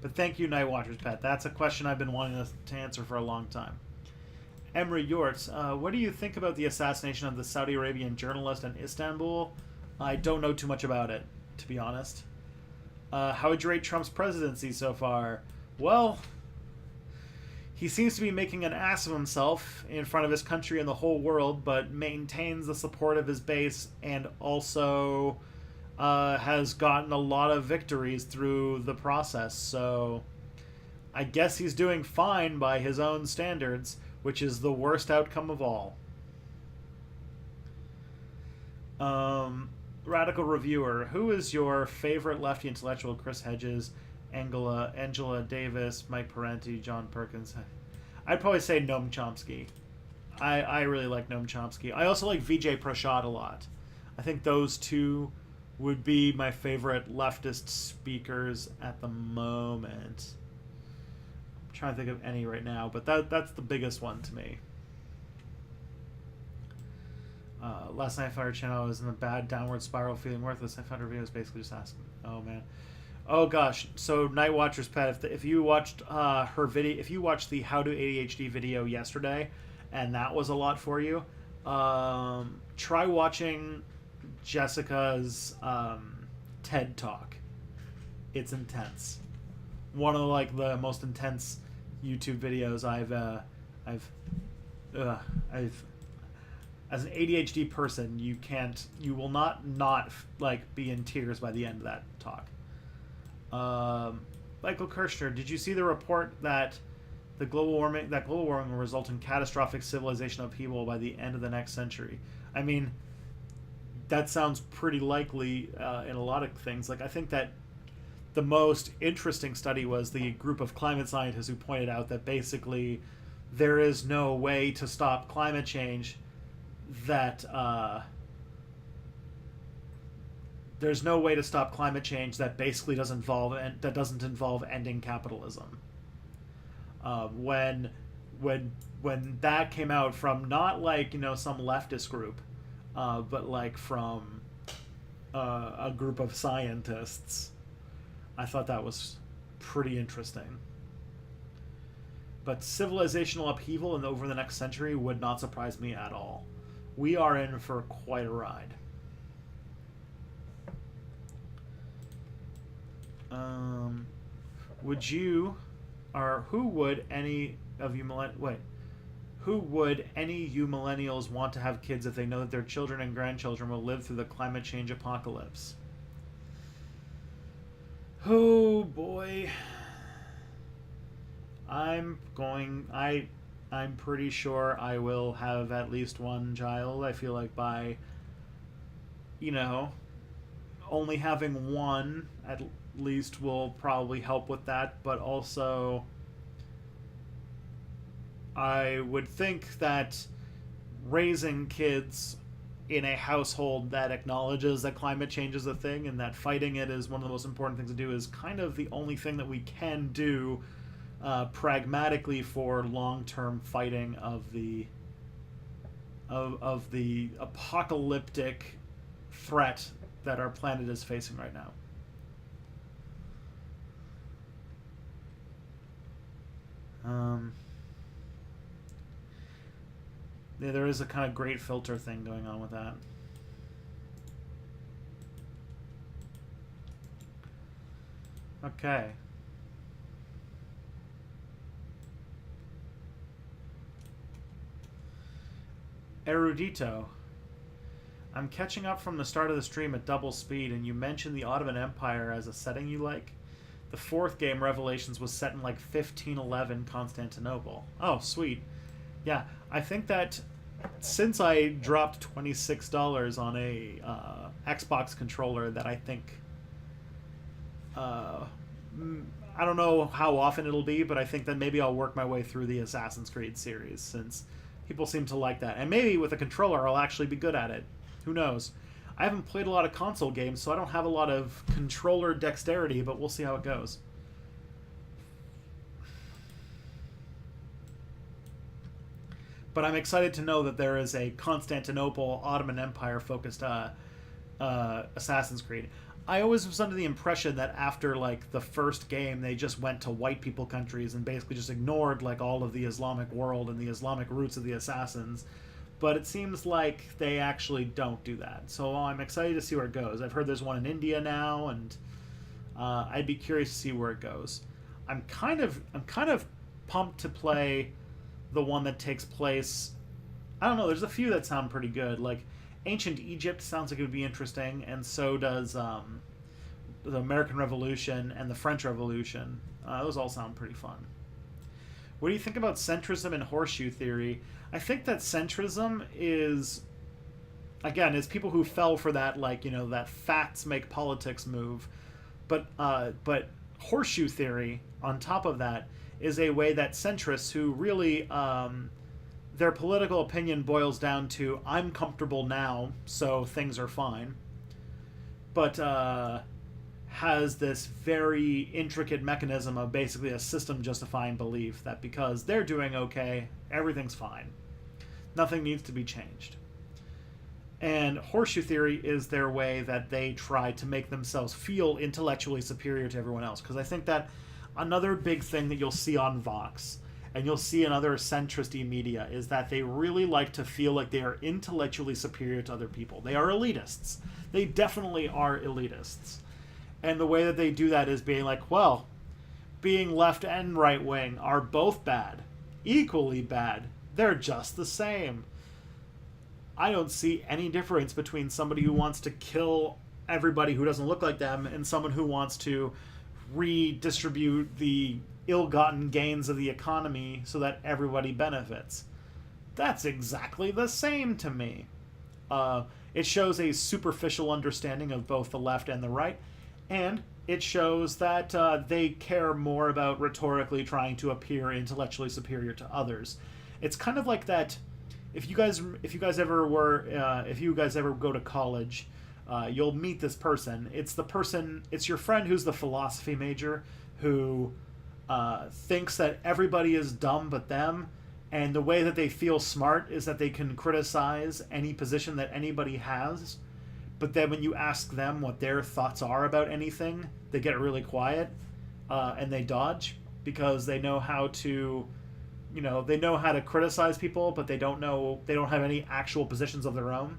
But thank you, Night Watcher's Pet. That's a question I've been wanting to answer for a long time. Emery Yorts, what do you think about the assassination of the Saudi Arabian journalist in Istanbul? I don't know too much about it, to be honest. How would you rate Trump's presidency so far? Well, he seems to be making an ass of himself in front of his country and the whole world, but maintains the support of his base and also has gotten a lot of victories through the process. So I guess he's doing fine by his own standards, which is the worst outcome of all. Radical Reviewer, who is your favorite lefty intellectual? Chris Hedges, Angela Davis, Mike Parenti, John Perkins. I'd probably say Noam Chomsky. I really like Noam Chomsky. I also like Vijay Prashad a lot. I think those two would be my favorite leftist speakers at the moment. I'm trying to think of any right now, but that's the biggest one to me. Last night I found her channel. I was in a bad downward spiral, feeling worthless. I found her videos basically just asking. Oh man. Oh gosh. So Night Watcher's Pet, if you watched her video, if you watched the How to ADHD video yesterday, and that was a lot for you, try watching Jessica's TED Talk. It's intense. One of like the most intense YouTube videos I've as an ADHD person, you will not like be in tears by the end of that talk. Michael Kirshner, did you see the report that global warming will result in catastrophic civilization upheaval by the end of the next century? I mean, that sounds pretty likely in a lot of things. Like, I think that the most interesting study was the group of climate scientists who pointed out that basically there is no way to stop climate change that there's no way to stop climate change that basically doesn't involve ending capitalism. When that came out from not like some leftist group, but like from a group of scientists, I thought that was pretty interesting. But civilizational upheaval over the next century would not surprise me at all. We are in for quite a ride. Who would any you millennials want to have kids if they know that their children and grandchildren will live through the climate change apocalypse? Oh boy. I'm pretty sure I will have at least one child. I feel like by only having one at least will probably help with that, but also I would think that raising kids in a household that acknowledges that climate change is a thing and that fighting it is one of the most important things to do is kind of the only thing that we can do pragmatically for long-term fighting of the of the apocalyptic threat that our planet is facing right now. Yeah, there is a kind of great filter thing going on with that. Okay. Erudito. I'm catching up from the start of the stream at double speed, and you mentioned the Ottoman Empire as a setting you like. The fourth game, Revelations, was set in like 1511 Constantinople. Oh, sweet. Yeah, I think that since I dropped $26 on a Xbox controller, that I think I don't know how often it'll be, but I think that maybe I'll work my way through the Assassin's Creed series, since people seem to like that. And maybe with a controller I'll actually be good at it. Who knows? I haven't played a lot of console games, so I don't have a lot of controller dexterity, but we'll see how it goes. But I'm excited to know that there is a Constantinople Ottoman Empire focused Assassin's Creed. I always was under the impression that after like the first game, they just went to white people countries and basically just ignored like all of the Islamic world and the Islamic roots of the assassins. But it seems like they actually don't do that. So I'm excited to see where it goes. I've heard there's one in India now, and I'd be curious to see where it goes. I'm kind of pumped to play the one that takes place. I don't know. There's a few that sound pretty good. Like Ancient Egypt sounds like it would be interesting, and so does the American Revolution and the French Revolution. Those all sound pretty fun. What do you think about centrism and horseshoe theory? I think that centrism is, again, it's people who fell for that, like, you know, that facts make politics move. But horseshoe theory, on top of that, is a way that centrists who really, their political opinion boils down to, I'm comfortable now, so things are fine. But has this very intricate mechanism of basically a system justifying belief that because they're doing okay, everything's fine. Nothing needs to be changed. And horseshoe theory is their way that they try to make themselves feel intellectually superior to everyone else. Because I think that another big thing that you'll see on Vox, and you'll see in other centrist media, is that they really like to feel like they are intellectually superior to other people. They are elitists. They definitely are elitists. And the way that they do that is being like, well, being left and right wing are both bad. Equally bad. They're just the same. I don't see any difference between somebody who wants to kill everybody who doesn't look like them and someone who wants to redistribute the ill-gotten gains of the economy so that everybody benefits. That's exactly the same to me. It shows a superficial understanding of both the left and the right, and it shows that they care more about rhetorically trying to appear intellectually superior to others. It's kind of like that. If you guys ever go to college, you'll meet this person. It's your friend who's the philosophy major who thinks that everybody is dumb but them, and the way that they feel smart is that they can criticize any position that anybody has. But then when you ask them what their thoughts are about anything, they get really quiet and they dodge because they know how to, they know how to criticize people, but they don't have any actual positions of their own,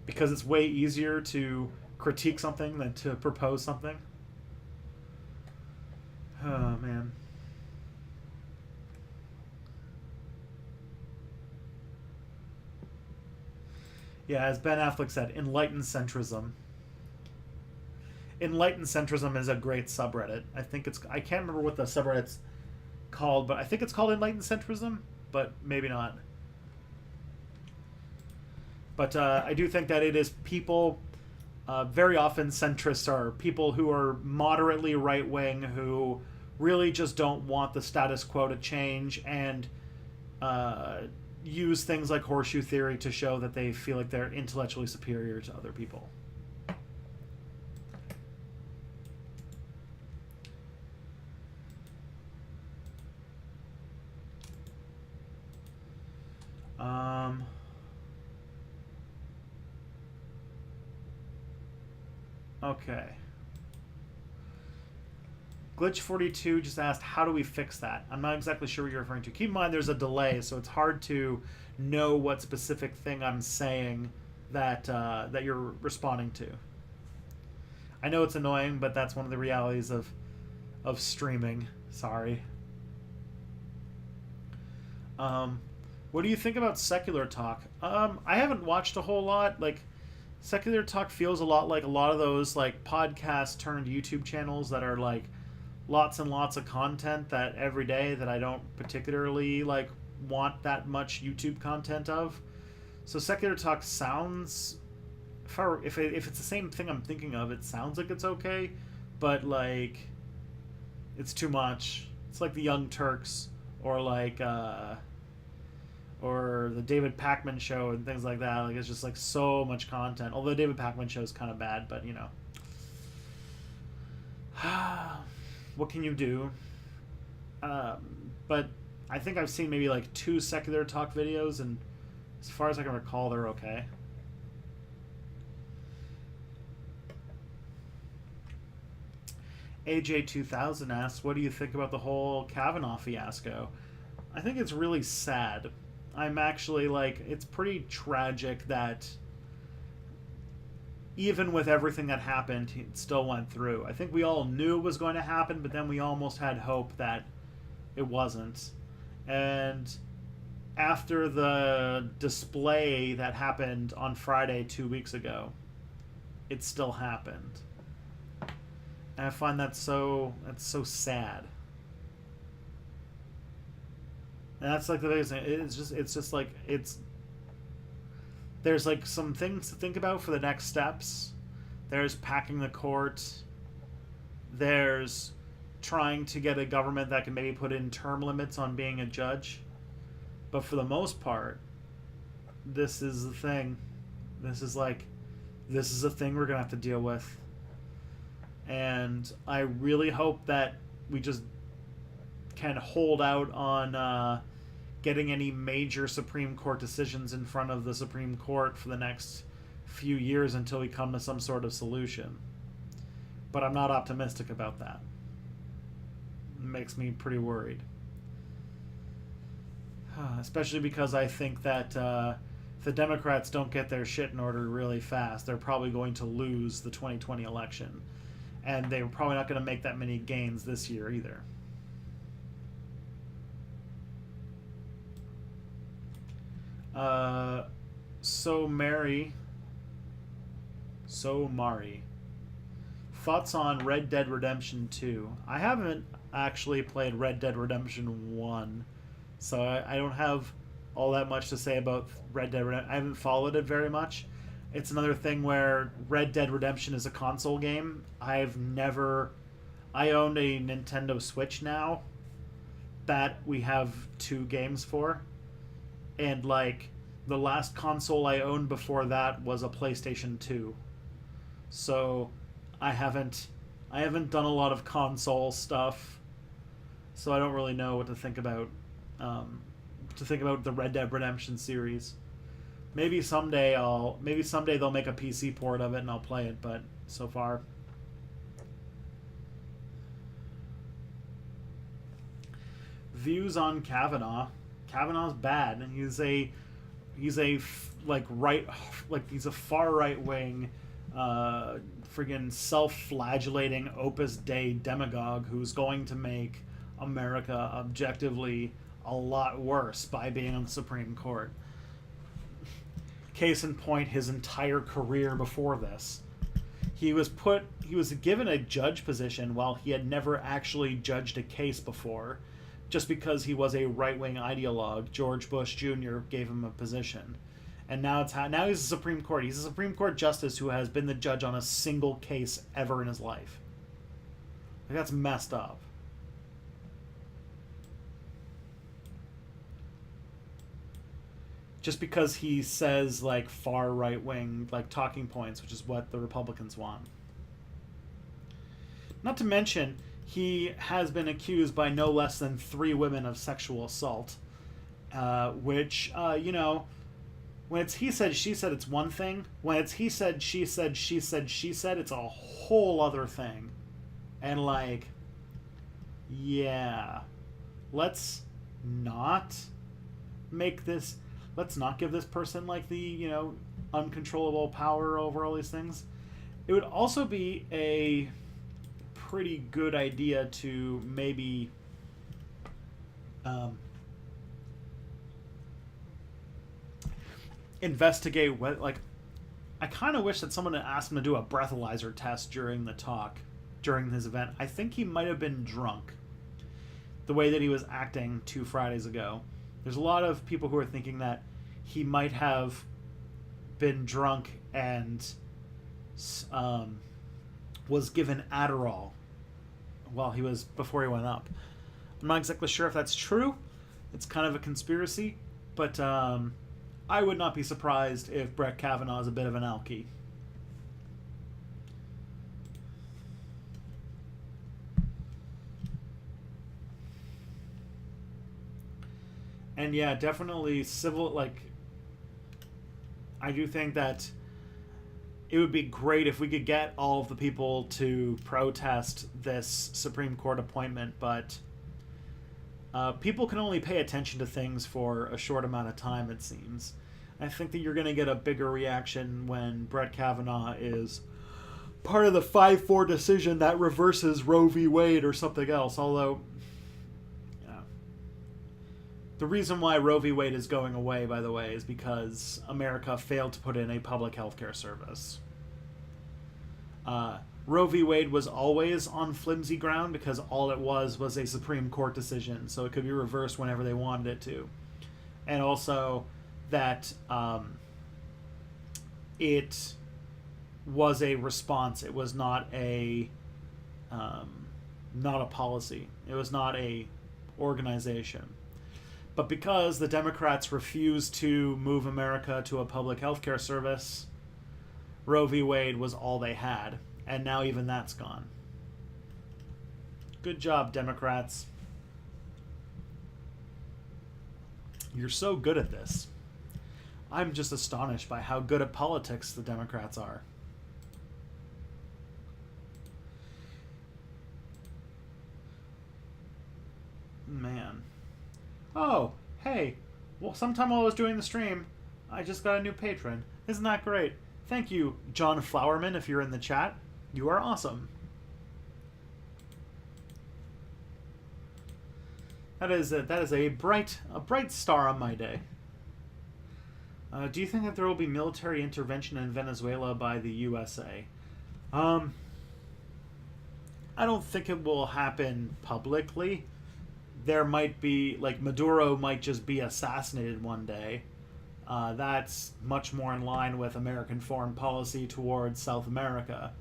because it's way easier to critique something than to propose something. Oh, man. Yeah, as Ben Affleck said, enlightened centrism. Enlightened centrism is a great subreddit. I can't remember what the subreddit's called, but I think it's called enlightened centrism, but maybe not. But I do think that it is people, very often centrists are people who are moderately right-wing, who really just don't want the status quo to change, and use things like horseshoe theory to show that they feel like they're intellectually superior to other people. Okay. Glitch42 just asked, how do we fix that? I'm not exactly sure what you're referring to. Keep in mind there's a delay, so it's hard to know what specific thing I'm saying that that you're responding to. I know it's annoying, but that's one of the realities of streaming. Sorry. What do you think about Secular Talk? I haven't watched a whole lot. Like, Secular Talk feels a lot like a lot of those like podcast turned YouTube channels that are like lots and lots of content that every day that I don't particularly like want that much YouTube content of. So Secular Talk sounds, if it's the same thing I'm thinking of, it sounds like it's okay, but like it's too much. It's like the Young Turks or like or the David Pakman Show and things like that. Like, it's just like so much content. Although the David Pakman Show is kind of bad, but you know. What can you do? But I think I've seen maybe like 2 Secular Talk videos, and as far as I can recall, they're okay. AJ2000 asks, what do you think about the whole Kavanaugh fiasco? I think it's really sad. I'm actually like, it's pretty tragic that even with everything that happened, it still went through. I think we all knew it was going to happen, but then we almost had hope that it wasn't. And after the display that happened on Friday 2 weeks ago, it still happened. And I find that's so sad. And that's like the biggest thing. It's just like there's like some things to think about for the next steps. There's packing the court. There's trying to get a government that can maybe put in term limits on being a judge. But for the most part, this is the thing. This is a thing we're going to have to deal with. And I really hope that we just can hold out on getting any major Supreme Court decisions in front of the Supreme Court for the next few years until we come to some sort of solution. But I'm not optimistic about that. It makes me pretty worried. Especially because I think that if the Democrats don't get their shit in order really fast, they're probably going to lose the 2020 election. And they're probably not going to make that many gains this year either. So Mari. Thoughts on Red Dead Redemption 2? I haven't actually played Red Dead Redemption 1, so I don't have all that much to say about Red Dead Redemption. I haven't followed it very much. It's another thing where Red Dead Redemption is a console game. I own a Nintendo Switch now that we have 2 games for. And like the last console I owned before that was a PlayStation 2. So I haven't done a lot of console stuff. So I don't really know what to think about the Red Dead Redemption series. Maybe someday they'll make a PC port of it and I'll play it, but so far. Views on Kavanaugh. Kavanaugh's bad, and he's a far right wing, friggin' self-flagellating Opus Dei demagogue who's going to make America objectively a lot worse by being on the Supreme Court. Case in point, his entire career before this. He was given a judge position while he had never actually judged a case before, just because he was a right-wing ideologue. George Bush Jr. gave him a position. And now he's a Supreme Court. He's a Supreme Court justice who has been the judge on a single case ever in his life. Like, that's messed up. Just because he says like far right wing like talking points, which is what the Republicans want. Not to mention, he has been accused by no less than 3 women of sexual assault, which when it's he said, she said, it's one thing. When it's he said, she said, she said, she said, it's a whole other thing. And, like, yeah, let's not let's not give this person, like, the, you know, uncontrollable power over all these things. It would also be a pretty good idea to maybe investigate what, like, I kind of wish that someone had asked him to do a breathalyzer test during the talk, during his event. I think he might have been drunk, the way that he was acting 2 Fridays ago. There's a lot of people who are thinking that he might have been drunk and was given Adderall before he went up. I'm not exactly sure if that's true. It's kind of a conspiracy, but I would not be surprised if Brett Kavanaugh is a bit of an alkie. And yeah, definitely civil, like, I do think that it would be great if we could get all of the people to protest this Supreme Court appointment, but people can only pay attention to things for a short amount of time, it seems. I think that you're going to get a bigger reaction when Brett Kavanaugh is part of the 5-4 decision that reverses Roe v. Wade or something else, although the reason why Roe v. Wade is going away, by the way, is because America failed to put in a public health care service. Roe v. Wade was always on flimsy ground because all it was a Supreme Court decision, so it could be reversed whenever they wanted it to. And also that it was a response. It was not a policy. It was not a organization. But because the Democrats refused to move America to a public health care service, Roe v. Wade was all they had. And now even that's gone. Good job, Democrats. You're so good at this. I'm just astonished by how good at politics the Democrats are. Man. Oh, hey. Well, sometime while I was doing the stream, I just got a new patron. Isn't that great? Thank you, John Flowerman, if you're in the chat. You are awesome. That is a bright star on my day. Do you think that there will be military intervention in Venezuela by the USA? I don't think it will happen publicly. There might be, like, Maduro might just be assassinated one day. That's much more in line with American foreign policy towards South America.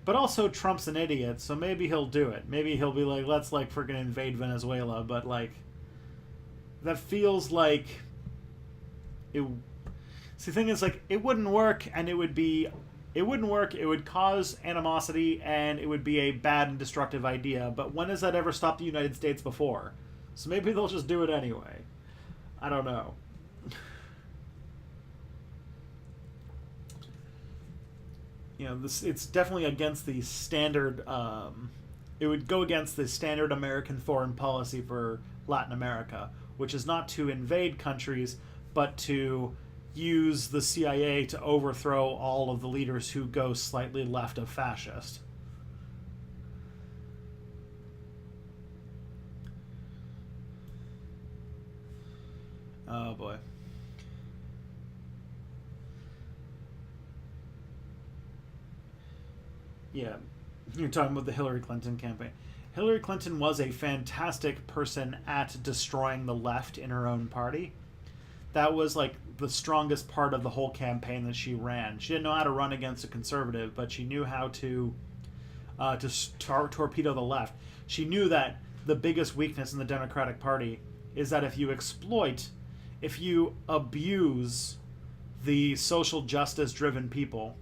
But also, Trump's an idiot, so maybe he'll do it. Maybe he'll be like, let's, like, freaking invade Venezuela, but, like, that feels like it. See, the thing is, like, it wouldn't work, and it wouldn't work, it would cause animosity, and it would be a bad and destructive idea, but when has that ever stopped the United States before? So maybe they'll just do it anyway. I don't know. You know, it's definitely against the standard, it would go against the standard American foreign policy for Latin America, which is not to invade countries, but to use the CIA to overthrow all of the leaders who go slightly left of fascist. Oh boy. Yeah, you're talking about the Hillary Clinton campaign. Hillary Clinton was a fantastic person at destroying the left in her own party. That was, like, the strongest part of the whole campaign that she ran. She didn't know how to run against a conservative, but she knew how to torpedo the left. She knew that the biggest weakness in the Democratic Party is that if you abuse the social justice-driven people,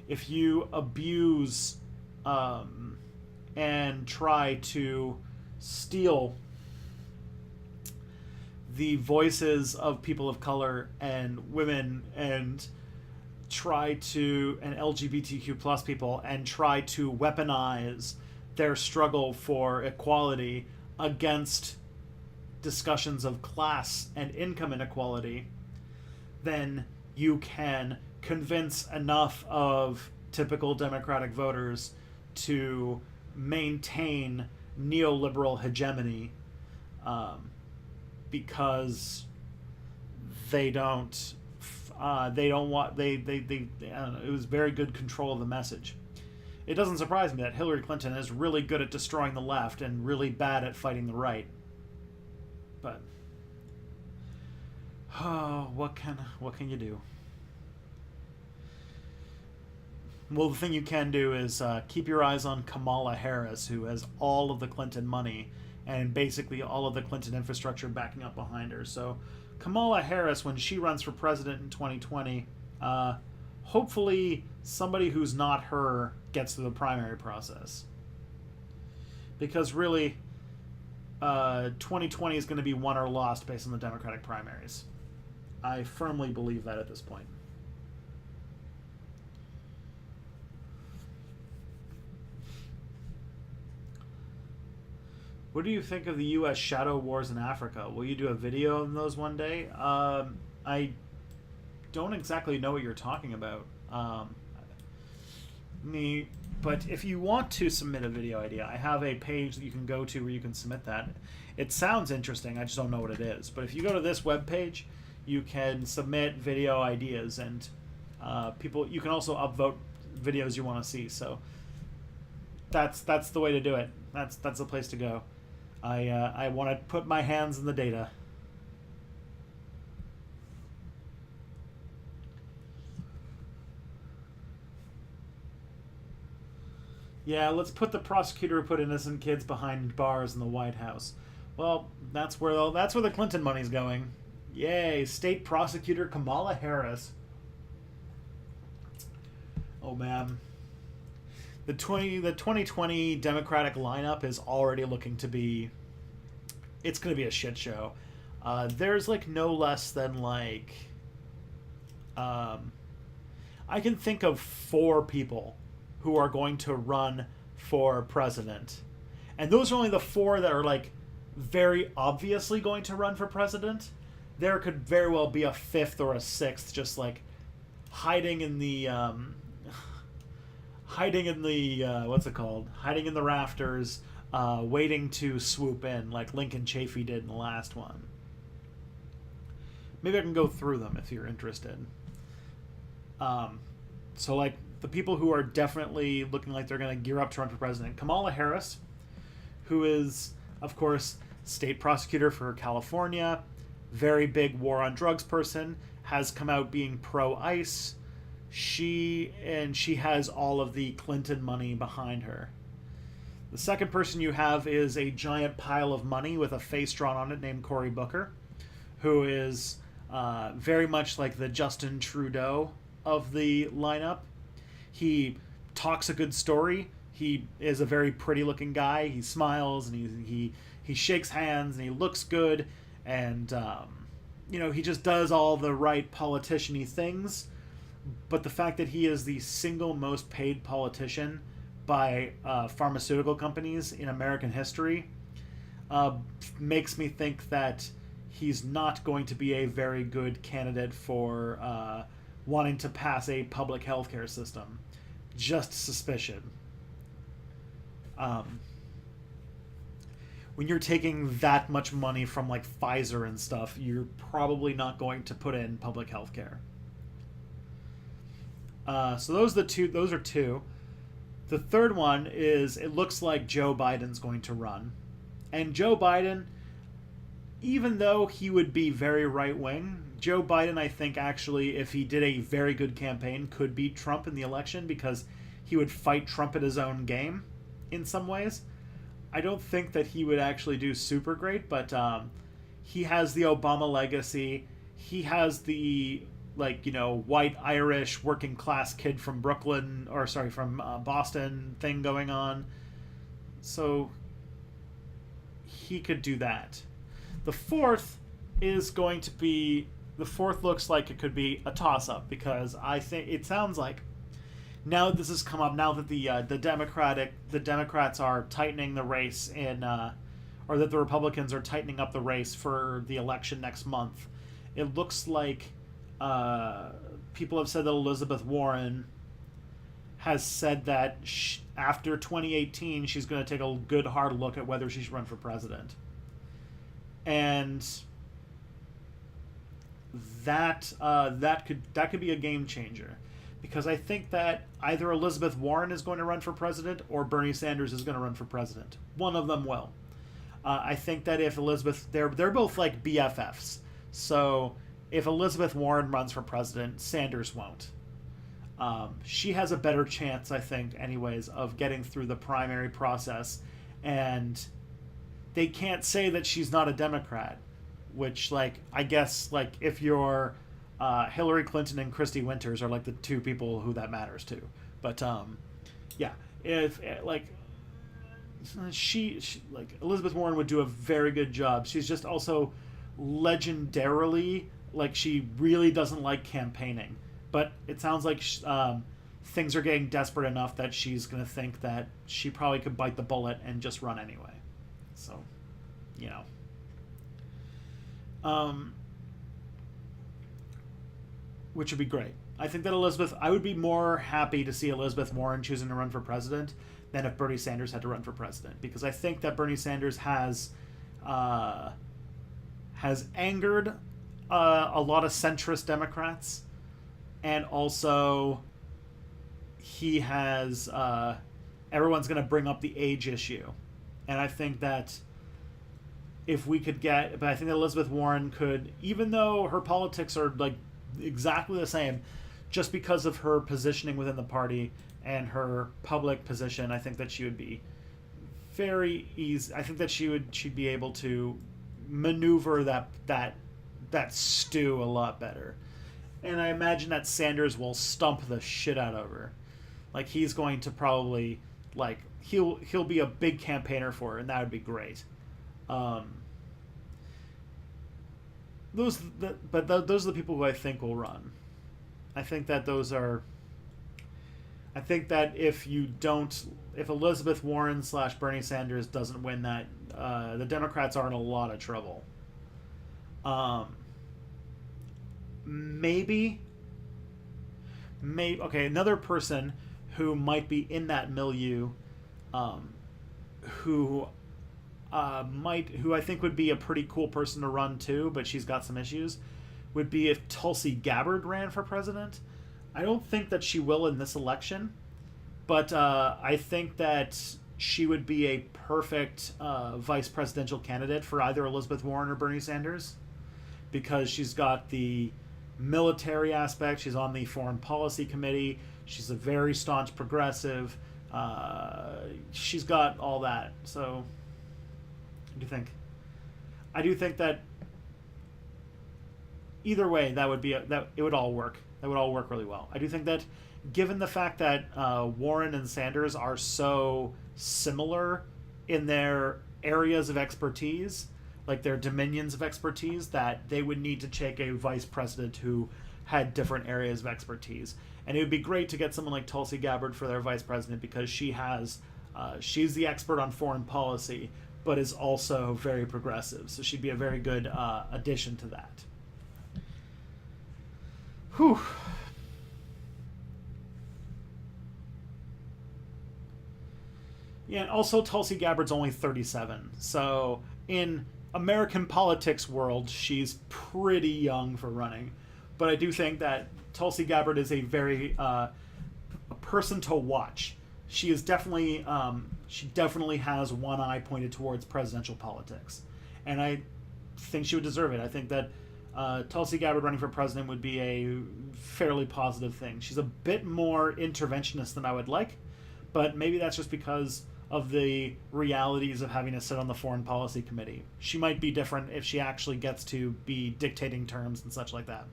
if you abuse and try to steal the voices of people of color and women and LGBTQ plus people and try to weaponize their struggle for equality against discussions of class and income inequality, then you can convince enough of typical Democratic voters to maintain neoliberal hegemony, because they don't want I don't know, it was very good control of the message. It doesn't surprise me that Hillary Clinton is really good at destroying the left and really bad at fighting the right. But what can you do? Well, the thing you can do is keep your eyes on Kamala Harris, who has all of the Clinton money and basically all of the Clinton infrastructure backing up behind her. So Kamala Harris, when she runs for president in 2020, hopefully somebody who's not her gets through the primary process. Because really, 2020 is going to be won or lost based on the Democratic primaries. I firmly believe that at this point. What do you think of the U.S. shadow wars in Africa? Will you do a video on those one day? I don't exactly know what you're talking about. But if you want to submit a video idea, I have a page that you can go to where you can submit that. It sounds interesting, I just don't know what it is. But if you go to this webpage, you can submit video ideas, and you can also upvote videos you want to see. So that's the way to do it. That's the place to go. I want to put my hands in the data. Yeah, let's put the prosecutor who put innocent kids behind bars in the White House. Well, that's where the Clinton money's going. Yay, state prosecutor Kamala Harris. Oh man. The 2020 Democratic lineup is already looking to be... It's going to be a shit show. There's like no less than like... I can think of 4 people who are going to run for president. And those are only the 4 that are like very obviously going to run for president. There could very well be a 5th or a 6th just like hiding in the what's it called? Hiding in the rafters, waiting to swoop in, like Lincoln Chafee did in the last one. Maybe I can go through them if you're interested. So, like, the people who are definitely looking like they're going to gear up to run for president. Kamala Harris, who is, of course, state prosecutor for California, very big war on drugs person, has come out being pro-ICE. She has all of the Clinton money behind her. The second person you have is a giant pile of money with a face drawn on it named Cory Booker, who is very much like the Justin Trudeau of the lineup. He talks a good story. He is a very pretty looking guy. He smiles and he shakes hands and he looks good, and he just does all the right politician-y things. But the fact that he is the single most paid politician by pharmaceutical companies in American history makes me think that he's not going to be a very good candidate for wanting to pass a public healthcare system. Just suspicion. When you're taking that much money from like Pfizer and stuff, you're probably not going to put in public healthcare. So those are 2. The third one is, it looks like Joe Biden's going to run. And Joe Biden, even though he would be very right-wing, Joe Biden, I think, actually, if he did a very good campaign, could beat Trump in the election, because he would fight Trump at his own game in some ways. I don't think that he would actually do super great, but he has the Obama legacy. He has the white Irish working class kid from Boston thing going on. So he could do that. The fourth is going to be the fourth. Looks like it could be a toss-up because I think it sounds like now that this has come up, now that the Democrats are tightening the race in, or that the Republicans are tightening up the race for the election next month, it looks like people have said that Elizabeth Warren has said that after 2018 she's going to take a good hard look at whether she should run for president, and that could be a game changer. Because I think that either Elizabeth Warren is going to run for president or Bernie Sanders is going to run for president. One of them will. I think that if Elizabeth... They're both like BFFs. So if Elizabeth Warren runs for president, Sanders won't. She has a better chance, I think, anyways, of getting through the primary process. And they can't say that she's not a Democrat. Which, like, I guess, like, if you're... Hillary Clinton and Christy Winters are like the two people who that matters to. But yeah, if like she like Elizabeth Warren would do a very good job. She's just also legendarily like she really doesn't like campaigning. But it sounds like things are getting desperate enough that she's going to think that she probably could bite the bullet and just run anyway. So, you know. Which would be great. I think that I would be more happy to see Elizabeth Warren choosing to run for president than if Bernie Sanders had to run for president. Because I think that Bernie Sanders has angered a lot of centrist Democrats. And also, he has... everyone's going to bring up the age issue. And I think that if we could get... But I think that Elizabeth Warren could... Even though her politics are, like, exactly the same, just because of her positioning within the party and her public position, I think that she would be very easy. I think that she'd be able to maneuver that stew a lot better. And I imagine that Sanders will stump the shit out of her. Like, he's going to probably, like, he'll be a big campaigner for her, and that would be great. Those are the people who I think will run. I think that if Elizabeth Warren / Bernie Sanders doesn't win that, the Democrats are in a lot of trouble. Maybe, okay, another person who might be in that milieu, who I think would be a pretty cool person to run too, but she's got some issues, would be if Tulsi Gabbard ran for president. I don't think that she will in this election, but I think that she would be a perfect vice presidential candidate for either Elizabeth Warren or Bernie Sanders, because she's got the military aspect, she's on the foreign policy committee, she's a very staunch progressive, she's got all that, so... I do think that either way, that it would all work. That would all work really well. I do think that, given the fact that Warren and Sanders are so similar in their areas of expertise, like their dominions of expertise, that they would need to take a vice president who had different areas of expertise. And it would be great to get someone like Tulsi Gabbard for their vice president, because she's the expert on foreign policy, but is also very progressive. So she'd be a very good addition to that. Whew. Yeah, and also Tulsi Gabbard's only 37. So in American politics world, she's pretty young for running. But I do think that Tulsi Gabbard is a very a person to watch. She is definitely she definitely has one eye pointed towards presidential politics, and I think she would deserve it. I think that Tulsi Gabbard running for president would be a fairly positive thing. She's a bit more interventionist than I would like, but maybe that's just because of the realities of having to sit on the foreign policy committee. She might be different if she actually gets to be dictating terms and such like that.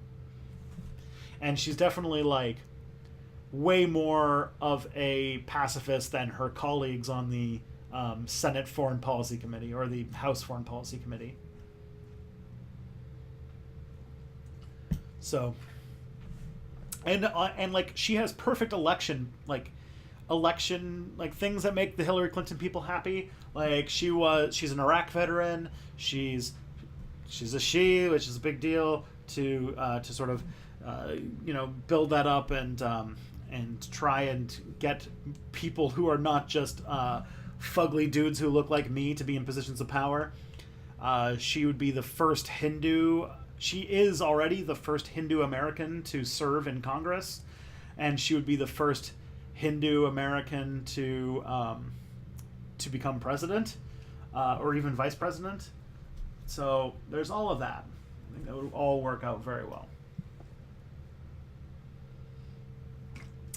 And she's definitely like way more of a pacifist than her colleagues on the Senate Foreign Policy Committee or the House Foreign Policy Committee. So, and like she has perfect election like things that make the Hillary Clinton people happy. Like she's an Iraq veteran. She's a she, which is a big deal to sort of build that up and try and get people who are not just fugly dudes who look like me to be in positions of power. She would be the first Hindu. She is already the first Hindu American to serve in Congress, and she would be the first Hindu American to become president, or even vice president. So there's all of that. I think that would all work out very well.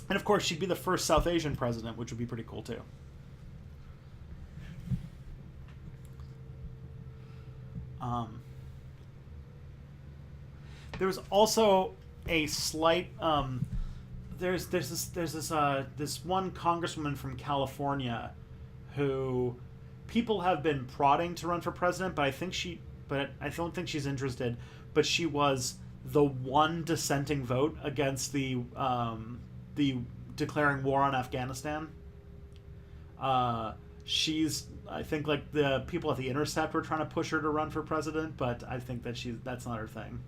And of course, she'd be the first South Asian president, which would be pretty cool too. There was also a slight. There's this one congresswoman from California who people have been prodding to run for president, but I don't think she's interested. But she was the one dissenting vote against the declaring war on Afghanistan. I think like the people at The Intercept were trying to push her to run for president, but I think that that's not her thing.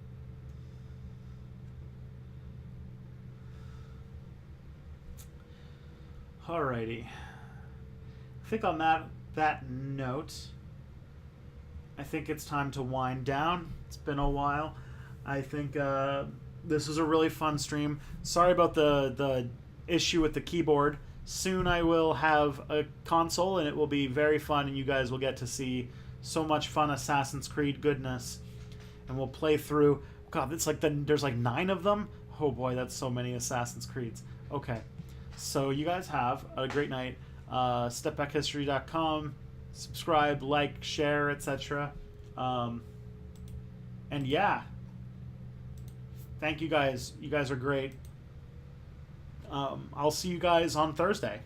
Alrighty. I think on that note, I think it's time to wind down. It's been a while. I think this was a really fun stream. Sorry about the issue with the keyboard. Soon I will have a console, and it will be very fun, and you guys will get to see so much fun Assassin's Creed goodness. And we'll play through. God, it's like there's like 9 of them. Oh boy, that's so many Assassin's Creeds. Okay. So you guys have a great night. StepBackHistory.com. Subscribe, like, share, etc. And yeah. Thank you guys. You guys are great. I'll see you guys on Thursday.